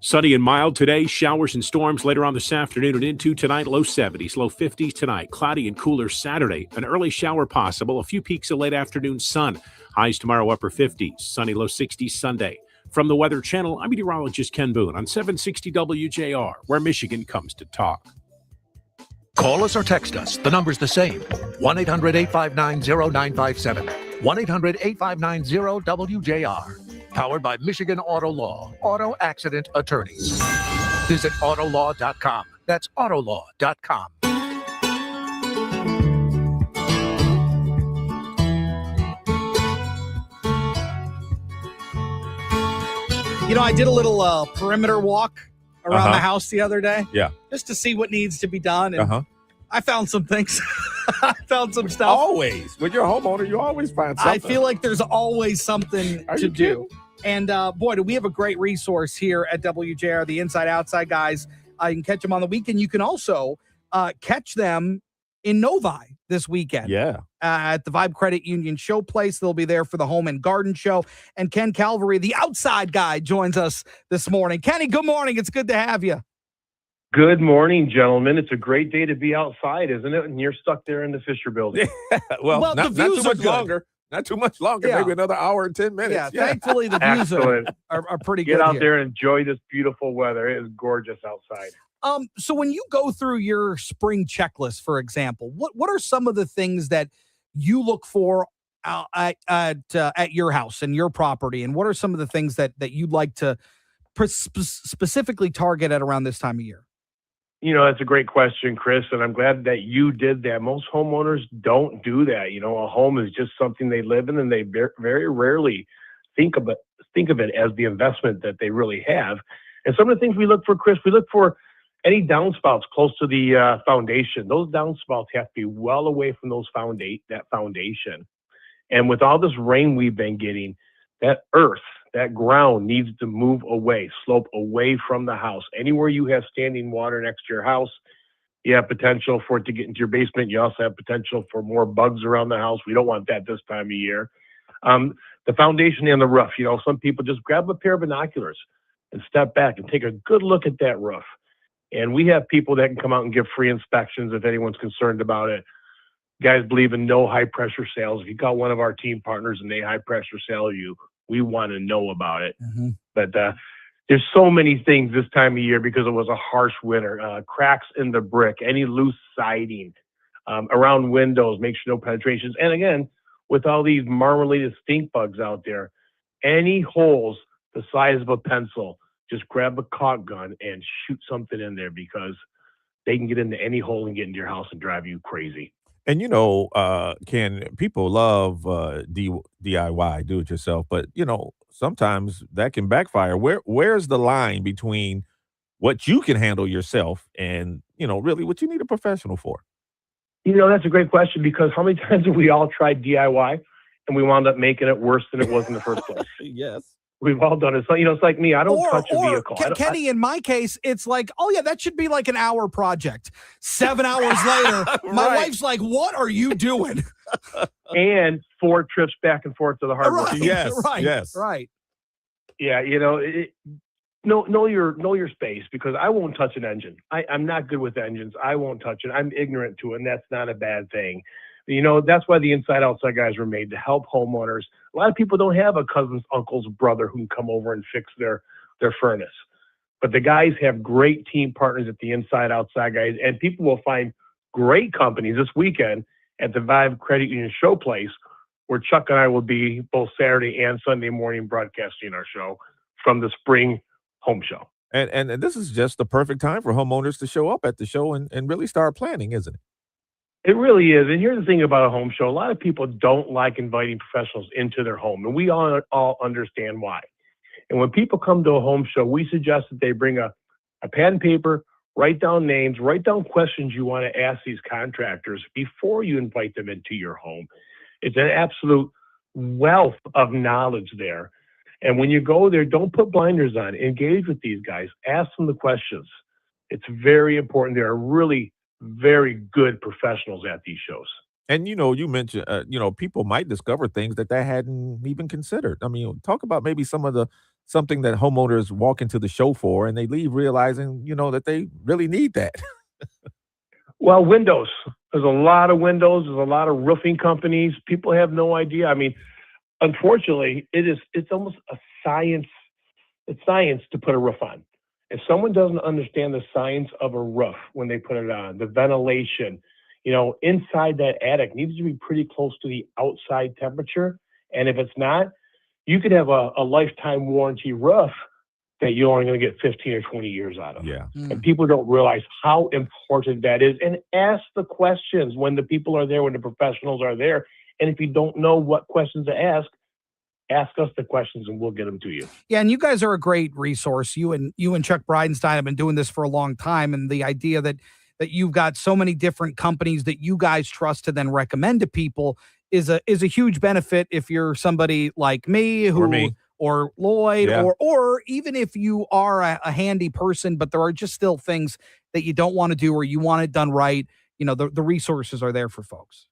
Sunny and mild today, showers and storms later on this afternoon and into tonight, low 70s, low 50s tonight. Cloudy and cooler Saturday, an early shower possible, a few peaks of late afternoon sun. Highs tomorrow, upper 50s, sunny, low 60s Sunday. From the Weather Channel, I'm meteorologist Ken Boone on 760 WJR, where Michigan comes to talk. Call us or text us. The number's the same. 1-800-859-0957. 1-800-859-0WJR. Powered by Michigan Auto Law, auto accident attorneys. Visit autolaw.com. That's autolaw.com. You know, I did a little perimeter walk around the house the other day. Yeah. Just to see what needs to be done. And I found some things. I found some stuff. Always. When you're a homeowner, you always find something. I feel like there's always something to do. And boy, do we have a great resource here at WJR, the Inside Outside guys. You can catch them on the weekend. You can also catch them in Novi this weekend. Yeah. At the Vibe Credit Union Showplace. They'll be there for the Home and Garden Show. And Ken Calvary, the outside guy, joins us this morning. Kenny, good morning. It's good to have you. Good morning, gentlemen. It's a great day to be outside, isn't it? And you're stuck there in the Fisher Building. well, the not views too are much good. longer. Not too much longer. Yeah. Maybe another hour and 10 minutes. Yeah, thankfully the views are pretty good. Get out here. there and enjoy this beautiful weather. It is gorgeous outside. So when you go through your spring checklist, for example, what are some of the things that you look for at your house and your property, and what are some of the things that you'd like to specifically target at around this time of year? You know, that's a great question, Chris, and I'm glad that you did that. Most homeowners don't do that. You know, a home is just something they live in, and they very rarely think of it as the investment that they really have. And some of the things we look for, Chris, we look for any downspouts close to the foundation. Those downspouts have to be well away from that foundation. And with all this rain we've been getting, that earth, that ground needs to move away, slope away from the house. Anywhere you have standing water next to your house, you have potential for it to get into your basement. You also have potential for more bugs around the house. We don't want that this time of year. The foundation and the roof, you know, some people just grab a pair of binoculars and step back and take a good look at that roof. And we have people that can come out and give free inspections if anyone's concerned about it. Guys believe in no high pressure sales. If you got one of our team partners and they high pressure sell you, we want to know about it. But there's so many things this time of year because it was a harsh winter. Cracks in the brick, any loose siding, around windows, make sure no penetrations. And again, with all these marmorated stink bugs out there, any holes the size of a pencil, just grab a caulk gun and shoot something in there because they can get into any hole and get into your house and drive you crazy. And, you know, Ken, people love DIY, do it yourself, but, you know, sometimes that can backfire. Where's the line between what you can handle yourself and, you know, really what you need a professional for? You know, that's a great question because how many times have we all tried DIY and we wound up making it worse than it was in the first place? Yes. We've all done it. So, you know, it's like me. I don't touch a vehicle. Kenny, in my case, it's like, oh, yeah, that should be like an hour project. 7 hours later, my wife's like, what are you doing? And 4 trips back and forth to the hardware. Right. Yeah, you know, know your space because I won't touch an engine. I'm not good with engines. I won't touch it. I'm ignorant to it, and that's not a bad thing. You know, that's why the Inside Outside guys were made to help homeowners. A lot of people don't have a cousin's uncle's brother who can come over and fix their furnace. But the guys have great team partners at the Inside Outside guys, and people will find great companies this weekend at the Vibe Credit Union Showplace, where Chuck and I will be both Saturday and Sunday morning broadcasting our show from the spring home show. And this is just the perfect time for homeowners to show up at the show and really start planning, isn't it? It really is. And here's the thing about a home show. A lot of people don't like inviting professionals into their home, and we all understand why. And when people come to a home show, we suggest that they bring a pad and paper, write down names, write down questions you want to ask these contractors before you invite them into your home. It's an absolute wealth of knowledge there. And when you go there, don't put blinders on. Engage with these guys. Ask them the questions. It's very important. They are really very good professionals at these shows. And, you mentioned, people might discover things that they hadn't even considered. I mean, talk about maybe something that homeowners walk into the show for and they leave realizing, that they really need that. Well, windows. There's a lot of windows. There's a lot of roofing companies. People have no idea. I mean, unfortunately, it's almost a science. It's science to put a roof on. If someone doesn't understand the science of a roof when they put it on, the ventilation, inside that attic needs to be pretty close to the outside temperature. And if it's not, you could have a lifetime warranty roof that you're only going to get 15 or 20 years out of. Yeah. And people don't realize how important that is. And ask the questions when the people are there, when the professionals are there. And if you don't know what questions to ask us the questions and we'll get them to you. Yeah, and you guys are a great resource. You and Chuck Bridenstine have been doing this for a long time, and the idea that you've got so many different companies that you guys trust to then recommend to people is a huge benefit if you're somebody like me or Lloyd, Yeah. or even if you are a handy person, but there are just still things that you don't want to do or you want it done right. The resources are there for folks.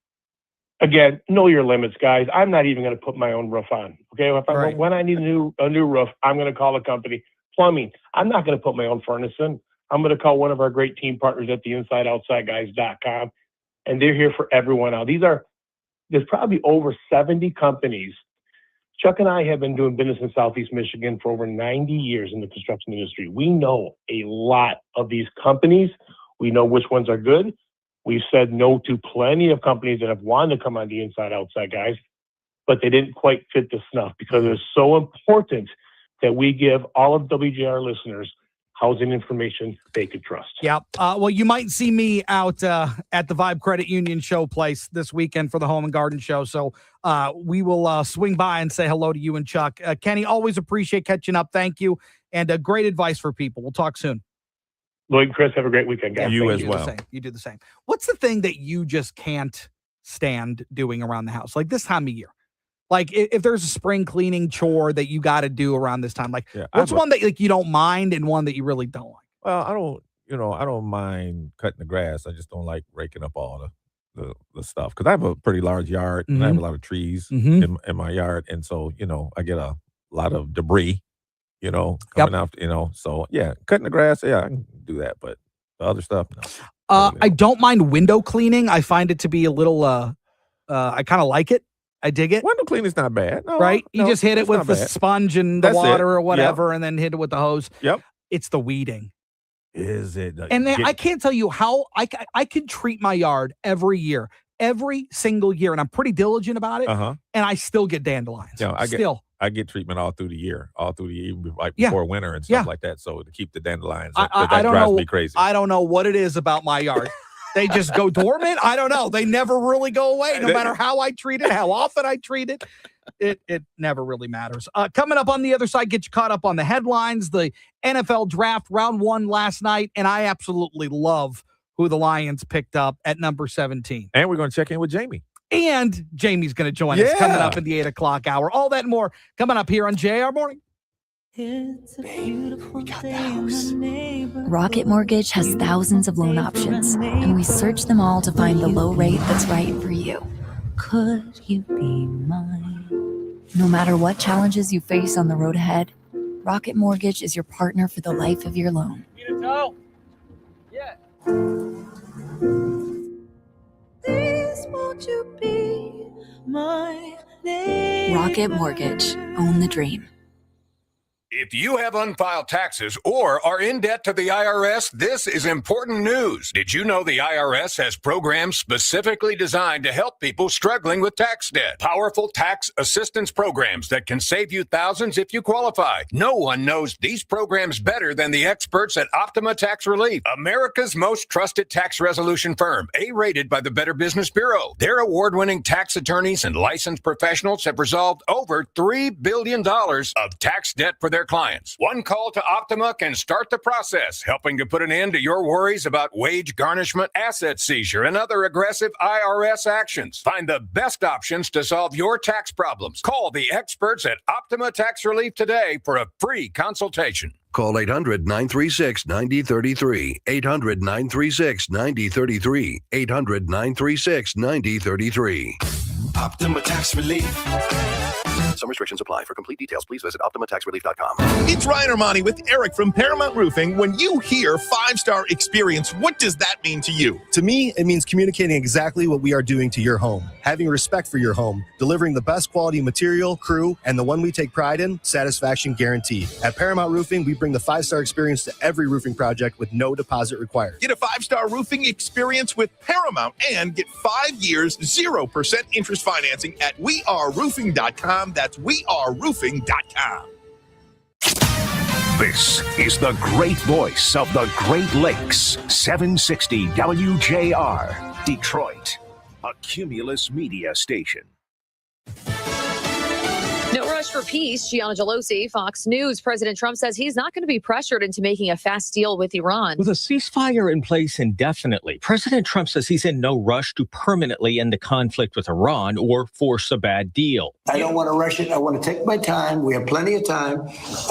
Again, know your limits, guys. I'm not even going to put my own roof on. Okay, when I need a new roof, I'm going to call a company. Plumbing, I'm not going to put my own furnace in. I'm going to call one of our great team partners at the InsideOutsideGuys.com, and they're here for everyone out. There's probably over 70 companies. Chuck and I have been doing business in Southeast Michigan for over 90 years in the construction industry. We know a lot of these companies. We know which ones are good. We've said no to plenty of companies that have wanted to come on the Inside Outside Guys, but they didn't quite fit the snuff because it's so important that we give all of WJR listeners housing information they could trust. Yeah. Well, you might see me out at the Vibe Credit Union Showplace this weekend for the Home and Garden Show. So we will swing by and say hello to you and Chuck. Kenny, always appreciate catching up. Thank you. And great advice for people. We'll talk soon. Lloyd and Chris, have a great weekend, guys. You Thank as well. You do the same. What's the thing that you just can't stand doing around the house? Like this time of year? Like if there's a spring cleaning chore that you got to do around this time, what's one that you don't mind and one that you really don't like? Well, I don't mind cutting the grass. I just don't like raking up all the stuff because I have a pretty large yard and I have a lot of trees in my yard. And so, I get a lot of debris, coming out, so yeah, cutting the grass. Yeah, I can do that. But the other stuff, no. I don't mind window cleaning. I find it to be a little, I kind of like it. I dig it. Window cleaning's not bad. No, right? You no, just hit it it's with not the bad. sponge and the That's water it. or whatever, Yep. and then hit it with the hose. Yep. It's the weeding. Is it? And then I can't tell you how I can treat my yard every year, every single year, and I'm pretty diligent about it. Uh-huh. And I still get dandelions. I get treatment all through the year, like before winter and stuff like that. So to keep the dandelions, that don't drives know, me crazy. I don't know what it is about my yard. They just go dormant. I don't know. They never really go away, no matter how I treat it, how often I treat it. It never really matters. Coming up on the other side, get you caught up on the headlines, the NFL draft round 1 last night, and I absolutely love who the Lions picked up at number 17. And we're going to check in with Jamie. And Jamie's going to join us coming up in the 8 o'clock hour. All that and more coming up here on JR Morning. It's a beautiful day in the neighborhood. Rocket Mortgage has thousands of loan options, and we search them all to find the low rate that's right for you. Could you be mine? No matter what challenges you face on the road ahead, Rocket Mortgage is your partner for the life of your loan. Please won't you be my neighbor? Rocket Mortgage. Own the dream. If you have unfiled taxes or are in debt to the IRS, this is important news. Did you know the IRS has programs specifically designed to help people struggling with tax debt? Powerful tax assistance programs that can save you thousands if you qualify. No one knows these programs better than the experts at Optima Tax Relief, America's most trusted tax resolution firm, A-rated by the Better Business Bureau. Their award-winning tax attorneys and licensed professionals have resolved over $3 billion of tax debt for their clients. One call to Optima can start the process, helping to put an end to your worries about wage garnishment, asset seizure, and other aggressive IRS actions. Find the best options to solve your tax problems. Call the experts at Optima Tax Relief today for a free consultation. Call 800-936-9033. 800-936-9033. 800-936-9033. Optima Tax Relief. Some restrictions apply. For complete details, please visit OptimaTaxRelief.com. It's Ryan Armani with Eric from Paramount Roofing. When you hear 5-star experience, what does that mean to you? To me, it means communicating exactly what we are doing to your home, having respect for your home, delivering the best quality material, crew, and the one we take pride in, satisfaction guaranteed. At Paramount Roofing, we bring the 5-star experience to every roofing project with no deposit required. Get a 5-star roofing experience with Paramount and get 5 years, 0% interest financing at weareroofing.com. That's weareroofing.com. This is the great voice of the Great Lakes, 760 WJR, Detroit, a Cumulus media station. No rush for peace. Gianna Gelosi, Fox News. President Trump says he's not going to be pressured into making a fast deal with Iran. With a ceasefire in place indefinitely, President Trump says he's in no rush to permanently end the conflict with Iran or force a bad deal. I don't want to rush it. I want to take my time. We have plenty of time,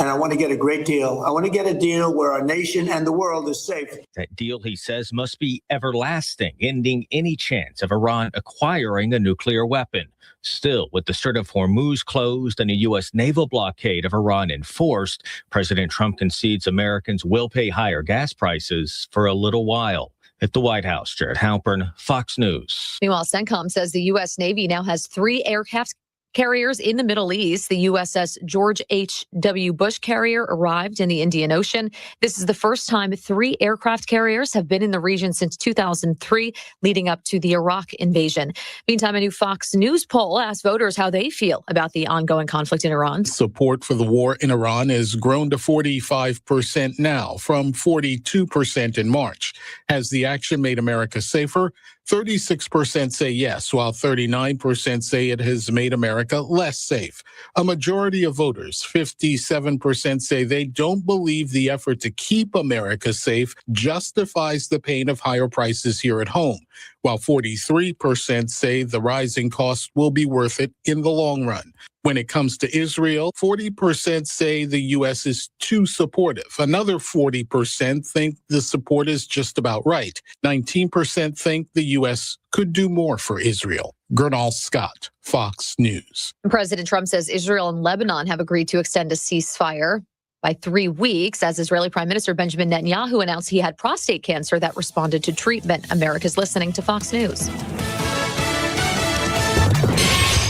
and I want to get a great deal. I want to get a deal where our nation and the world is safe. That deal, he says, must be everlasting, ending any chance of Iran acquiring a nuclear weapon. Still, with the Strait of Hormuz closed and a U.S. naval blockade of Iran enforced, President Trump concedes Americans will pay higher gas prices for a little while. At the White House, Jared Halpern, Fox News. Meanwhile, CENTCOM says the U.S. Navy now has 3 aircraft carriers in the Middle East. The USS George H.W. Bush carrier arrived in the Indian Ocean. This is the first time 3 aircraft carriers have been in the region since 2003, leading up to the Iraq invasion. Meantime, a new Fox News poll asked voters how they feel about the ongoing conflict in Iran. Support for the war in Iran has grown to 45% now, from 42% in March. Has the action made America safer? 36% say yes, while 39% say it has made America less safe. A majority of voters, 57%, say they don't believe the effort to keep America safe justifies the pain of higher prices here at home, while 43% say the rising costs will be worth it in the long run. When it comes to Israel, 40% say the U.S. is too supportive. Another 40% think the support is just about right. 19% think the U.S. could do more for Israel. Gernal Scott, Fox News. President Trump says Israel and Lebanon have agreed to extend a ceasefire by 3 weeks, as Israeli Prime Minister Benjamin Netanyahu announced he had prostate cancer that responded to treatment. America's listening to Fox News.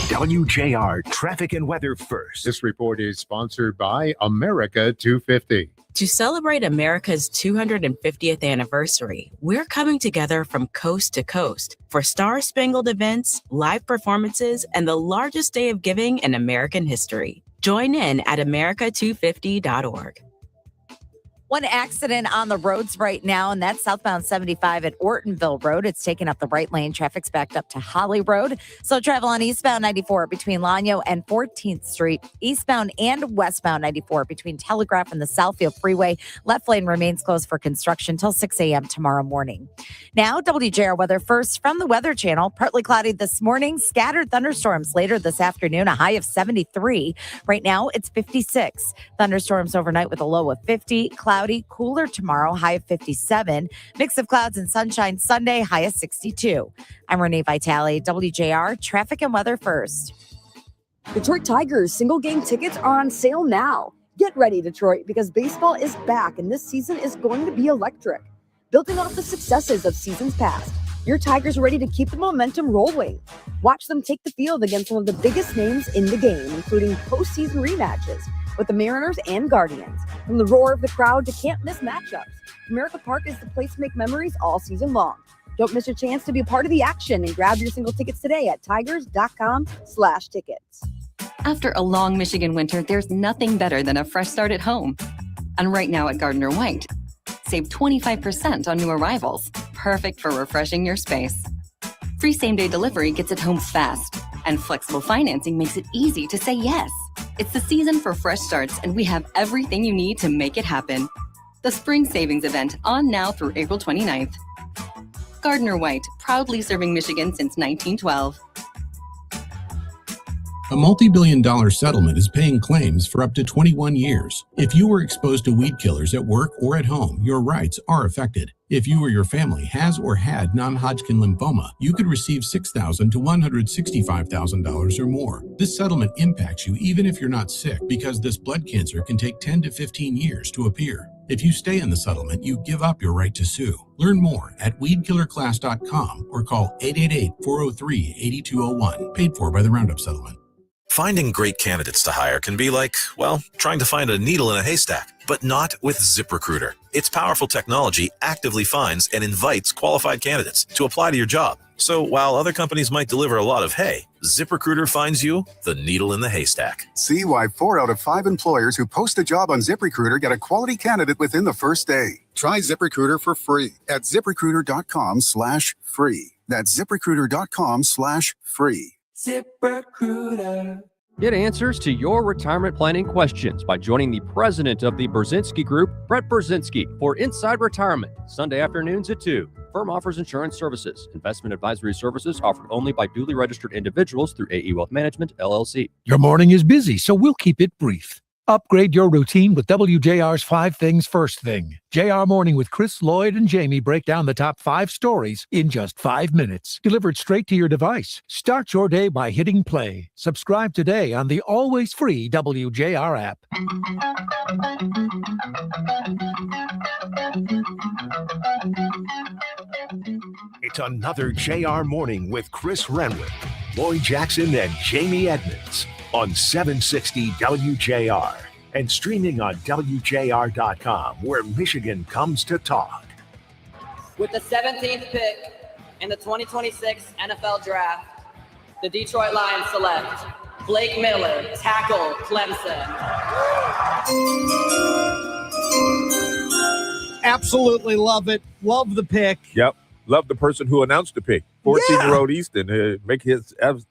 WJR Traffic and Weather First. This report is sponsored by America 250. To celebrate America's 250th anniversary, we're coming together from coast to coast for star-spangled events, live performances, and the largest day of giving in American history. Join in at america250.org. One accident on the roads right now, and that's southbound 75 at Ortonville Road. It's taking up the right lane. Traffic's backed up to Holly Road. So travel on eastbound 94 between Lanyo and 14th Street. Eastbound and westbound 94 between Telegraph and the Southfield Freeway. Left lane remains closed for construction till 6 a.m. tomorrow morning. Now, WJR weather first from the Weather Channel. Partly cloudy this morning. Scattered thunderstorms later this afternoon. A high of 73. Right now, it's 56. Thunderstorms overnight with a low of 50. Cloudy, cooler tomorrow, high of 57. Mix of clouds and sunshine Sunday, high of 62. I'm Renee Vitale, WJR Traffic and Weather First. Detroit Tigers single game tickets are on sale now. Get ready, Detroit, because baseball is back and this season is going to be electric. Building off the successes of seasons past, your Tigers are ready to keep the momentum rolling. Watch them take the field against some of the biggest names in the game, including postseason rematches. with the Mariners and Guardians. From the roar of the crowd to can't-miss matchups, Comerica Park is the place to make memories all season long. Don't miss your chance to be a part of the action and grab your single tickets today at tigers.com/tickets. After a long Michigan winter, there's nothing better than a fresh start at home. And right now at Gardner White, save 25% on new arrivals. Perfect for refreshing your space. Free same-day delivery gets it home fast. And flexible financing makes it easy to say yes. It's the season for fresh starts, and we have everything you need to make it happen. The Spring Savings Event on now through April 29th. Gardner White, proudly serving Michigan since 1912. A multi-billion-dollar settlement is paying claims for up to 21 years. If you were exposed to weed killers at work or at home, your rights are affected. If you or your family has or had non-Hodgkin lymphoma, you could receive $6,000 to $165,000 or more. This settlement impacts you even if you're not sick, because this blood cancer can take 10 to 15 years to appear. If you stay in the settlement, you give up your right to sue. Learn more at weedkillerclass.com or call 888-403-8201. Paid for by the Roundup Settlement. Finding great candidates to hire can be like, well, trying to find a needle in a haystack, but not with ZipRecruiter. Its powerful technology actively finds and invites qualified candidates to apply to your job. So while other companies might deliver a lot of hay, ZipRecruiter finds you the needle in the haystack. See why 4 out of 5 employers who post a job on ZipRecruiter get a quality candidate within the first day. Try ZipRecruiter for free at ZipRecruiter.com/free. That's ZipRecruiter.com/free. ZipRecruiter. Get answers to your retirement planning questions by joining the president of the Brzezinski Group, Brett Brzezinski, for Inside Retirement, Sunday afternoons at 2. Firm offers insurance services. Investment advisory services offered only by duly registered individuals through AE Wealth Management, LLC. Your morning is busy, so we'll keep it brief. Upgrade your routine with WJR's 5 Things First Thing. JR Morning with Chris, Lloyd, and Jamie break down the top 5 stories in just 5 minutes. Delivered straight to your device. Start your day by hitting play. Subscribe today on the always free WJR app. It's another JR Morning with Chris Renwick, Lloyd Jackson, and Jamie Edmonds on 760 WJR and streaming on WJR.com, where Michigan comes to talk. With the 17th pick in the 2026 NFL Draft, the Detroit Lions select Blake Miller, tackle, Clemson. Absolutely love it. Love the pick. Yep. Love the person who announced the pick. 14-year-old Easton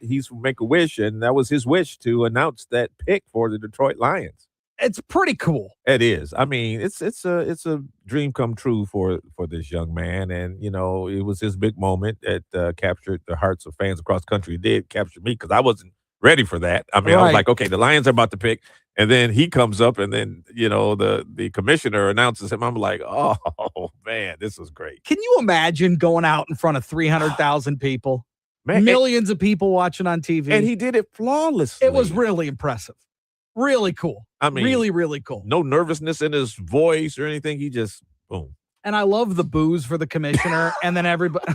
he's make a wish, and that was his wish to announce that pick for the Detroit Lions. It's pretty cool. It is. I mean, it's a dream come true for this young man, and you know, it was his big moment that captured the hearts of fans across the country. It did capture me because I wasn't ready for that. I mean, I was like, okay, the Lions are about to pick, and then he comes up, and then you know the commissioner announces him. I'm like, oh man, this was great. Can you imagine going out in front of 300,000 people, millions of people watching on TV, and he did it flawlessly. It was really impressive, really cool. I mean, really, really cool. No nervousness in his voice or anything. He just boom. And I love the boos for the commissioner, and then everybody.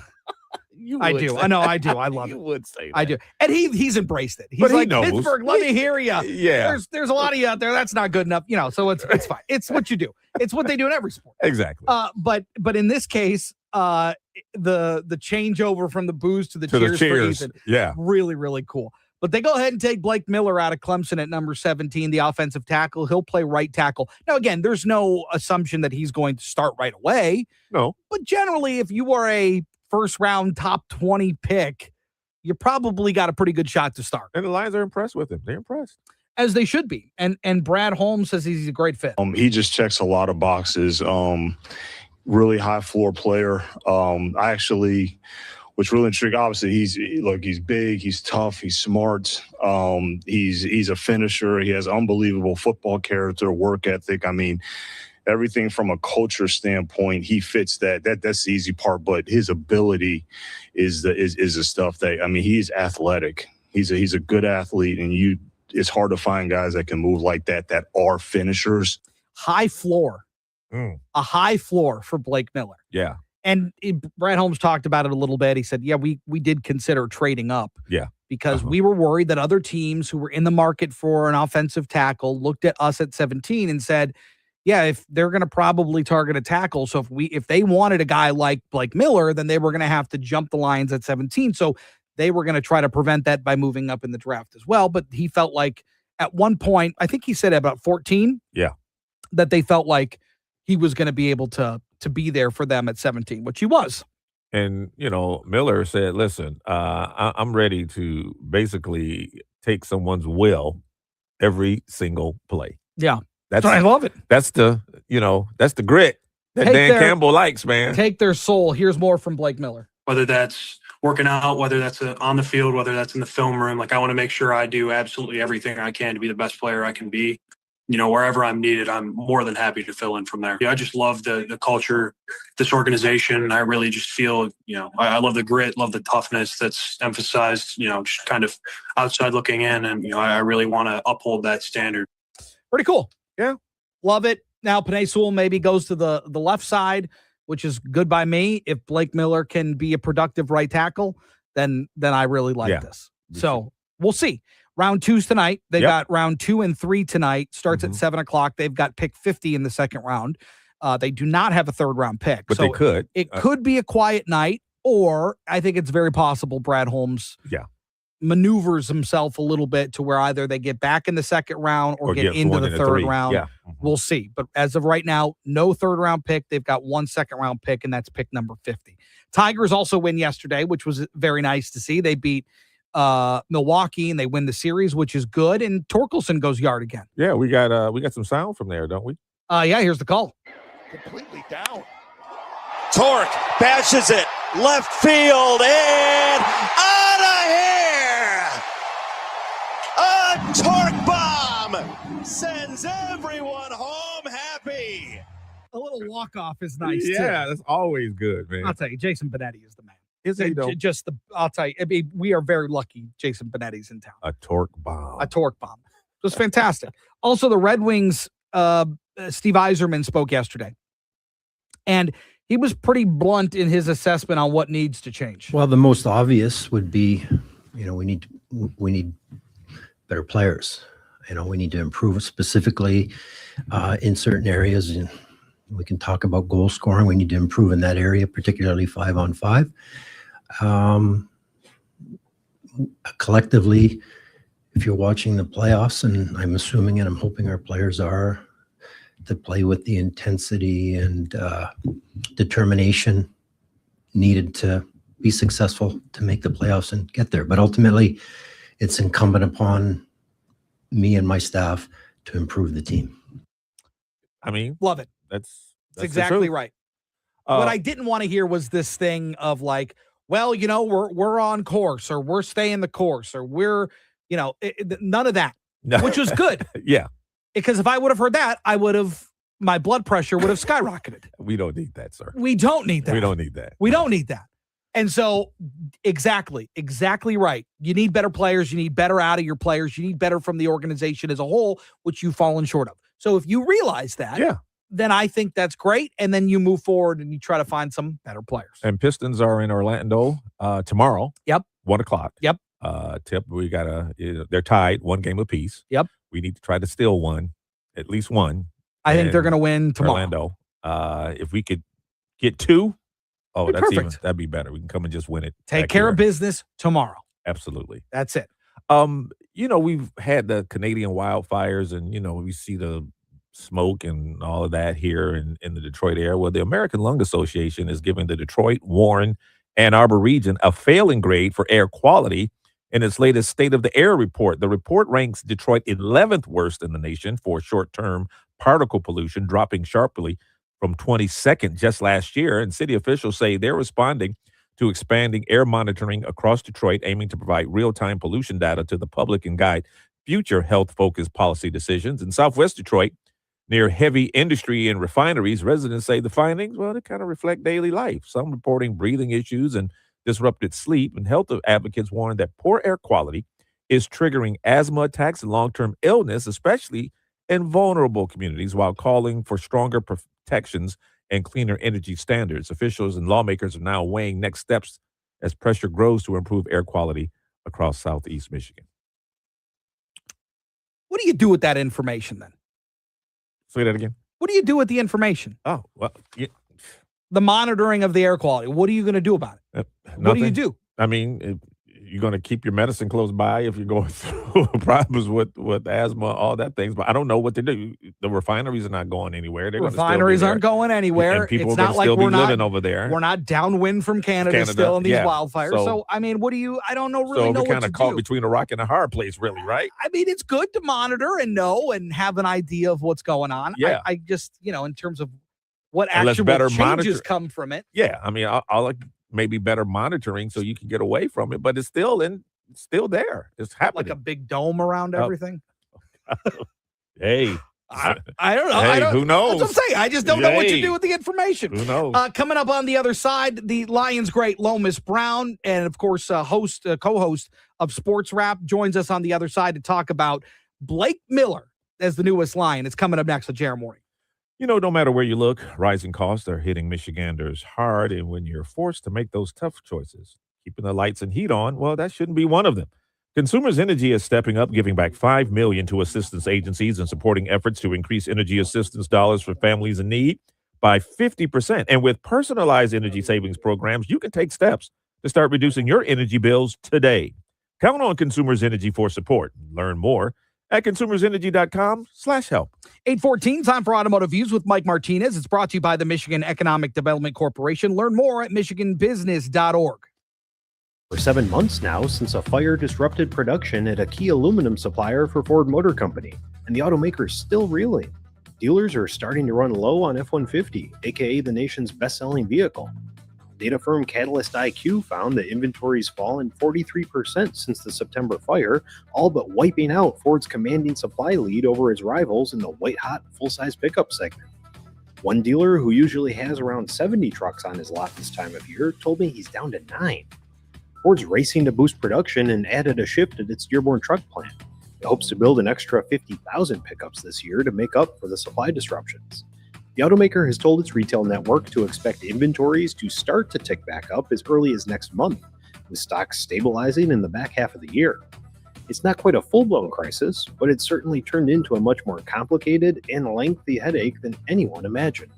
I do. I know. I do. I love it. You would say that. I do. And he's embraced it. He's like, Pittsburgh, let me hear you. Yeah. There's a lot of you out there. That's not good enough. You know, so it's fine. It's what you do. It's what they do in every sport. Exactly. But in this case, the changeover from the boos to the cheers for Ethan. Yeah. Really, really cool. But they go ahead and take Blake Miller out of Clemson at number 17, the offensive tackle. He'll play right tackle. Now, again, there's no assumption that he's going to start right away. No. But generally, if you are a first-round top 20 pick, you probably got a pretty good shot to start. And the Lions are impressed with him. They're impressed. As they should be. And Brad Holmes says he's a great fit. He just checks a lot of boxes. Really high floor player. Which really intrigued. Obviously, he's big, he's tough, he's smart. He's a finisher. He has unbelievable football character, work ethic. I mean, everything from a culture standpoint, he fits that. That's the easy part. But his ability is the stuff that, I mean, he's athletic. He's a good athlete, and it's hard to find guys that can move like that are finishers. High floor. A high floor for Blake Miller. Yeah. And Brad Holmes talked about it a little bit. He said, yeah, we did consider trading up. Yeah. because we were worried that other teams who were in the market for an offensive tackle looked at us at 17 and said, yeah, if they're going to probably target a tackle. So if they wanted a guy like Blake Miller, then they were going to have to jump the lines at 17. So they were going to try to prevent that by moving up in the draft as well. But he felt like at one point, I think he said about 14, that they felt like he was going to be able to be there for them at 17, which he was. And, Miller said, listen, I'm ready to basically take someone's will every single play. Yeah. I love it. That's the grit that Dan Campbell likes, man. Take their soul. Here's more from Blake Miller. Whether that's working out, whether that's on the field, whether that's in the film room, I want to make sure I do absolutely everything I can to be the best player I can be. Wherever I'm needed, I'm more than happy to fill in from there. I just love the culture, this organization. I really just feel, I love the grit, love the toughness that's emphasized, just kind of outside looking in. And, I really want to uphold that standard. Pretty cool. Yeah. Love it. Now, Penei Sewell maybe goes to the left side, which is good by me. If Blake Miller can be a productive right tackle, then I really like this. So we'll see. Round 2's tonight. They got round 2 and 3 tonight. Starts at 7:00. They've got pick 50 in the second round. They do not have a third round pick. But so they could. It could be a quiet night, or I think it's very possible Brad Holmes maneuvers himself a little bit to where either they get back in the second round or get into the third round. Yeah. We'll see. But as of right now, no third round pick. They've got 1 second round pick, and that's pick number 50. Tigers also win yesterday, which was very nice to see. They beat Milwaukee and they win the series, which is good. And Torkelson goes yard again. Yeah, we got some sound from there, don't we? Here's the call. Completely down. Torque bashes it left field and out of here. A torque bomb sends everyone home happy. A little walk-off is nice, too. Yeah, that's always good, man. I'll tell you, Jason Benetti is the man. Is he, though? I'll tell you, we are very lucky Jason Benetti's in town. A torque bomb. A torque bomb. It was fantastic. Also, the Red Wings, Steve Yzerman spoke yesterday. And he was pretty blunt in his assessment on what needs to change. Well, the most obvious would be, we need better players. We need to improve specifically in certain areas. And we can talk about goal scoring. We need to improve in that area, particularly 5-on-5. Collectively, if you're watching the playoffs, and I'm assuming and I'm hoping our players are, to play with the intensity and determination needed to be successful to make the playoffs and get there. But ultimately, it's incumbent upon me and my staff to improve the team. Love it. That's exactly right. What I didn't want to hear was this thing of we're on course, or we're staying the course, or we're, none of that, which was good. Yeah. Because if I would have heard that, my blood pressure would have skyrocketed. We don't need that, sir. We don't need that. We don't need that. We don't need that. And so, exactly right. You need better players. You need better out of your players. You need better from the organization as a whole, which you've fallen short of. So if you realize that, then I think that's great. And then you move forward and you try to find some better players. And Pistons are in Orlando tomorrow. Yep. 1:00. Yep. Tip, they're tied 1 game apiece. Yep. We need to try to steal one, at least one. I think they're going to win tomorrow. Orlando. If we could get 2, that's perfect. That'd be better. We can come and just win it. Take care of business tomorrow. Absolutely. That's it. We've had the Canadian wildfires, and we see the smoke and all of that here in the Detroit area. Well, the American Lung Association is giving the Detroit, Warren, Ann Arbor region a failing grade for air quality in its latest State of the Air report. The report ranks Detroit 11th worst in the nation for short-term particle pollution, dropping sharply from 22nd just last year. And city officials say they're responding to expanding air monitoring across Detroit, aiming to provide real-time pollution data to the public and guide future health-focused policy decisions. In Southwest Detroit, near heavy industry and refineries, residents say the findings, they kind of reflect daily life. Some reporting breathing issues and disrupted sleep, and health advocates warn that poor air quality is triggering asthma attacks and long-term illness, especially in vulnerable communities, while calling for stronger protections and cleaner energy standards. Officials and lawmakers are now weighing next steps as pressure grows to improve air quality across Southeast Michigan. What do you do with that information then? Say that again. What do you do with the information? Oh, well, The monitoring of the air quality. What are you going to do about it? What do you do? I mean, you're going to keep your medicine close by if you're going through problems with asthma, all that things. But I don't know what to do. The refineries are not going anywhere. Refineries aren't going anywhere. And people it's are not like still we're be living over there. We're not downwind from Canada still in these wildfires. So, I mean, I don't know really know we're what kind to of caught do. between a rock and a hard place, really, right? I mean, it's good to monitor and know and have an idea of what's going on. Yeah. I just, in terms of what Unless actual better changes come from it. Yeah, I mean, I'll like maybe better monitoring so you can get away from it, but it's still there. It's happening. Like a big dome around everything. Hey. I don't know. Hey, who knows? That's what I'm saying. I just don't know what to do with the information. Who knows? Coming up on the other side, the Lions great Lomas Brown, and of course, co-host of Sports Wrap, joins us on the other side to talk about Blake Miller as the newest Lion. It's coming up next on JR Morning. No matter where you look, rising costs are hitting Michiganders hard, and when you're forced to make those tough choices, keeping the lights and heat on, well, that shouldn't be one of them. Consumers Energy is stepping up, giving back $5 million to assistance agencies and supporting efforts to increase energy assistance dollars for families in need by 50%. And with personalized energy savings programs, you can take steps to start reducing your energy bills today. Count on Consumers Energy for support. Learn more at consumersenergy.com/help. 8:14, time for Automotive Views with Mike Martinez. It's brought to you by the Michigan Economic Development Corporation. Learn more at michiganbusiness.org. For 7 months now since a fire disrupted production at a key aluminum supplier for Ford Motor Company, and the automaker is still reeling. Dealers are starting to run low on F-150, aka the nation's best-selling vehicle. Data firm Catalyst IQ found that inventory's fallen 43% since the September fire, all but wiping out Ford's commanding supply lead over its rivals in the white-hot full-size pickup segment. One dealer, who usually has around 70 trucks on his lot this time of year, told me he's down to 9. Ford's racing to boost production and added a shift at its Dearborn truck plant. It hopes to build an extra 50,000 pickups this year to make up for the supply disruptions. The automaker has told its retail network to expect inventories to start to tick back up as early as next month, with stocks stabilizing in the back half of the year. It's not quite a full-blown crisis, but it's certainly turned into a much more complicated and lengthy headache than anyone imagined.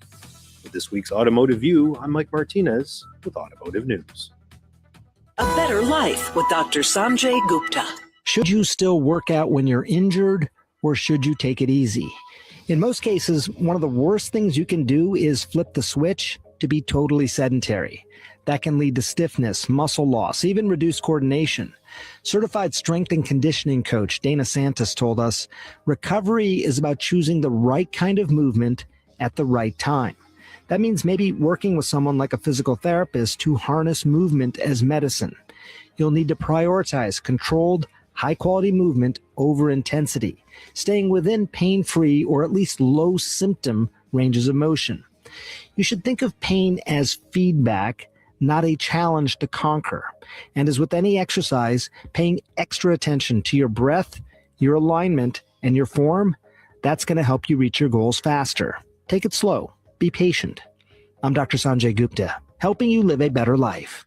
With this week's Automotive View, I'm Mike Martinez with Automotive News. A better life with Dr. Sanjay Gupta. Should you still work out when you're injured, or should you take it easy? In most cases, one of the worst things you can do is flip the switch to be totally sedentary. That can lead to stiffness, muscle loss, even reduced coordination. Certified strength and conditioning coach Dana Santos told us, recovery is about choosing the right kind of movement at the right time. That means maybe working with someone like a physical therapist to harness movement as medicine. You'll need to prioritize controlled, high-quality movement over intensity, staying within pain-free or at least low-symptom ranges of motion. You should think of pain as feedback, not a challenge to conquer. And as with any exercise, paying extra attention to your breath, your alignment, and your form, that's going to help you reach your goals faster. Take it slow. Be patient. I'm Dr. Sanjay Gupta, helping you live a better life.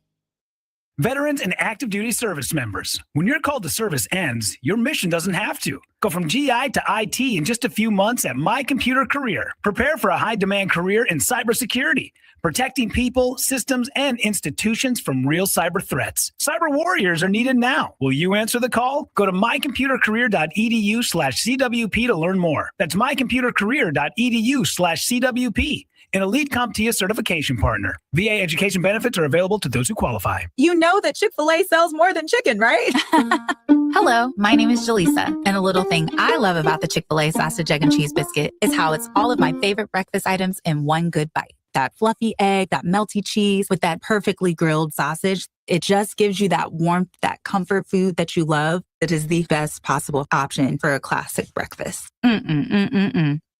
Veterans and active duty service members, when your call to service ends, your mission doesn't have to. Go from GI to IT in just a few months at My Computer Career. Prepare for a high-demand career in cybersecurity, protecting people, systems, and institutions from real cyber threats. Cyber warriors are needed now. Will you answer the call? Go to mycomputercareer.edu/CWP to learn more. That's mycomputercareer.edu/CWP. An elite CompTIA certification partner. VA education benefits are available to those who qualify. You know that Chick-fil-A sells more than chicken, right? Hello, my name is Jaleesa, and a little thing I love about the Chick-fil-A sausage, egg, and cheese biscuit is how it's all of my favorite breakfast items in one good bite. That fluffy egg, that melty cheese with that perfectly grilled sausage. It just gives you that warmth, that comfort food that you love. It is the best possible option for a classic breakfast.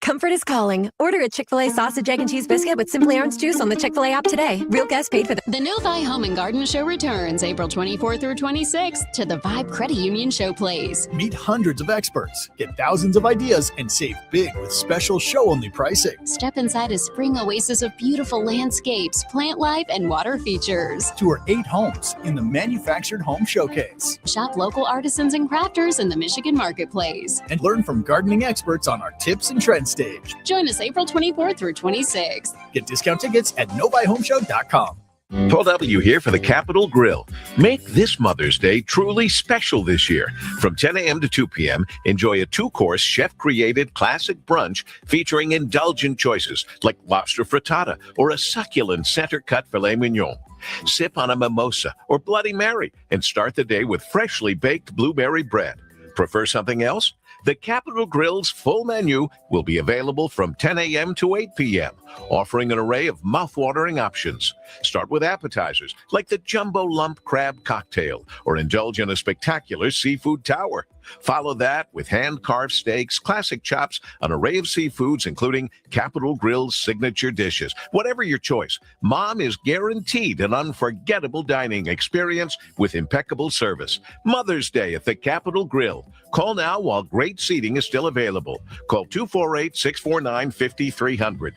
Comfort is calling. Order a Chick-fil-A sausage, egg, and cheese biscuit with Simply Orange Juice on the Chick-fil-A app today. Real guests paid for the... The Novi Home and Garden Show returns April 24th through 26th to the Vibe Credit Union Showplace. Meet hundreds of experts, get thousands of ideas, and save big with special show-only pricing. Step inside a spring oasis of beautiful landscapes, plant life, and water features. Tour 8 homes in the Manufactured Home Showcase. Shop local artisans and crafters in the Michigan Marketplace. And learn from gardening experts on our tips and trends stage. Join us April 24th through 26th. Get discount tickets at novihomeshow.com. Paul W. here for the Capitol Grill. Make this Mother's Day truly special this year. From 10 a.m. to 2 p.m., enjoy a 2-course chef-created classic brunch featuring indulgent choices like lobster frittata or a succulent center-cut filet mignon. Sip on a mimosa or Bloody Mary and start the day with freshly baked blueberry bread. Prefer something else? The Capitol Grill's full menu will be available from 10 a.m. to 8 p.m., offering an array of mouth-watering options. Start with appetizers like the Jumbo Lump Crab Cocktail or indulge in a spectacular seafood tower. Follow that with hand-carved steaks, classic chops, an array of seafoods, including Capitol Grill's signature dishes. Whatever your choice, Mom is guaranteed an unforgettable dining experience with impeccable service. Mother's Day at the Capitol Grill. Call now while great seating is still available. Call 248-649-5300.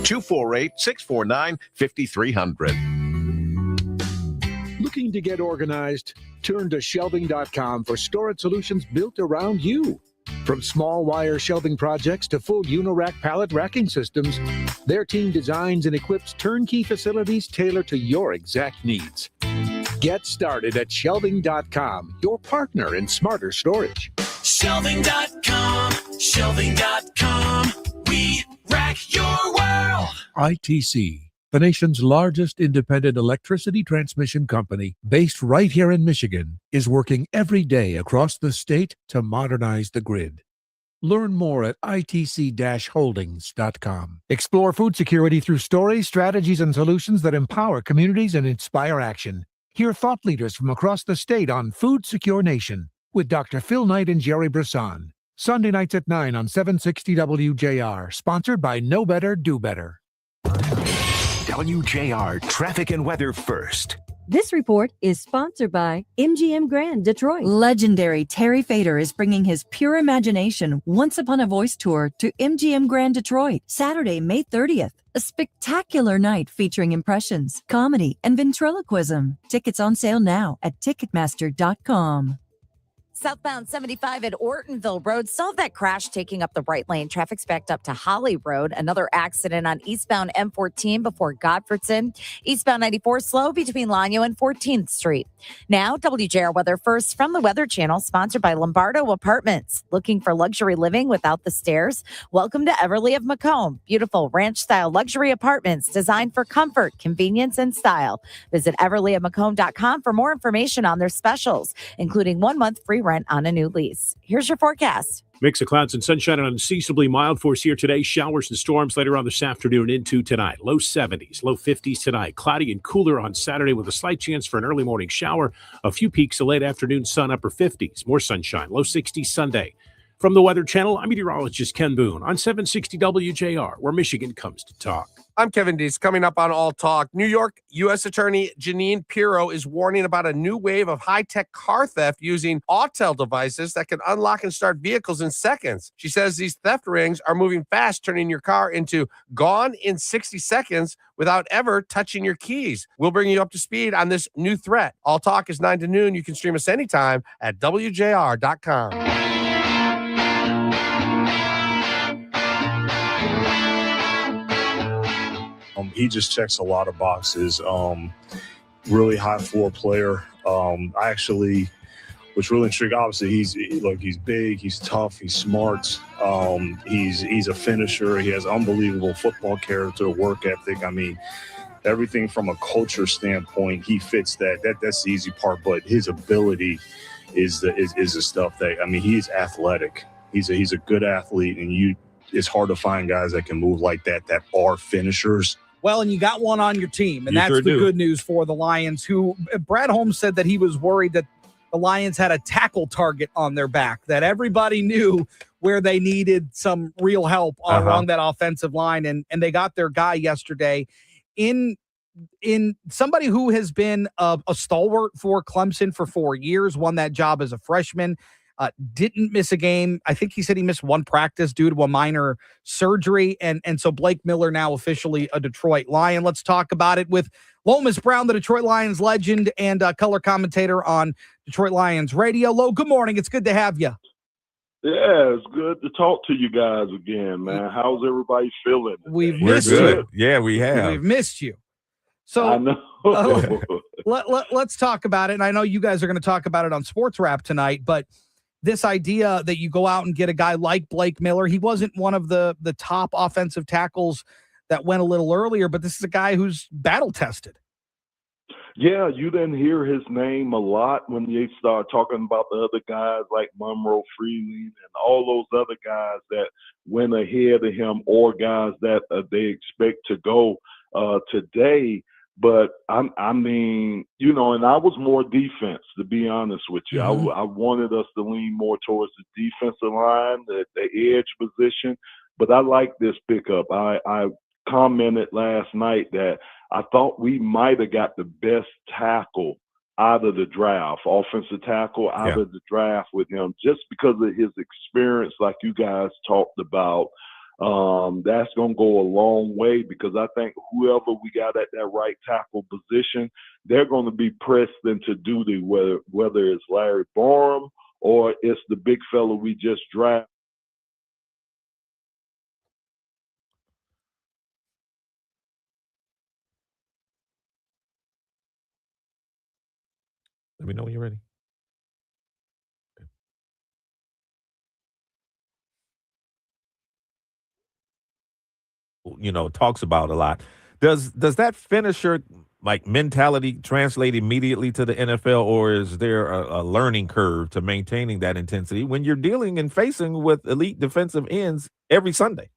248-649-5300. Looking to get organized? Turn to shelving.com for storage solutions built around you. From small wire shelving projects to full Unirack pallet racking systems, their team designs and equips turnkey facilities tailored to your exact needs. Get started at shelving.com, your partner in smarter storage. Shelving.com, shelving.com. We rack your world. ITC, the nation's largest independent electricity transmission company, based right here in Michigan, is working every day across the state to modernize the grid. Learn more at itc-holdings.com. Explore food security through stories, strategies, and solutions that empower communities and inspire action. Hear thought leaders from across the state on Food Secure Nation with Dr. Phil Knight and Jerry Brisson. Sunday nights at 9 on 760 WJR. Sponsored by Know Better, Do Better. WJR traffic and weather first. This report is sponsored by MGM Grand Detroit. Legendary Terry Fader is bringing his pure imagination Once Upon a Voice tour to MGM Grand Detroit, Saturday, May 30th. A spectacular night featuring impressions, comedy, and ventriloquism. Tickets on sale now at Ticketmaster.com. Southbound 75 at Ortonville Road. Still have that crash taking up the right lane. Traffic's backed up to Holly Road. Another accident on eastbound M14 before Godfredson. Eastbound 94 slow between Lanyo and 14th Street. Now, WJR weather first from the Weather Channel, sponsored by Lombardo Apartments. Looking for luxury living without the stairs? Welcome to Everly of Macomb. Beautiful ranch-style luxury apartments designed for comfort, convenience, and style. Visit everlyofmacomb.com for more information on their specials, including 1 month free rent on a new lease. Here's your forecast. Mix of clouds and sunshine and unseasonably mild for us here today. Showers and storms later on this afternoon into tonight. Low 70s, low 50s tonight. Cloudy and cooler on Saturday with a slight chance for an early morning shower. A few peaks of late afternoon sun, upper 50s. More sunshine, low 60s Sunday. From the Weather Channel, I'm meteorologist Ken Boone on 760 WJR, where Michigan comes to talk. I'm Kevin Dees. Coming up on All Talk, New York U.S. Attorney Janine Pirro is warning about a new wave of high-tech car theft using Autel devices that can unlock and start vehicles in seconds. She says these theft rings are moving fast, turning your car into gone in 60 seconds without ever touching your keys. We'll bring you up to speed on this new threat. All Talk is 9 to noon. You can stream us anytime at WJR.com. He just checks a lot of boxes. Really high floor player. What's really intriguing, obviously, he's big, he's tough, he's smart. He's a finisher. He has unbelievable football character, work ethic. I mean, everything from a culture standpoint, he fits that. That's the easy part. But his ability is the stuff that, I mean, he's athletic. He's a good athlete, and it's hard to find guys that can move like that are finishers. Well, and you got one on your team, and that's the good news for the Lions, who Brad Holmes said that he was worried that the Lions had a tackle target on their back, that everybody knew where they needed some real help along that offensive line, and they got their guy yesterday in somebody who has been a stalwart for Clemson for 4 years, won that job as a freshman, didn't miss a game. I think he said he missed one practice due to a minor surgery, and so Blake Miller now officially a Detroit Lion. Let's talk about it with Lomas Brown, the Detroit Lions legend and color commentator on Detroit Lions Radio. Lo, good morning. It's good to have you. Yeah, it's good to talk to you guys again, man. How's everybody feeling? We've missed you. Yeah, we have. We've missed you. So I know. Let's talk about it. And I know you guys are going to talk about it on Sports Wrap tonight, but this idea that you go out and get a guy like Blake Miller, he wasn't one of the top offensive tackles that went a little earlier, but this is a guy who's battle tested. Yeah, you didn't hear his name a lot when you start talking about the other guys like Monroe Freeling and all those other guys that went ahead of him, or guys that they expect to go today. But I mean, you know, and I was more defense, to be honest with you. Mm-hmm. I wanted us to lean more towards the defensive line, the edge position. But I like this pickup. I commented last night that I thought we might have got the best tackle out of the draft, offensive tackle out of the draft with him, just because of his experience, like you guys talked about. That's going to go a long way, because I think whoever we got at that right tackle position, they're going to be pressed into duty, whether it's Larry Borum or it's the big fella we just drafted. Let me know when you're ready. You know, talks about a lot. Does that finisher like mentality translate immediately to the NFL, or is there a learning curve to maintaining that intensity when you're dealing and facing with elite defensive ends every Sunday?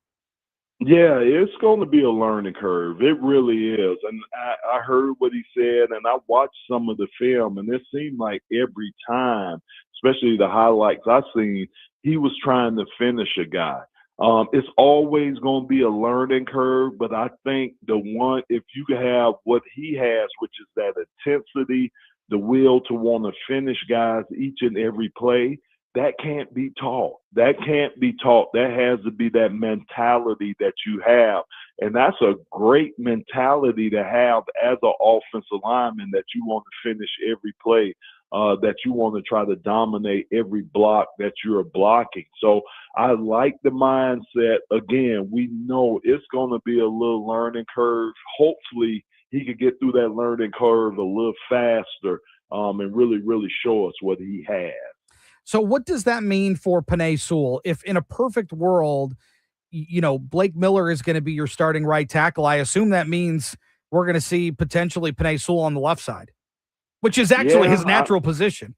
Yeah, it's going to be a learning curve. It really is. And I heard what he said, and I watched some of the film, and it seemed like every time, especially the highlights I seen, he was trying to finish a guy. It's always going to be a learning curve, but I think if you have what he has, which is that intensity, the will to want to finish guys each and every play, that can't be taught. That can't be taught. That has to be that mentality that you have. And that's a great mentality to have as an offensive lineman, that you want to finish every play, that you want to try to dominate every block that you're blocking. So I like the mindset. Again, we know it's going to be a little learning curve. Hopefully he could get through that learning curve a little faster and really, really show us what he has. So what does that mean for Penei Sewell? If in a perfect world, you know, Blake Miller is going to be your starting right tackle, I assume that means we're going to see potentially Penei Sewell on the left side, which is actually his natural position.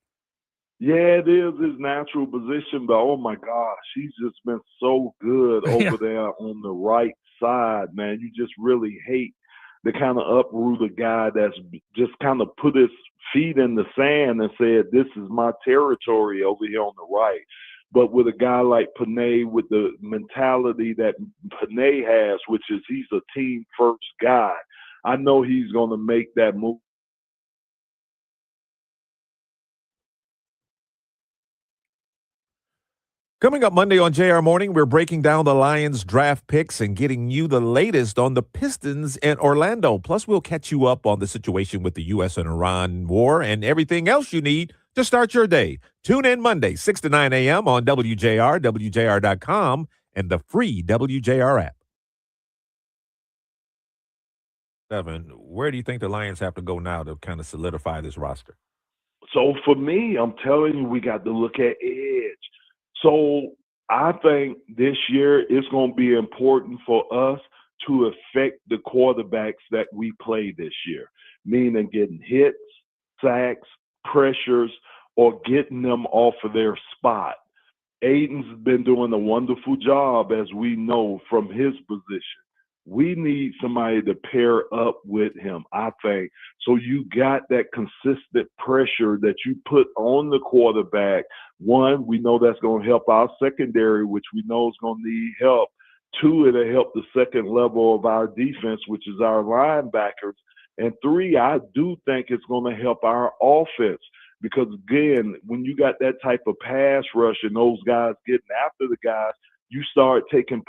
Yeah, it is his natural position, but oh my gosh, he's just been so good over there on the right side, man. You just really hate to kind of uproot a guy that's just kind of put his feet in the sand and said, this is my territory over here on the right. But with a guy like Penei, with the mentality that Penei has, which is he's a team first guy, I know he's going to make that move. Coming up Monday on JR Morning, we're breaking down the Lions draft picks and getting you the latest on the Pistons and Orlando. Plus, we'll catch you up on the situation with the U.S. and Iran war and everything else you need to start your day. Tune in Monday, 6 to 9 a.m. on WJR, WJR.com, and the free WJR app. Devin, where do you think the Lions have to go now to kind of solidify this roster? So for me, I'm telling you, we got to look at edge. So I think this year it's going to be important for us to affect the quarterbacks that we play this year, meaning getting hits, sacks, pressures, or getting them off of their spot. Aiden's been doing a wonderful job, as we know, from his position. We need somebody to pair up with him, I think. So you got that consistent pressure that you put on the quarterback. One, we know that's going to help our secondary, which we know is going to need help. Two, it'll help the second level of our defense, which is our linebackers. And three, I do think it's going to help our offense. Because, again, when you got that type of pass rush and those guys getting after the guys, you start taking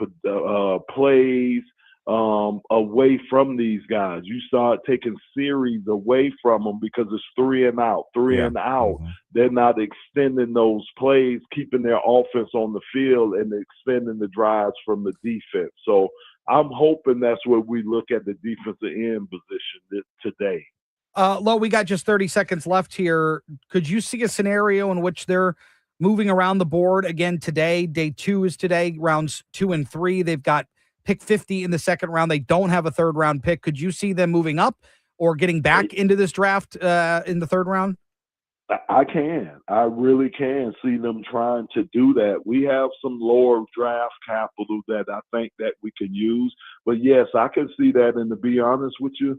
plays away from these guys. You start taking series away from them because it's three and out. Mm-hmm. They're not extending those plays, keeping their offense on the field and extending the drives from the defense. So I'm hoping that's where we look at the defensive end position today. Lo, we got just 30 seconds left here. Could you see a scenario in which they're moving around the board again today? Day 2 is today, rounds 2 and 3. They've got pick 50 in the second round. They don't have a third round pick. Could you see them moving up or getting back into this draft in the third round? I can. I really can see them trying to do that. We have some lower draft capital that I think that we can use. But, yes, I can see that. And to be honest with you,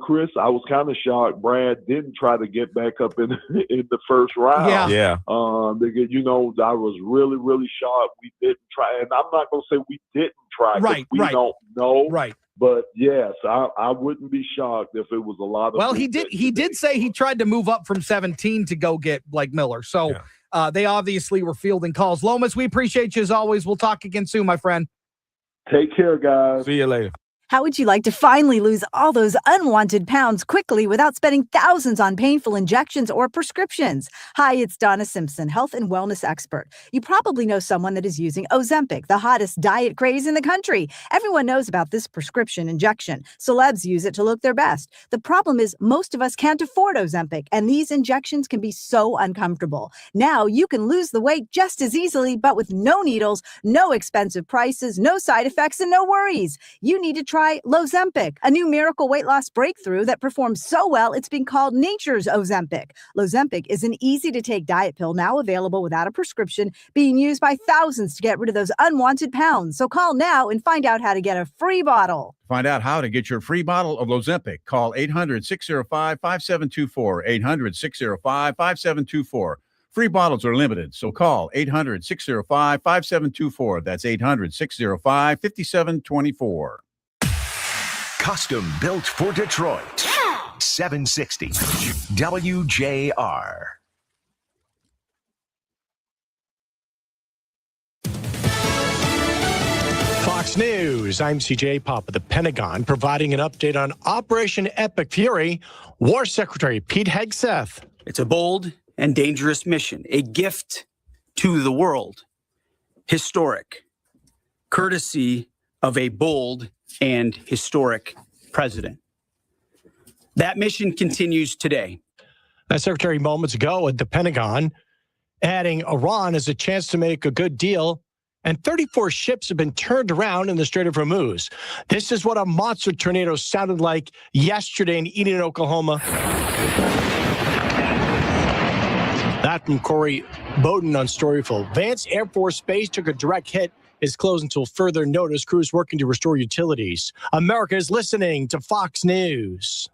Chris, I was kind of shocked Brad didn't try to get back up in the first round. Yeah. Because, I was really, really shocked we didn't try. And I'm not going to say we didn't try because we don't know. Right. But, yes, I wouldn't be shocked if it was a lot of. Well, he did say he tried to move up from 17 to go get Blake Miller. So they obviously were fielding calls. Lomas, we appreciate you as always. We'll talk again soon, my friend. Take care, guys. See you later. How would you like to finally lose all those unwanted pounds quickly without spending thousands on painful injections or prescriptions? Hi, it's Donna Simpson, health and wellness expert. You probably know someone that is using Ozempic, the hottest diet craze in the country. Everyone knows about this prescription injection. Celebs use it to look their best. The problem is most of us can't afford Ozempic, and these injections can be so uncomfortable. Now you can lose the weight just as easily, but with no needles, no expensive prices, no side effects, and no worries. You need to try Lozempic, a new miracle weight loss breakthrough that performs so well it's been called nature's Ozempic. Lozempic is an easy-to-take diet pill now available without a prescription, being used by thousands to get rid of those unwanted pounds. So call now and find out how to get a free bottle. Find out how to get your free bottle of Lozempic. Call 800-605-5724, 800-605-5724. Free bottles are limited, so call 800-605-5724. That's 800-605-5724. Custom built for Detroit. 760 WJR. Fox News, I'm CJ Papa. The Pentagon providing an update on Operation Epic Fury. War Secretary Pete Hegseth. It's a bold and dangerous mission, a gift to the world, historic, courtesy of a bold and historic president. That mission continues today. As Secretary moments ago at the Pentagon, adding Iran as a chance to make a good deal, and 34 ships have been turned around in the Strait of Hormuz. This is what a monster tornado sounded like yesterday in Eden, Oklahoma. That from Corey Bowden on Storyful. Vance Air Force Base took a direct hit. Is closed until further notice. Crews working to restore utilities. America is listening to Fox News.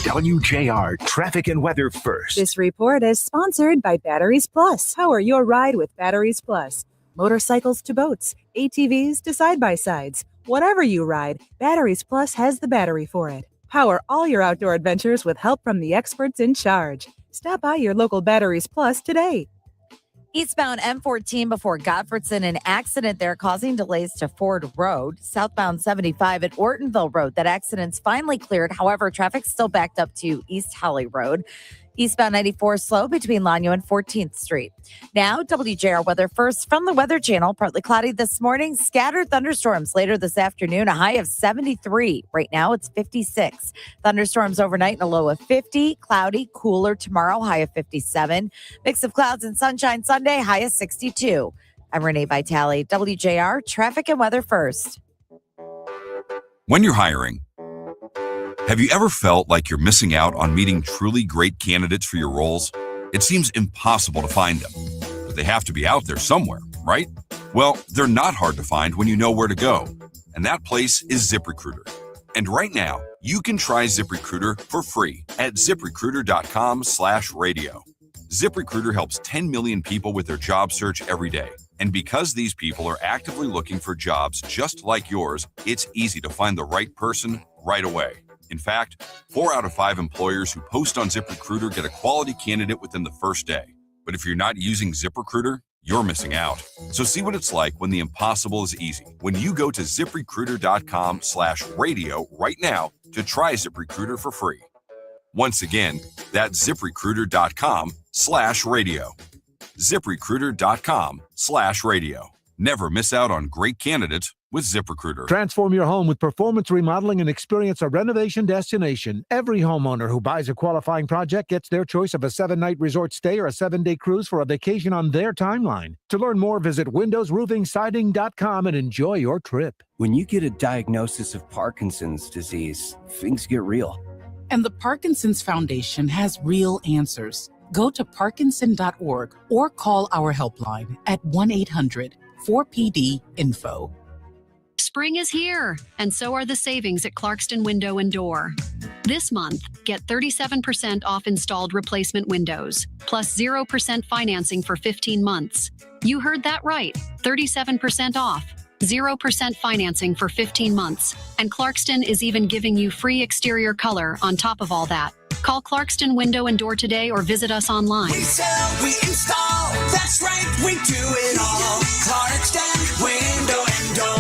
WJR traffic and weather first. This report is sponsored by Batteries Plus. Power your ride with Batteries Plus. Motorcycles to boats, ATVs to side-by-sides. Whatever you ride, Batteries Plus has the battery for it. Power all your outdoor adventures with help from the experts in charge. Stop by your local Batteries Plus today. Eastbound M14 before Gottfriedson, an accident there causing delays to Ford Road. Southbound 75 at Ortonville Road. That accident's finally cleared. However, traffic's still backed up to East Holly Road. Eastbound 94 slow between Lanyo and 14th Street. Now, WJR weather first from the Weather Channel. Partly cloudy this morning. Scattered thunderstorms later this afternoon. A high of 73. Right now, it's 56. Thunderstorms overnight and a low of 50. Cloudy, cooler tomorrow. High of 57. Mix of clouds and sunshine Sunday. High of 62. I'm Renee Vitale. WJR traffic and weather first. When you're hiring, have you ever felt like you're missing out on meeting truly great candidates for your roles? It seems impossible to find them. But They have to be out there somewhere, right? Well, they're not hard to find when you know where to go. And that place is ZipRecruiter. And right now, you can try ZipRecruiter for free at ZipRecruiter.com/radio. ZipRecruiter helps 10 million people with their job search every day. And because these people are actively looking for jobs just like yours, it's easy to find the right person right away. In fact, 4 out of 5 employers who post on ZipRecruiter get a quality candidate within the first day. But if you're not using ZipRecruiter, you're missing out. So see what it's like when the impossible is easy. When you go to ZipRecruiter.com/radio right now to try ZipRecruiter for free. Once again, that's ZipRecruiter.com/radio. ZipRecruiter.com/radio. Never miss out on great candidates with ZipRecruiter. Transform your home with performance remodeling and experience a renovation destination. Every homeowner who buys a qualifying project gets their choice of a 7-night resort stay or a 7-day cruise for a vacation on their timeline. To learn more, visit windowsroofingsiding.com and enjoy your trip. When you get a diagnosis of Parkinson's disease, things get real. And the Parkinson's Foundation has real answers. Go to parkinson.org or call our helpline at 1-800-4PD-INFO. Spring is here, and so are the savings at Clarkston Window and Door. This month, get 37% off installed replacement windows, plus 0% financing for 15 months. You heard that right, 37% off, 0% financing for 15 months. And Clarkston is even giving you free exterior color on top of all that. Call Clarkston Window and Door today or visit us online. We sell, we install, that's right, we do it all. Clarkston Window and Door.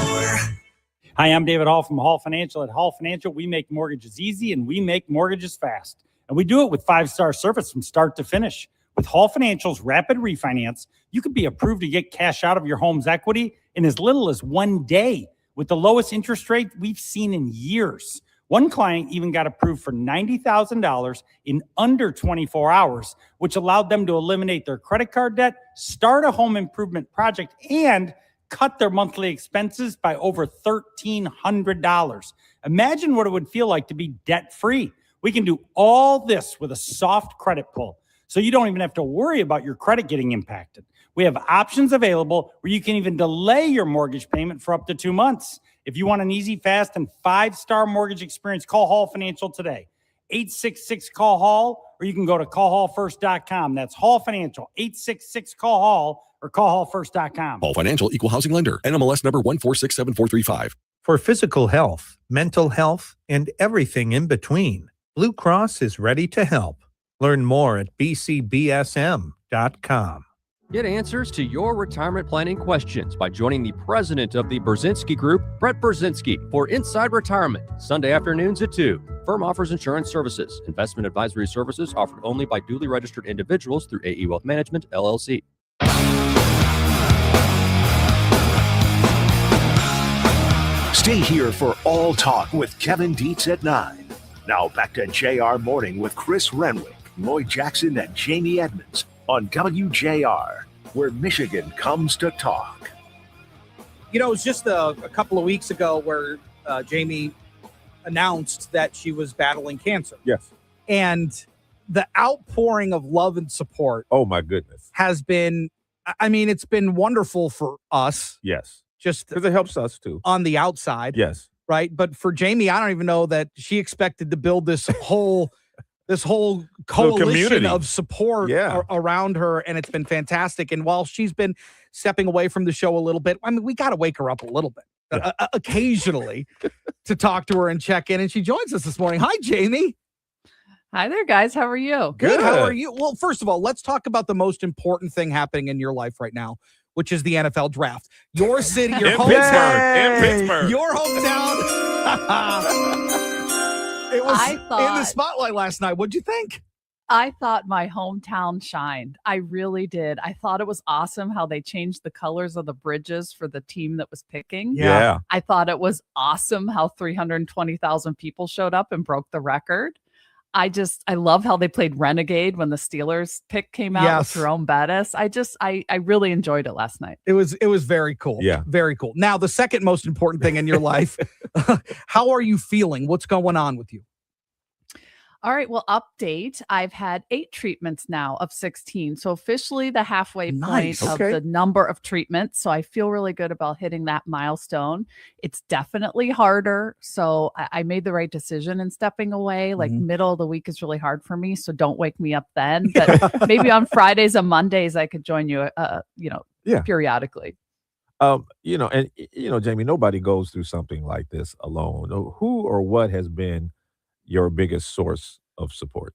Hi, I'm David Hall from Hall Financial. At Hall Financial, we make mortgages easy and we make mortgages fast. And we do it with 5-star service from start to finish. With Hall Financial's Rapid Refinance, you could be approved to get cash out of your home's equity in as little as 1 day with the lowest interest rate we've seen in years. One client even got approved for $90,000 in under 24 hours, which allowed them to eliminate their credit card debt, start a home improvement project, and cut their monthly expenses by over $1,300. Imagine what it would feel like to be debt-free. We can do all this with a soft credit pull, so you don't even have to worry about your credit getting impacted. We have options available where you can even delay your mortgage payment for up to 2 months. If you want an easy, fast, and 5-star mortgage experience, call Hall Financial today. 866-CALL-HALL, or you can go to callhallfirst.com. That's Hall Financial, 866-CALL-HALL, or callhallfirst.com. Hall Financial, Equal Housing Lender, NMLS number 1467435. For physical health, mental health, and everything in between, Blue Cross is ready to help. Learn more at bcbsm.com. Get answers to your retirement planning questions by joining the president of the Brzezinski Group, Brett Brzezinski, for Inside Retirement, Sunday afternoons at 2. Firm offers insurance services. Investment advisory services offered only by duly registered individuals through AE Wealth Management, LLC. Stay here for All Talk with Kevin Dietz at 9. Now back to JR Morning with Chris Renwick, Lloyd Jackson, and Jamie Edmonds on WJR, where Michigan comes to talk. You know, it was just a couple of weeks ago where Jamie announced that she was battling cancer. Yes. And the outpouring of love and support. Oh, my goodness. Has been, I mean, it's been wonderful for us. Yes. Just because it helps us too. On the outside. Yes. Right. But for Jamie, I don't even know that she expected to build this whole coalition of support around her, and it's been fantastic. And while she's been stepping away from the show a little bit, I mean, we got to wake her up a little bit occasionally to talk to her and check in. And she joins us this morning. Hi, Jamie. Hi there, guys. How are you? Good. How are you? Well, first of all, let's talk about the most important thing happening in your life right now, which is the NFL draft. Your city, your hometown. In Pittsburgh. Your hometown. It was in the spotlight last night. What'd you think? I thought my hometown shined. I really did. I thought it was awesome how they changed the colors of the bridges for the team that was picking. Yeah. I thought it was awesome how 320,000 people showed up and broke the record. I love how they played Renegade when the Steelers pick came out with Jerome Bettis. I really enjoyed it last night. It was very cool. Yeah. Very cool. Now, the second most important thing in your life, how are you feeling? What's going on with you? All right. Well, update. I've had 8 treatments now of 16. So officially the halfway Nice. point of Okay. the number of treatments. So I feel really good about hitting that milestone. It's definitely harder. So I made the right decision in stepping away. Like middle of the week is really hard for me. So don't wake me up then. But maybe on Fridays and Mondays I could join you, Yeah. periodically. Jamie, nobody goes through something like this alone. Who or what has been your biggest source of support?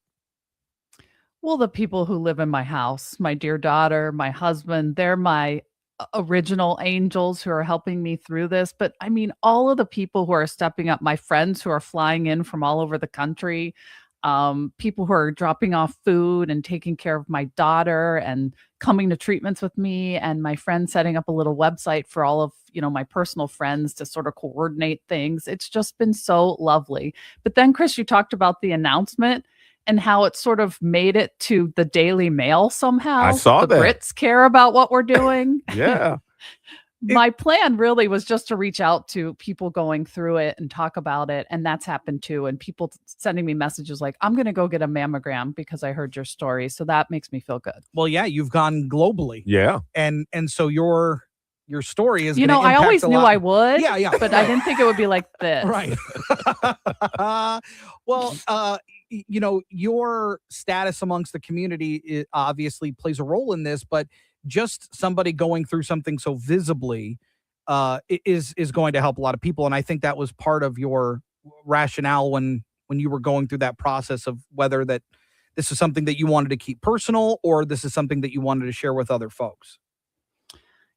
Well, the people who live in my house, my dear daughter, my husband, they're my original angels who are helping me through this. But I mean, all of the people who are stepping up, my friends who are flying in from all over the country, people who are dropping off food and taking care of my daughter and coming to treatments with me, and my friend setting up a little website for all of my personal friends to sort of coordinate things. It's just been so lovely. But then, Chris, you talked about the announcement and how it sort of made it to the Daily Mail somehow. I saw the that. Brits care about what we're doing. Yeah. My plan really was just to reach out to people going through it and talk about it. And that's happened too. And people sending me messages like, I'm going to go get a mammogram because I heard your story. So that makes me feel good. Well, yeah, you've gone globally. Yeah. And so your story is I gonna always impact a knew lot. I would. Yeah. But I didn't think it would be like this. Right. Well, your status amongst the community obviously plays a role in this, but just somebody going through something so visibly is going to help a lot of people. And I think that was part of your rationale when you were going through that process of whether that this is something that you wanted to keep personal or this is something that you wanted to share with other folks.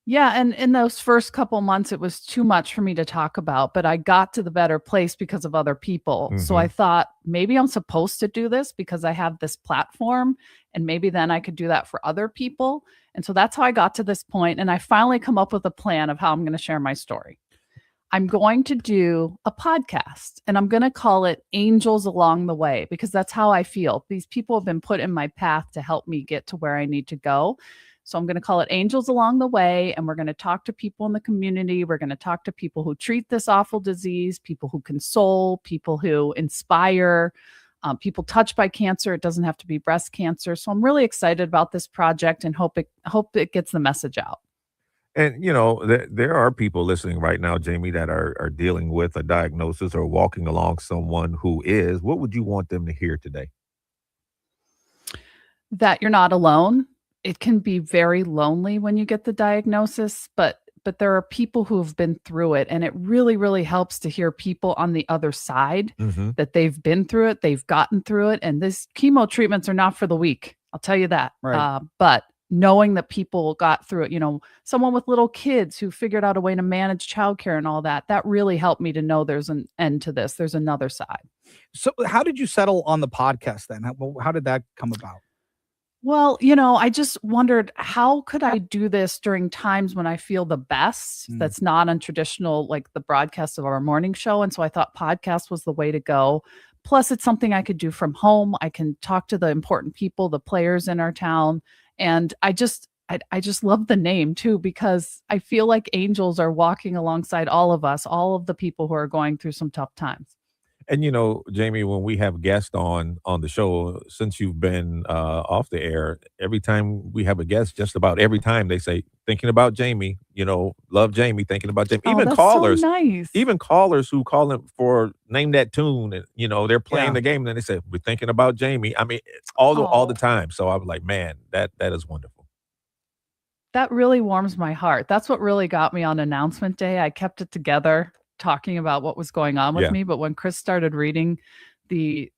Yeah, and in those first couple months, it was too much for me to talk about, but I got to the better place because of other people. So I thought maybe I'm supposed to do this because I have this platform, and maybe then I could do that for other people. And so that's how I got to this point, and I finally come up with a plan of how I'm going to share my story. I'm going to do a podcast, and I'm going to call it Angels Along the Way because that's how I feel. These people have been put in my path to help me get to where I need to go. So I'm going to call it Angels Along the Way, and we're going to talk to people in the community. We're going to talk to people who treat this awful disease, people who console, people who inspire, people touched by cancer. It doesn't have to be breast cancer. So I'm really excited about this project and hope it gets the message out. And, there are people listening right now, Jamie, that are dealing with a diagnosis or walking along someone who is. What would you want them to hear today? That you're not alone. It can be very lonely when you get the diagnosis, but there are people who have been through it, and it really, really helps to hear people on the other side that they've been through it, they've gotten through it, and this chemo treatments are not for the weak. I'll tell you that. Right. But knowing that people got through it, someone with little kids who figured out a way to manage childcare and all that really helped me to know there's an end to this. There's another side. So how did you settle on the podcast then? How did that come about? Well, I just wondered how could I do this during times when I feel the best that's not on traditional, like the broadcast of our morning show. And so I thought podcast was the way to go. Plus, it's something I could do from home. I can talk to the important people, the players in our town. And I just love the name too, because I feel like angels are walking alongside all of us, all of the people who are going through some tough times. And, Jamie, when we have guests on the show, since you've been off the air, every time we have a guest, just about every time they say, thinking about Jamie, love Jamie, thinking about Jamie. Even that's callers, so nice. even callers who call in for name that tune, and, they're playing the game, and then they say, we're thinking about Jamie. I mean, it's all the time. So I was like, man, that is wonderful. That really warms my heart. That's what really got me on announcement day. I kept it together, talking about what was going on with me, but when Chris started reading the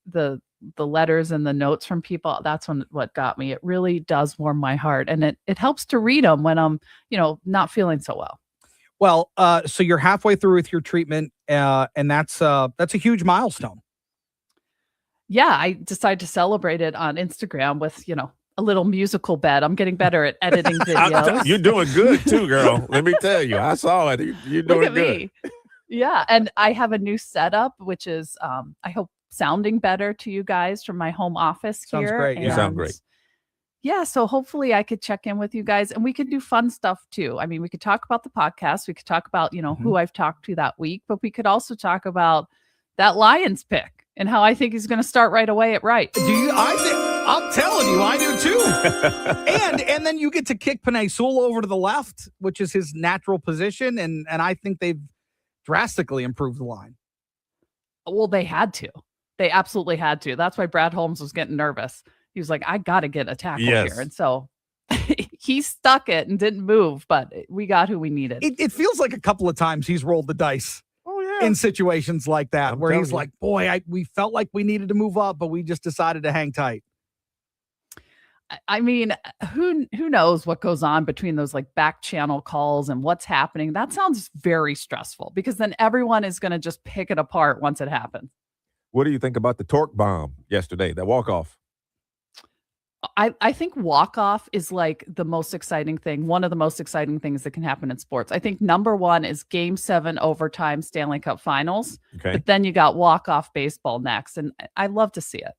letters and the notes from people, that's what got me. It really does warm my heart, and it helps to read them when I'm not feeling so well. Well, so you're halfway through with your treatment, and that's a huge milestone. Yeah, I decided to celebrate it on Instagram with a little musical bed. I'm getting better at editing videos. You're doing good too, girl. Let me tell you, I saw it. You're doing Look at good. me. Yeah, and I have a new setup, which is, I hope, sounding better to you guys from my home office here. Sounds great. You sound great. Yeah, so hopefully I could check in with you guys, and we could do fun stuff too. I mean, we could talk about the podcast. We could talk about, who I've talked to that week, but we could also talk about that Lions pick and how I think he's going to start right away at right. Do you? I'm telling you, I do too. and then you get to kick Penei Sewell over to the left, which is his natural position, and I think they've drastically improved the line. Well, they had to. They absolutely had to. That's why Brad Holmes was getting nervous. He was like, I got to get a tackle here. And so he stuck it and didn't move, but we got who we needed. It feels like a couple of times he's rolled the dice in situations like that, where he's like, boy, we felt like we needed to move up, but we just decided to hang tight. I mean, who knows what goes on between those like back channel calls and what's happening? That sounds very stressful because then everyone is going to just pick it apart once it happens. What do you think about the torque bomb yesterday, that walk-off? I think walk-off is like the most exciting thing, one of the most exciting things that can happen in sports. I think number one is Game 7 overtime Stanley Cup Finals. Okay. But then you got walk-off baseball next, and I love to see it.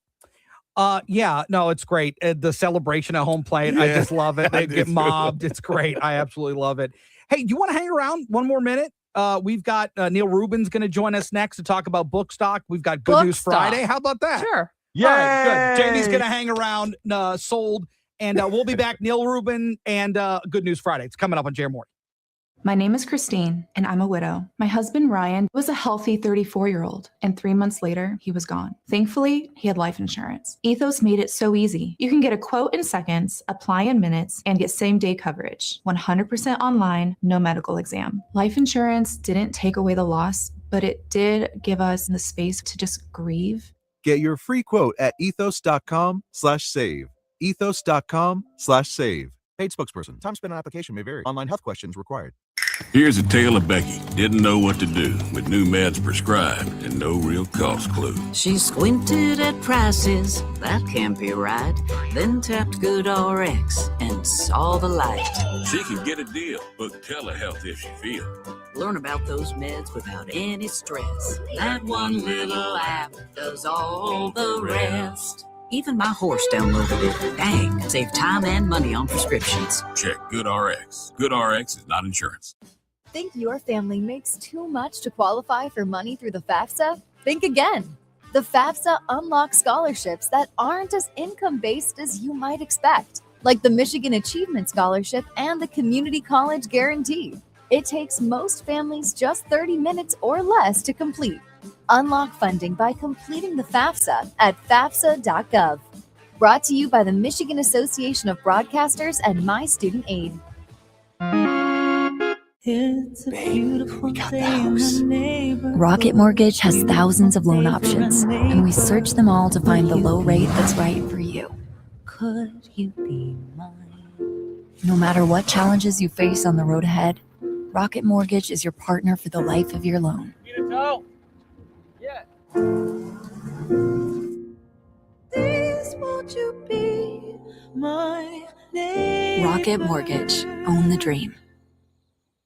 Yeah, no, it's great. The celebration at home plate, I just love it. They get mobbed. It's great. I absolutely love it. Hey, do you want to hang around one more minute? We've got Neil Rubin's going to join us next to talk about book stock. We've got Good News Friday. How about that? Sure. All right, good. Jamie's going to hang around, sold, and we'll be back. Neil Rubin and Good News Friday. It's coming up on JR Morning. My name is Christine, and I'm a widow. My husband, Ryan, was a healthy 34-year-old, and 3 months later, he was gone. Thankfully, he had life insurance. Ethos made it so easy. You can get a quote in seconds, apply in minutes, and get same-day coverage. 100% online, no medical exam. Life insurance didn't take away the loss, but it did give us the space to just grieve. Get your free quote at ethos.com/save. Ethos.com/save. Paid spokesperson. Time spent on application may vary. Online health questions required. Here's a tale of Becky. Didn't know what to do with new meds prescribed and no real cost clue. She squinted at prices, that can't be right. Then tapped GoodRx and saw the light. She can get a deal. Book telehealth if she feels. Learn about those meds without any stress. That one little app does all the rest. Even my horse downloaded it. Dang, save time and money on prescriptions. Check GoodRx. GoodRx is not insurance. Think your family makes too much to qualify for money through the FAFSA? Think again. The FAFSA unlocks scholarships that aren't as income-based as you might expect, like the Michigan Achievement Scholarship and the Community College Guarantee. It takes most families just 30 minutes or less to complete. Unlock funding by completing the FAFSA at FAFSA.gov. Brought to you by the Michigan Association of Broadcasters and My Student Aid. It's a beautiful day in the neighborhood. Rocket Mortgage has thousands of loan options, and we search them all to find the low rate that's right for you. Could you be mine? No matter what challenges you face on the road ahead, Rocket Mortgage is your partner for the life of your loan. Please won't you be my neighbor? Rocket Mortgage. Own the dream.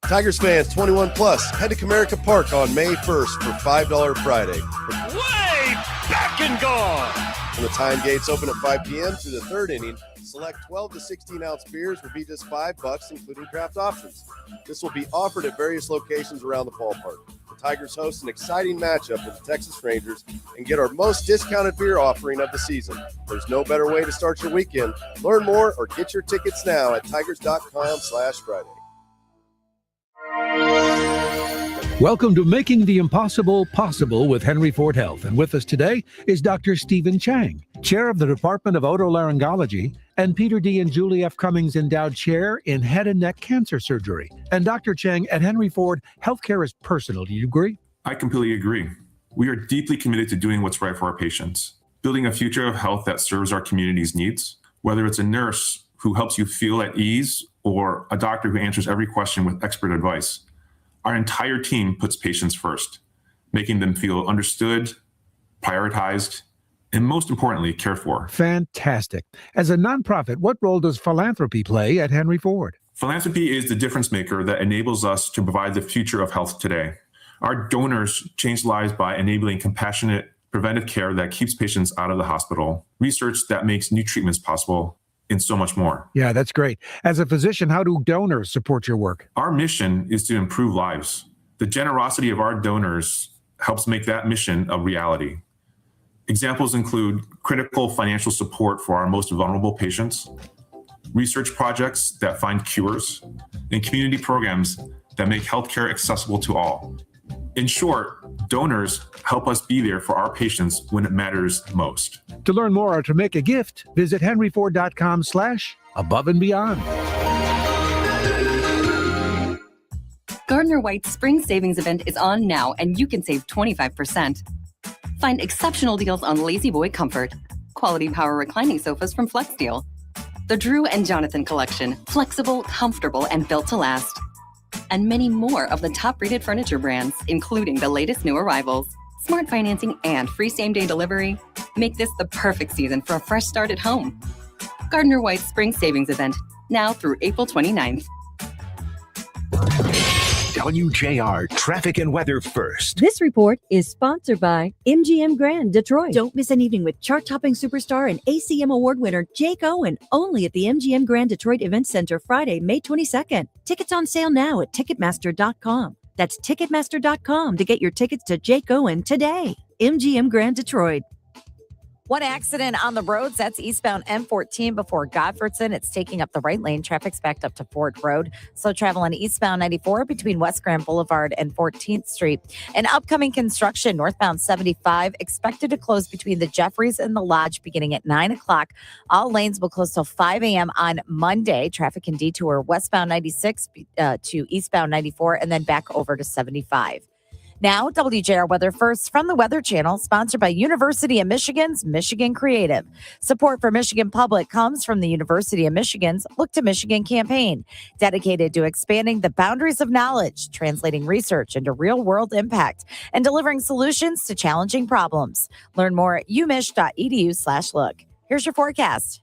Tigers fans 21 plus, head to Comerica Park on May 1st for $5 Friday. Way back and gone. When the time gates open at 5 p.m. through the third inning, select 12 to 16 ounce beers will be just $5, including craft options. This will be offered at various locations around the ballpark. The Tigers host an exciting matchup with the Texas Rangers and get our most discounted beer offering of the season. There's no better way to start your weekend. Learn more or get your tickets now at tigers.com/Friday. Welcome to Making the Impossible Possible with Henry Ford Health. And with us today is Dr. Stephen Chang, Chair of the Department of Otolaryngology, and Peter D. and Julie F. Cummings Endowed Chair in Head and Neck Cancer Surgery. And Dr. Chang, at Henry Ford, healthcare is personal. Do you agree? I completely agree. We are deeply committed to doing what's right for our patients, building a future of health that serves our community's needs, whether it's a nurse who helps you feel at ease or a doctor who answers every question with expert advice. Our entire team puts patients first, making them feel understood, prioritized, and most importantly, cared for. Fantastic. As a nonprofit, what role does philanthropy play at Henry Ford? Philanthropy is the difference maker that enables us to provide the future of health today. Our donors change lives by enabling compassionate preventive care that keeps patients out of the hospital, research that makes new treatments possible, and so much more. Yeah, that's great. As a physician, how do donors support your work? Our mission is to improve lives. The generosity of our donors helps make that mission a reality. Examples include critical financial support for our most vulnerable patients, research projects that find cures, and community programs that make healthcare accessible to all. In short, donors help us be there for our patients when it matters most. To learn more or to make a gift, visit henryford.com/above and beyond. Gardner White's Spring Savings Event is on now, and you can save 25%. Find exceptional deals on Lazy Boy Comfort, quality power reclining sofas from FlexSteel, the Drew and Jonathan collection, flexible, comfortable, and built to last, and many more of the top-rated furniture brands, including the latest new arrivals. Smart financing and free same-day delivery make this the perfect season for a fresh start at home. Gardner White's Spring Savings Event, now through April 29th. WJR traffic and weather first. This report is sponsored by MGM Grand Detroit. Don't miss an evening with chart-topping superstar and ACM award winner Jake Owen, only at the MGM Grand Detroit Event Center Friday, May 22nd. Tickets on sale now at Ticketmaster.com. That's Ticketmaster.com to get your tickets to Jake Owen today. MGM Grand Detroit. One accident on the roads. That's eastbound M14 before Godfredson. It's taking up the right lane. Traffic's backed up to Ford Road. Slow travel on eastbound 94 between West Grand Boulevard and 14th Street. And upcoming construction, northbound 75, expected to close between the Jeffries and the Lodge beginning at 9 o'clock. All lanes will close till 5 a.m. on Monday. Traffic can detour westbound 96 to eastbound 94 and then back over to 75. Now, WJR Weather First from the Weather Channel, sponsored by University of Michigan's Michigan Creative. Support for Michigan Public comes from the University of Michigan's Look to Michigan campaign, dedicated to expanding the boundaries of knowledge, translating research into real-world impact, and delivering solutions to challenging problems. Learn more at umich.edu/look. Here's your forecast.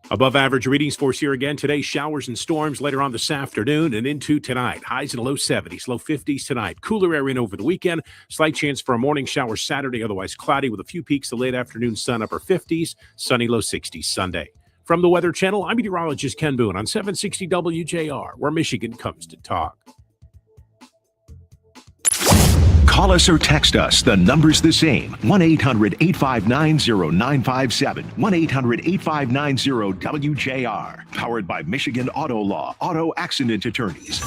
Above average readings for us here again today. Showers and storms later on this afternoon and into tonight. Highs in the low 70s, low 50s tonight. Cooler air in over the weekend. Slight chance for a morning shower Saturday, otherwise cloudy with a few peaks of late afternoon sun, upper 50s, sunny low 60s Sunday. From the Weather Channel, I'm meteorologist Ken Boone on 760 WJR, where Michigan comes to talk. Call us or text us. The number's the same. 1-800-859-0957. 1-800-859-WJR. Powered by Michigan Auto Law. Auto Accident Attorneys.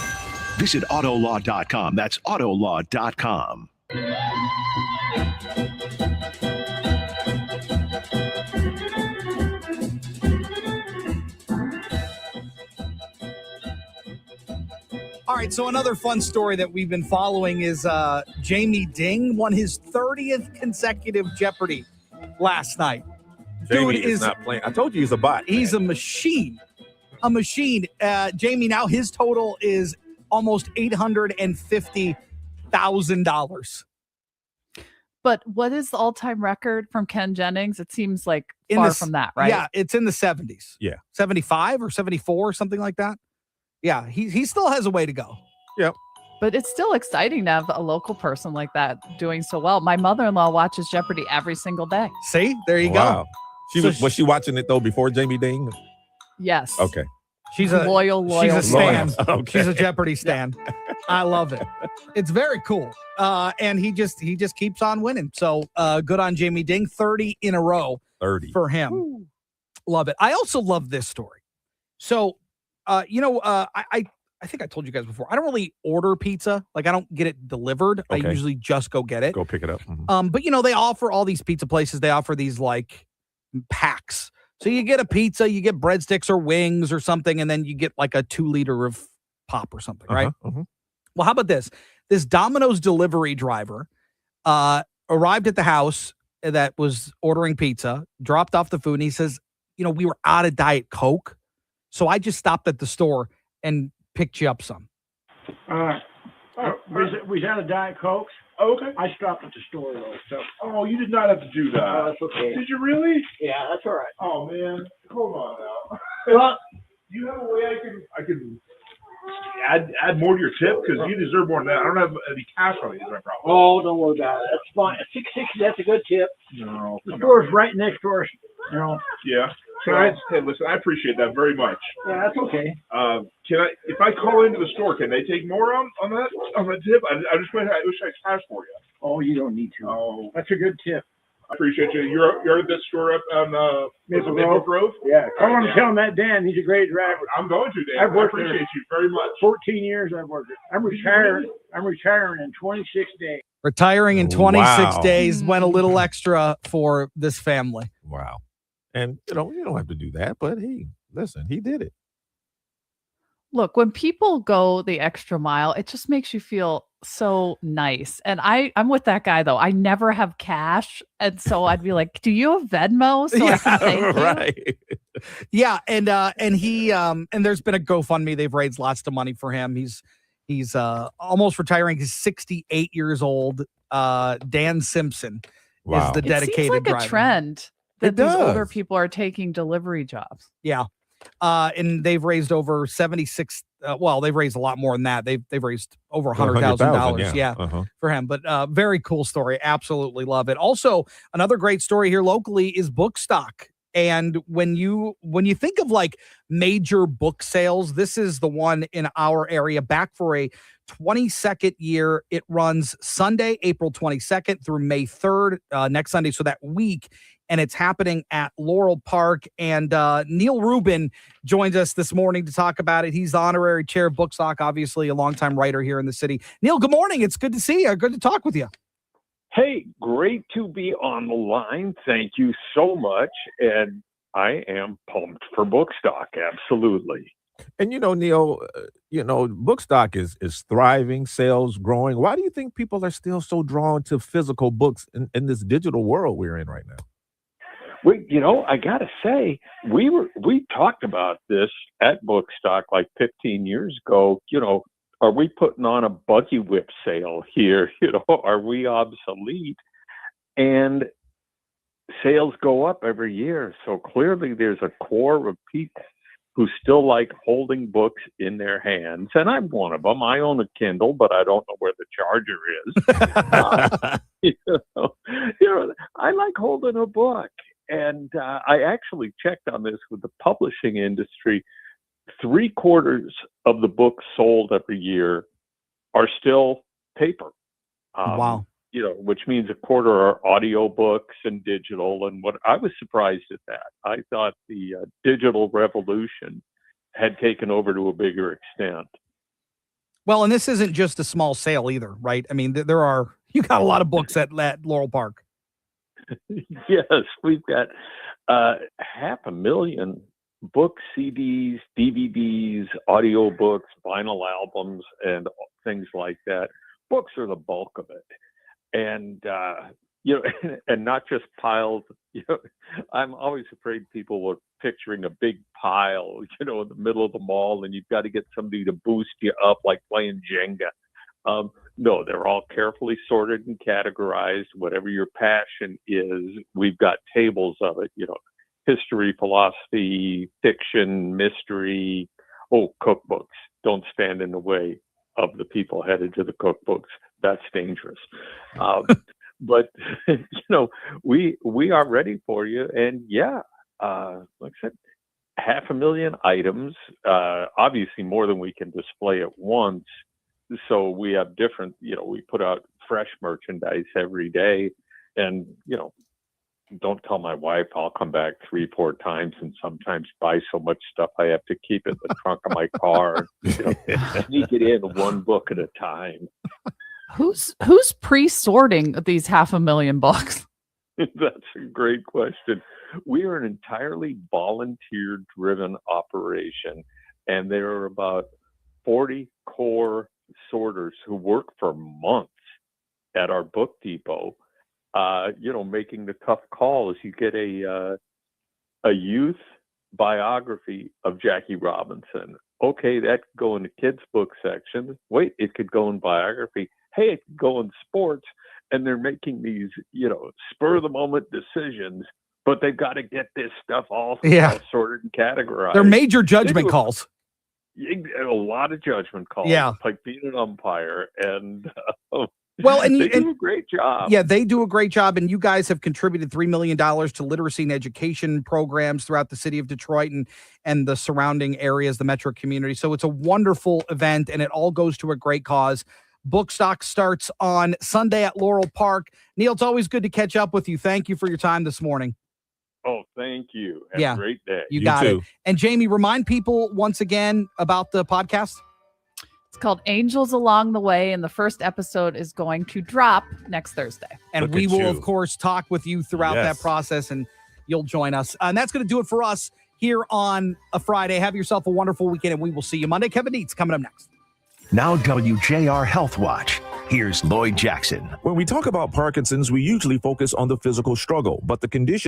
Visit autolaw.com. That's autolaw.com. All right, so another fun story that we've been following is Jamie Ding won his 30th consecutive Jeopardy last night. Jamie is not playing. I told you he's a bot. He's a machine. A machine. Jamie, now his total is almost $850,000. But what is the all-time record from Ken Jennings? It seems like far from that, right? Yeah, it's in the 70s. Yeah. 75 or 74, something like that. Yeah, he still has a way to go. Yep. But it's still exciting to have a local person like that doing so well. My mother-in-law watches Jeopardy every single day. See? There you go. Was she watching it, though, before Jamie Ding? Yes. Okay. She's a loyal. She's a stan. Okay. She's a Jeopardy stan. I love it. It's very cool. And he just keeps on winning. So good on Jamie Ding. 30 in a row 30 for him. Woo. Love it. I also love this story. So I think I told you guys before, I don't really order pizza. Like, I don't get it delivered. Okay. I usually just go get it. Go pick it up. Mm-hmm. But they offer all these pizza places. They offer these like packs. So you get a pizza, you get breadsticks or wings or something, and then you get like a 2-liter of pop or something, right? Uh-huh. Well, how about this? This Domino's delivery driver arrived at the house that was ordering pizza, dropped off the food, and he says, we were out of Diet Coke. So I just stopped at the store and picked you up some. We had a Diet Coke. Oh, okay. I stopped at the store though. So. Oh, you did not have to do that. Oh, that's okay. Did you really? Yeah, that's all right. Oh man, hold on now. Well, do you have a way I can add more to your tip, because you deserve more than that. I don't have any cash on you. Is my problem. Oh, don't worry about it. That's fine. $6.60. That's a good tip. No. The store's right next to us. Yeah. Hey, listen, I appreciate that very much. Yeah, that's okay. If I call into the store, can they take more on that tip? I wish I had cash for you. Oh, you don't need to. Oh, That's a good tip. I appreciate you. You're at this store up on Maple Maple Grove? Grove? Yeah. Call him Right, and yeah. tell him that Dan, he's a great driver. I'm going to, Dan. I've worked I appreciate there you very much. 14 years I've worked there. I'm retiring in 26 days. Retiring in 26 Wow. days went a little extra for this family. Wow. And you don't have to do that, but listen, he did it. Look, when people go the extra mile, it just makes you feel so nice. And I'm with that guy though. I never have cash, and so I'd be like, "Do you have Venmo so I can thank you?" Right. Yeah, and he and there's been a GoFundMe. They've raised lots of money for him. He's almost retiring. He's 68 years old. Dan Simpson is the dedicated It seems like driver. a trend that It these older does. people are taking delivery jobs. Yeah. And they've raised over 76. Well, they've raised a lot more than that. They've raised over $100,000. Yeah, Uh-huh. for him. But very cool story. Absolutely love it. Also, another great story here locally is Bookstock. And when you think of like major book sales, this is the one in our area back for a 22nd year. It runs Sunday, April 22nd through May 3rd, next Sunday. So that week. And it's happening at Laurel Park. And Neil Rubin joins us this morning to talk about it. He's the honorary chair of Bookstock, obviously a longtime writer here in the city. Neil, good morning. It's good to see you. Good to talk with you. Hey, great to be on the line. Thank you so much. And I am pumped for Bookstock. Absolutely. And Neil, Bookstock is thriving, sales growing. Why do you think people are still so drawn to physical books in this digital world we're in right now? I got to say, we talked about this at Bookstock like 15 years ago. Are we putting on a buggy whip sale here? Are we obsolete? And sales go up every year. So clearly there's a core of people who still like holding books in their hands. And I'm one of them. I own a Kindle, but I don't know where the charger is. I like holding a book. And I actually checked on this with the publishing industry. 3/4 of the books sold every year are still paper. Wow. Which means 1/4 are audio books and digital. And what I was surprised at that. I thought the digital revolution had taken over to a bigger extent. Well, and this isn't just a small sale either, right? I mean, you got a lot of books at Laurel Park. Yes, we've got 500,000 books, CDs, DVDs, audio books, vinyl albums, and things like that. Books are the bulk of it. And, and not just piles. I'm always afraid people were picturing a big pile, in the middle of the mall, and you've got to get somebody to boost you up like playing Jenga. No, they're all carefully sorted and categorized. Whatever your passion is, we've got tables of it, history, philosophy, fiction, mystery. Oh, cookbooks. Don't stand in the way of the people headed to the cookbooks. That's dangerous. But, we are ready for you. And yeah, like I said, 500,000 items, obviously more than we can display at once. So we have different, we put out fresh merchandise every day. And, don't tell my wife, I'll come back 3-4 times and sometimes buy so much stuff I have to keep it in the trunk of my car. Sneak it in one book at a time. Who's pre-sorting these 500,000 books? That's a great question. We are an entirely volunteer-driven operation, and there are about 40 core sorters who work for months at our book depot, making the tough calls. You get a youth biography of Jackie Robinson. Okay, that could go in the kids' book section. Wait, it could go in biography. Hey, it could go in sports. And they're making these, spur of the moment decisions, but they've got to get this stuff all sorted and categorized. They're major judgment calls. A lot of judgment calls. Yeah. Like being an umpire. And well, and they do a great job. Yeah, they do a great job. And you guys have contributed $3 million to literacy and education programs throughout the city of Detroit and the surrounding areas, the metro community. So it's a wonderful event, and it all goes to a great cause. Bookstock starts on Sunday at Laurel Park. Neil, it's always good to catch up with you. Thank you for your time this morning. Oh, thank you. Have a great day. You got it. And Jamie, remind people once again about the podcast. It's called Angels Along the Way, and the first episode is going to drop next Thursday. And we will, of course, talk with you throughout that process, and you'll join us. And that's going to do it for us here on a Friday. Have yourself a wonderful weekend, and we will see you Monday. Kevin Dietz coming up next. Now WJR Health Watch. Here's Lloyd Jackson. When we talk about Parkinson's, we usually focus on the physical struggle, but the condition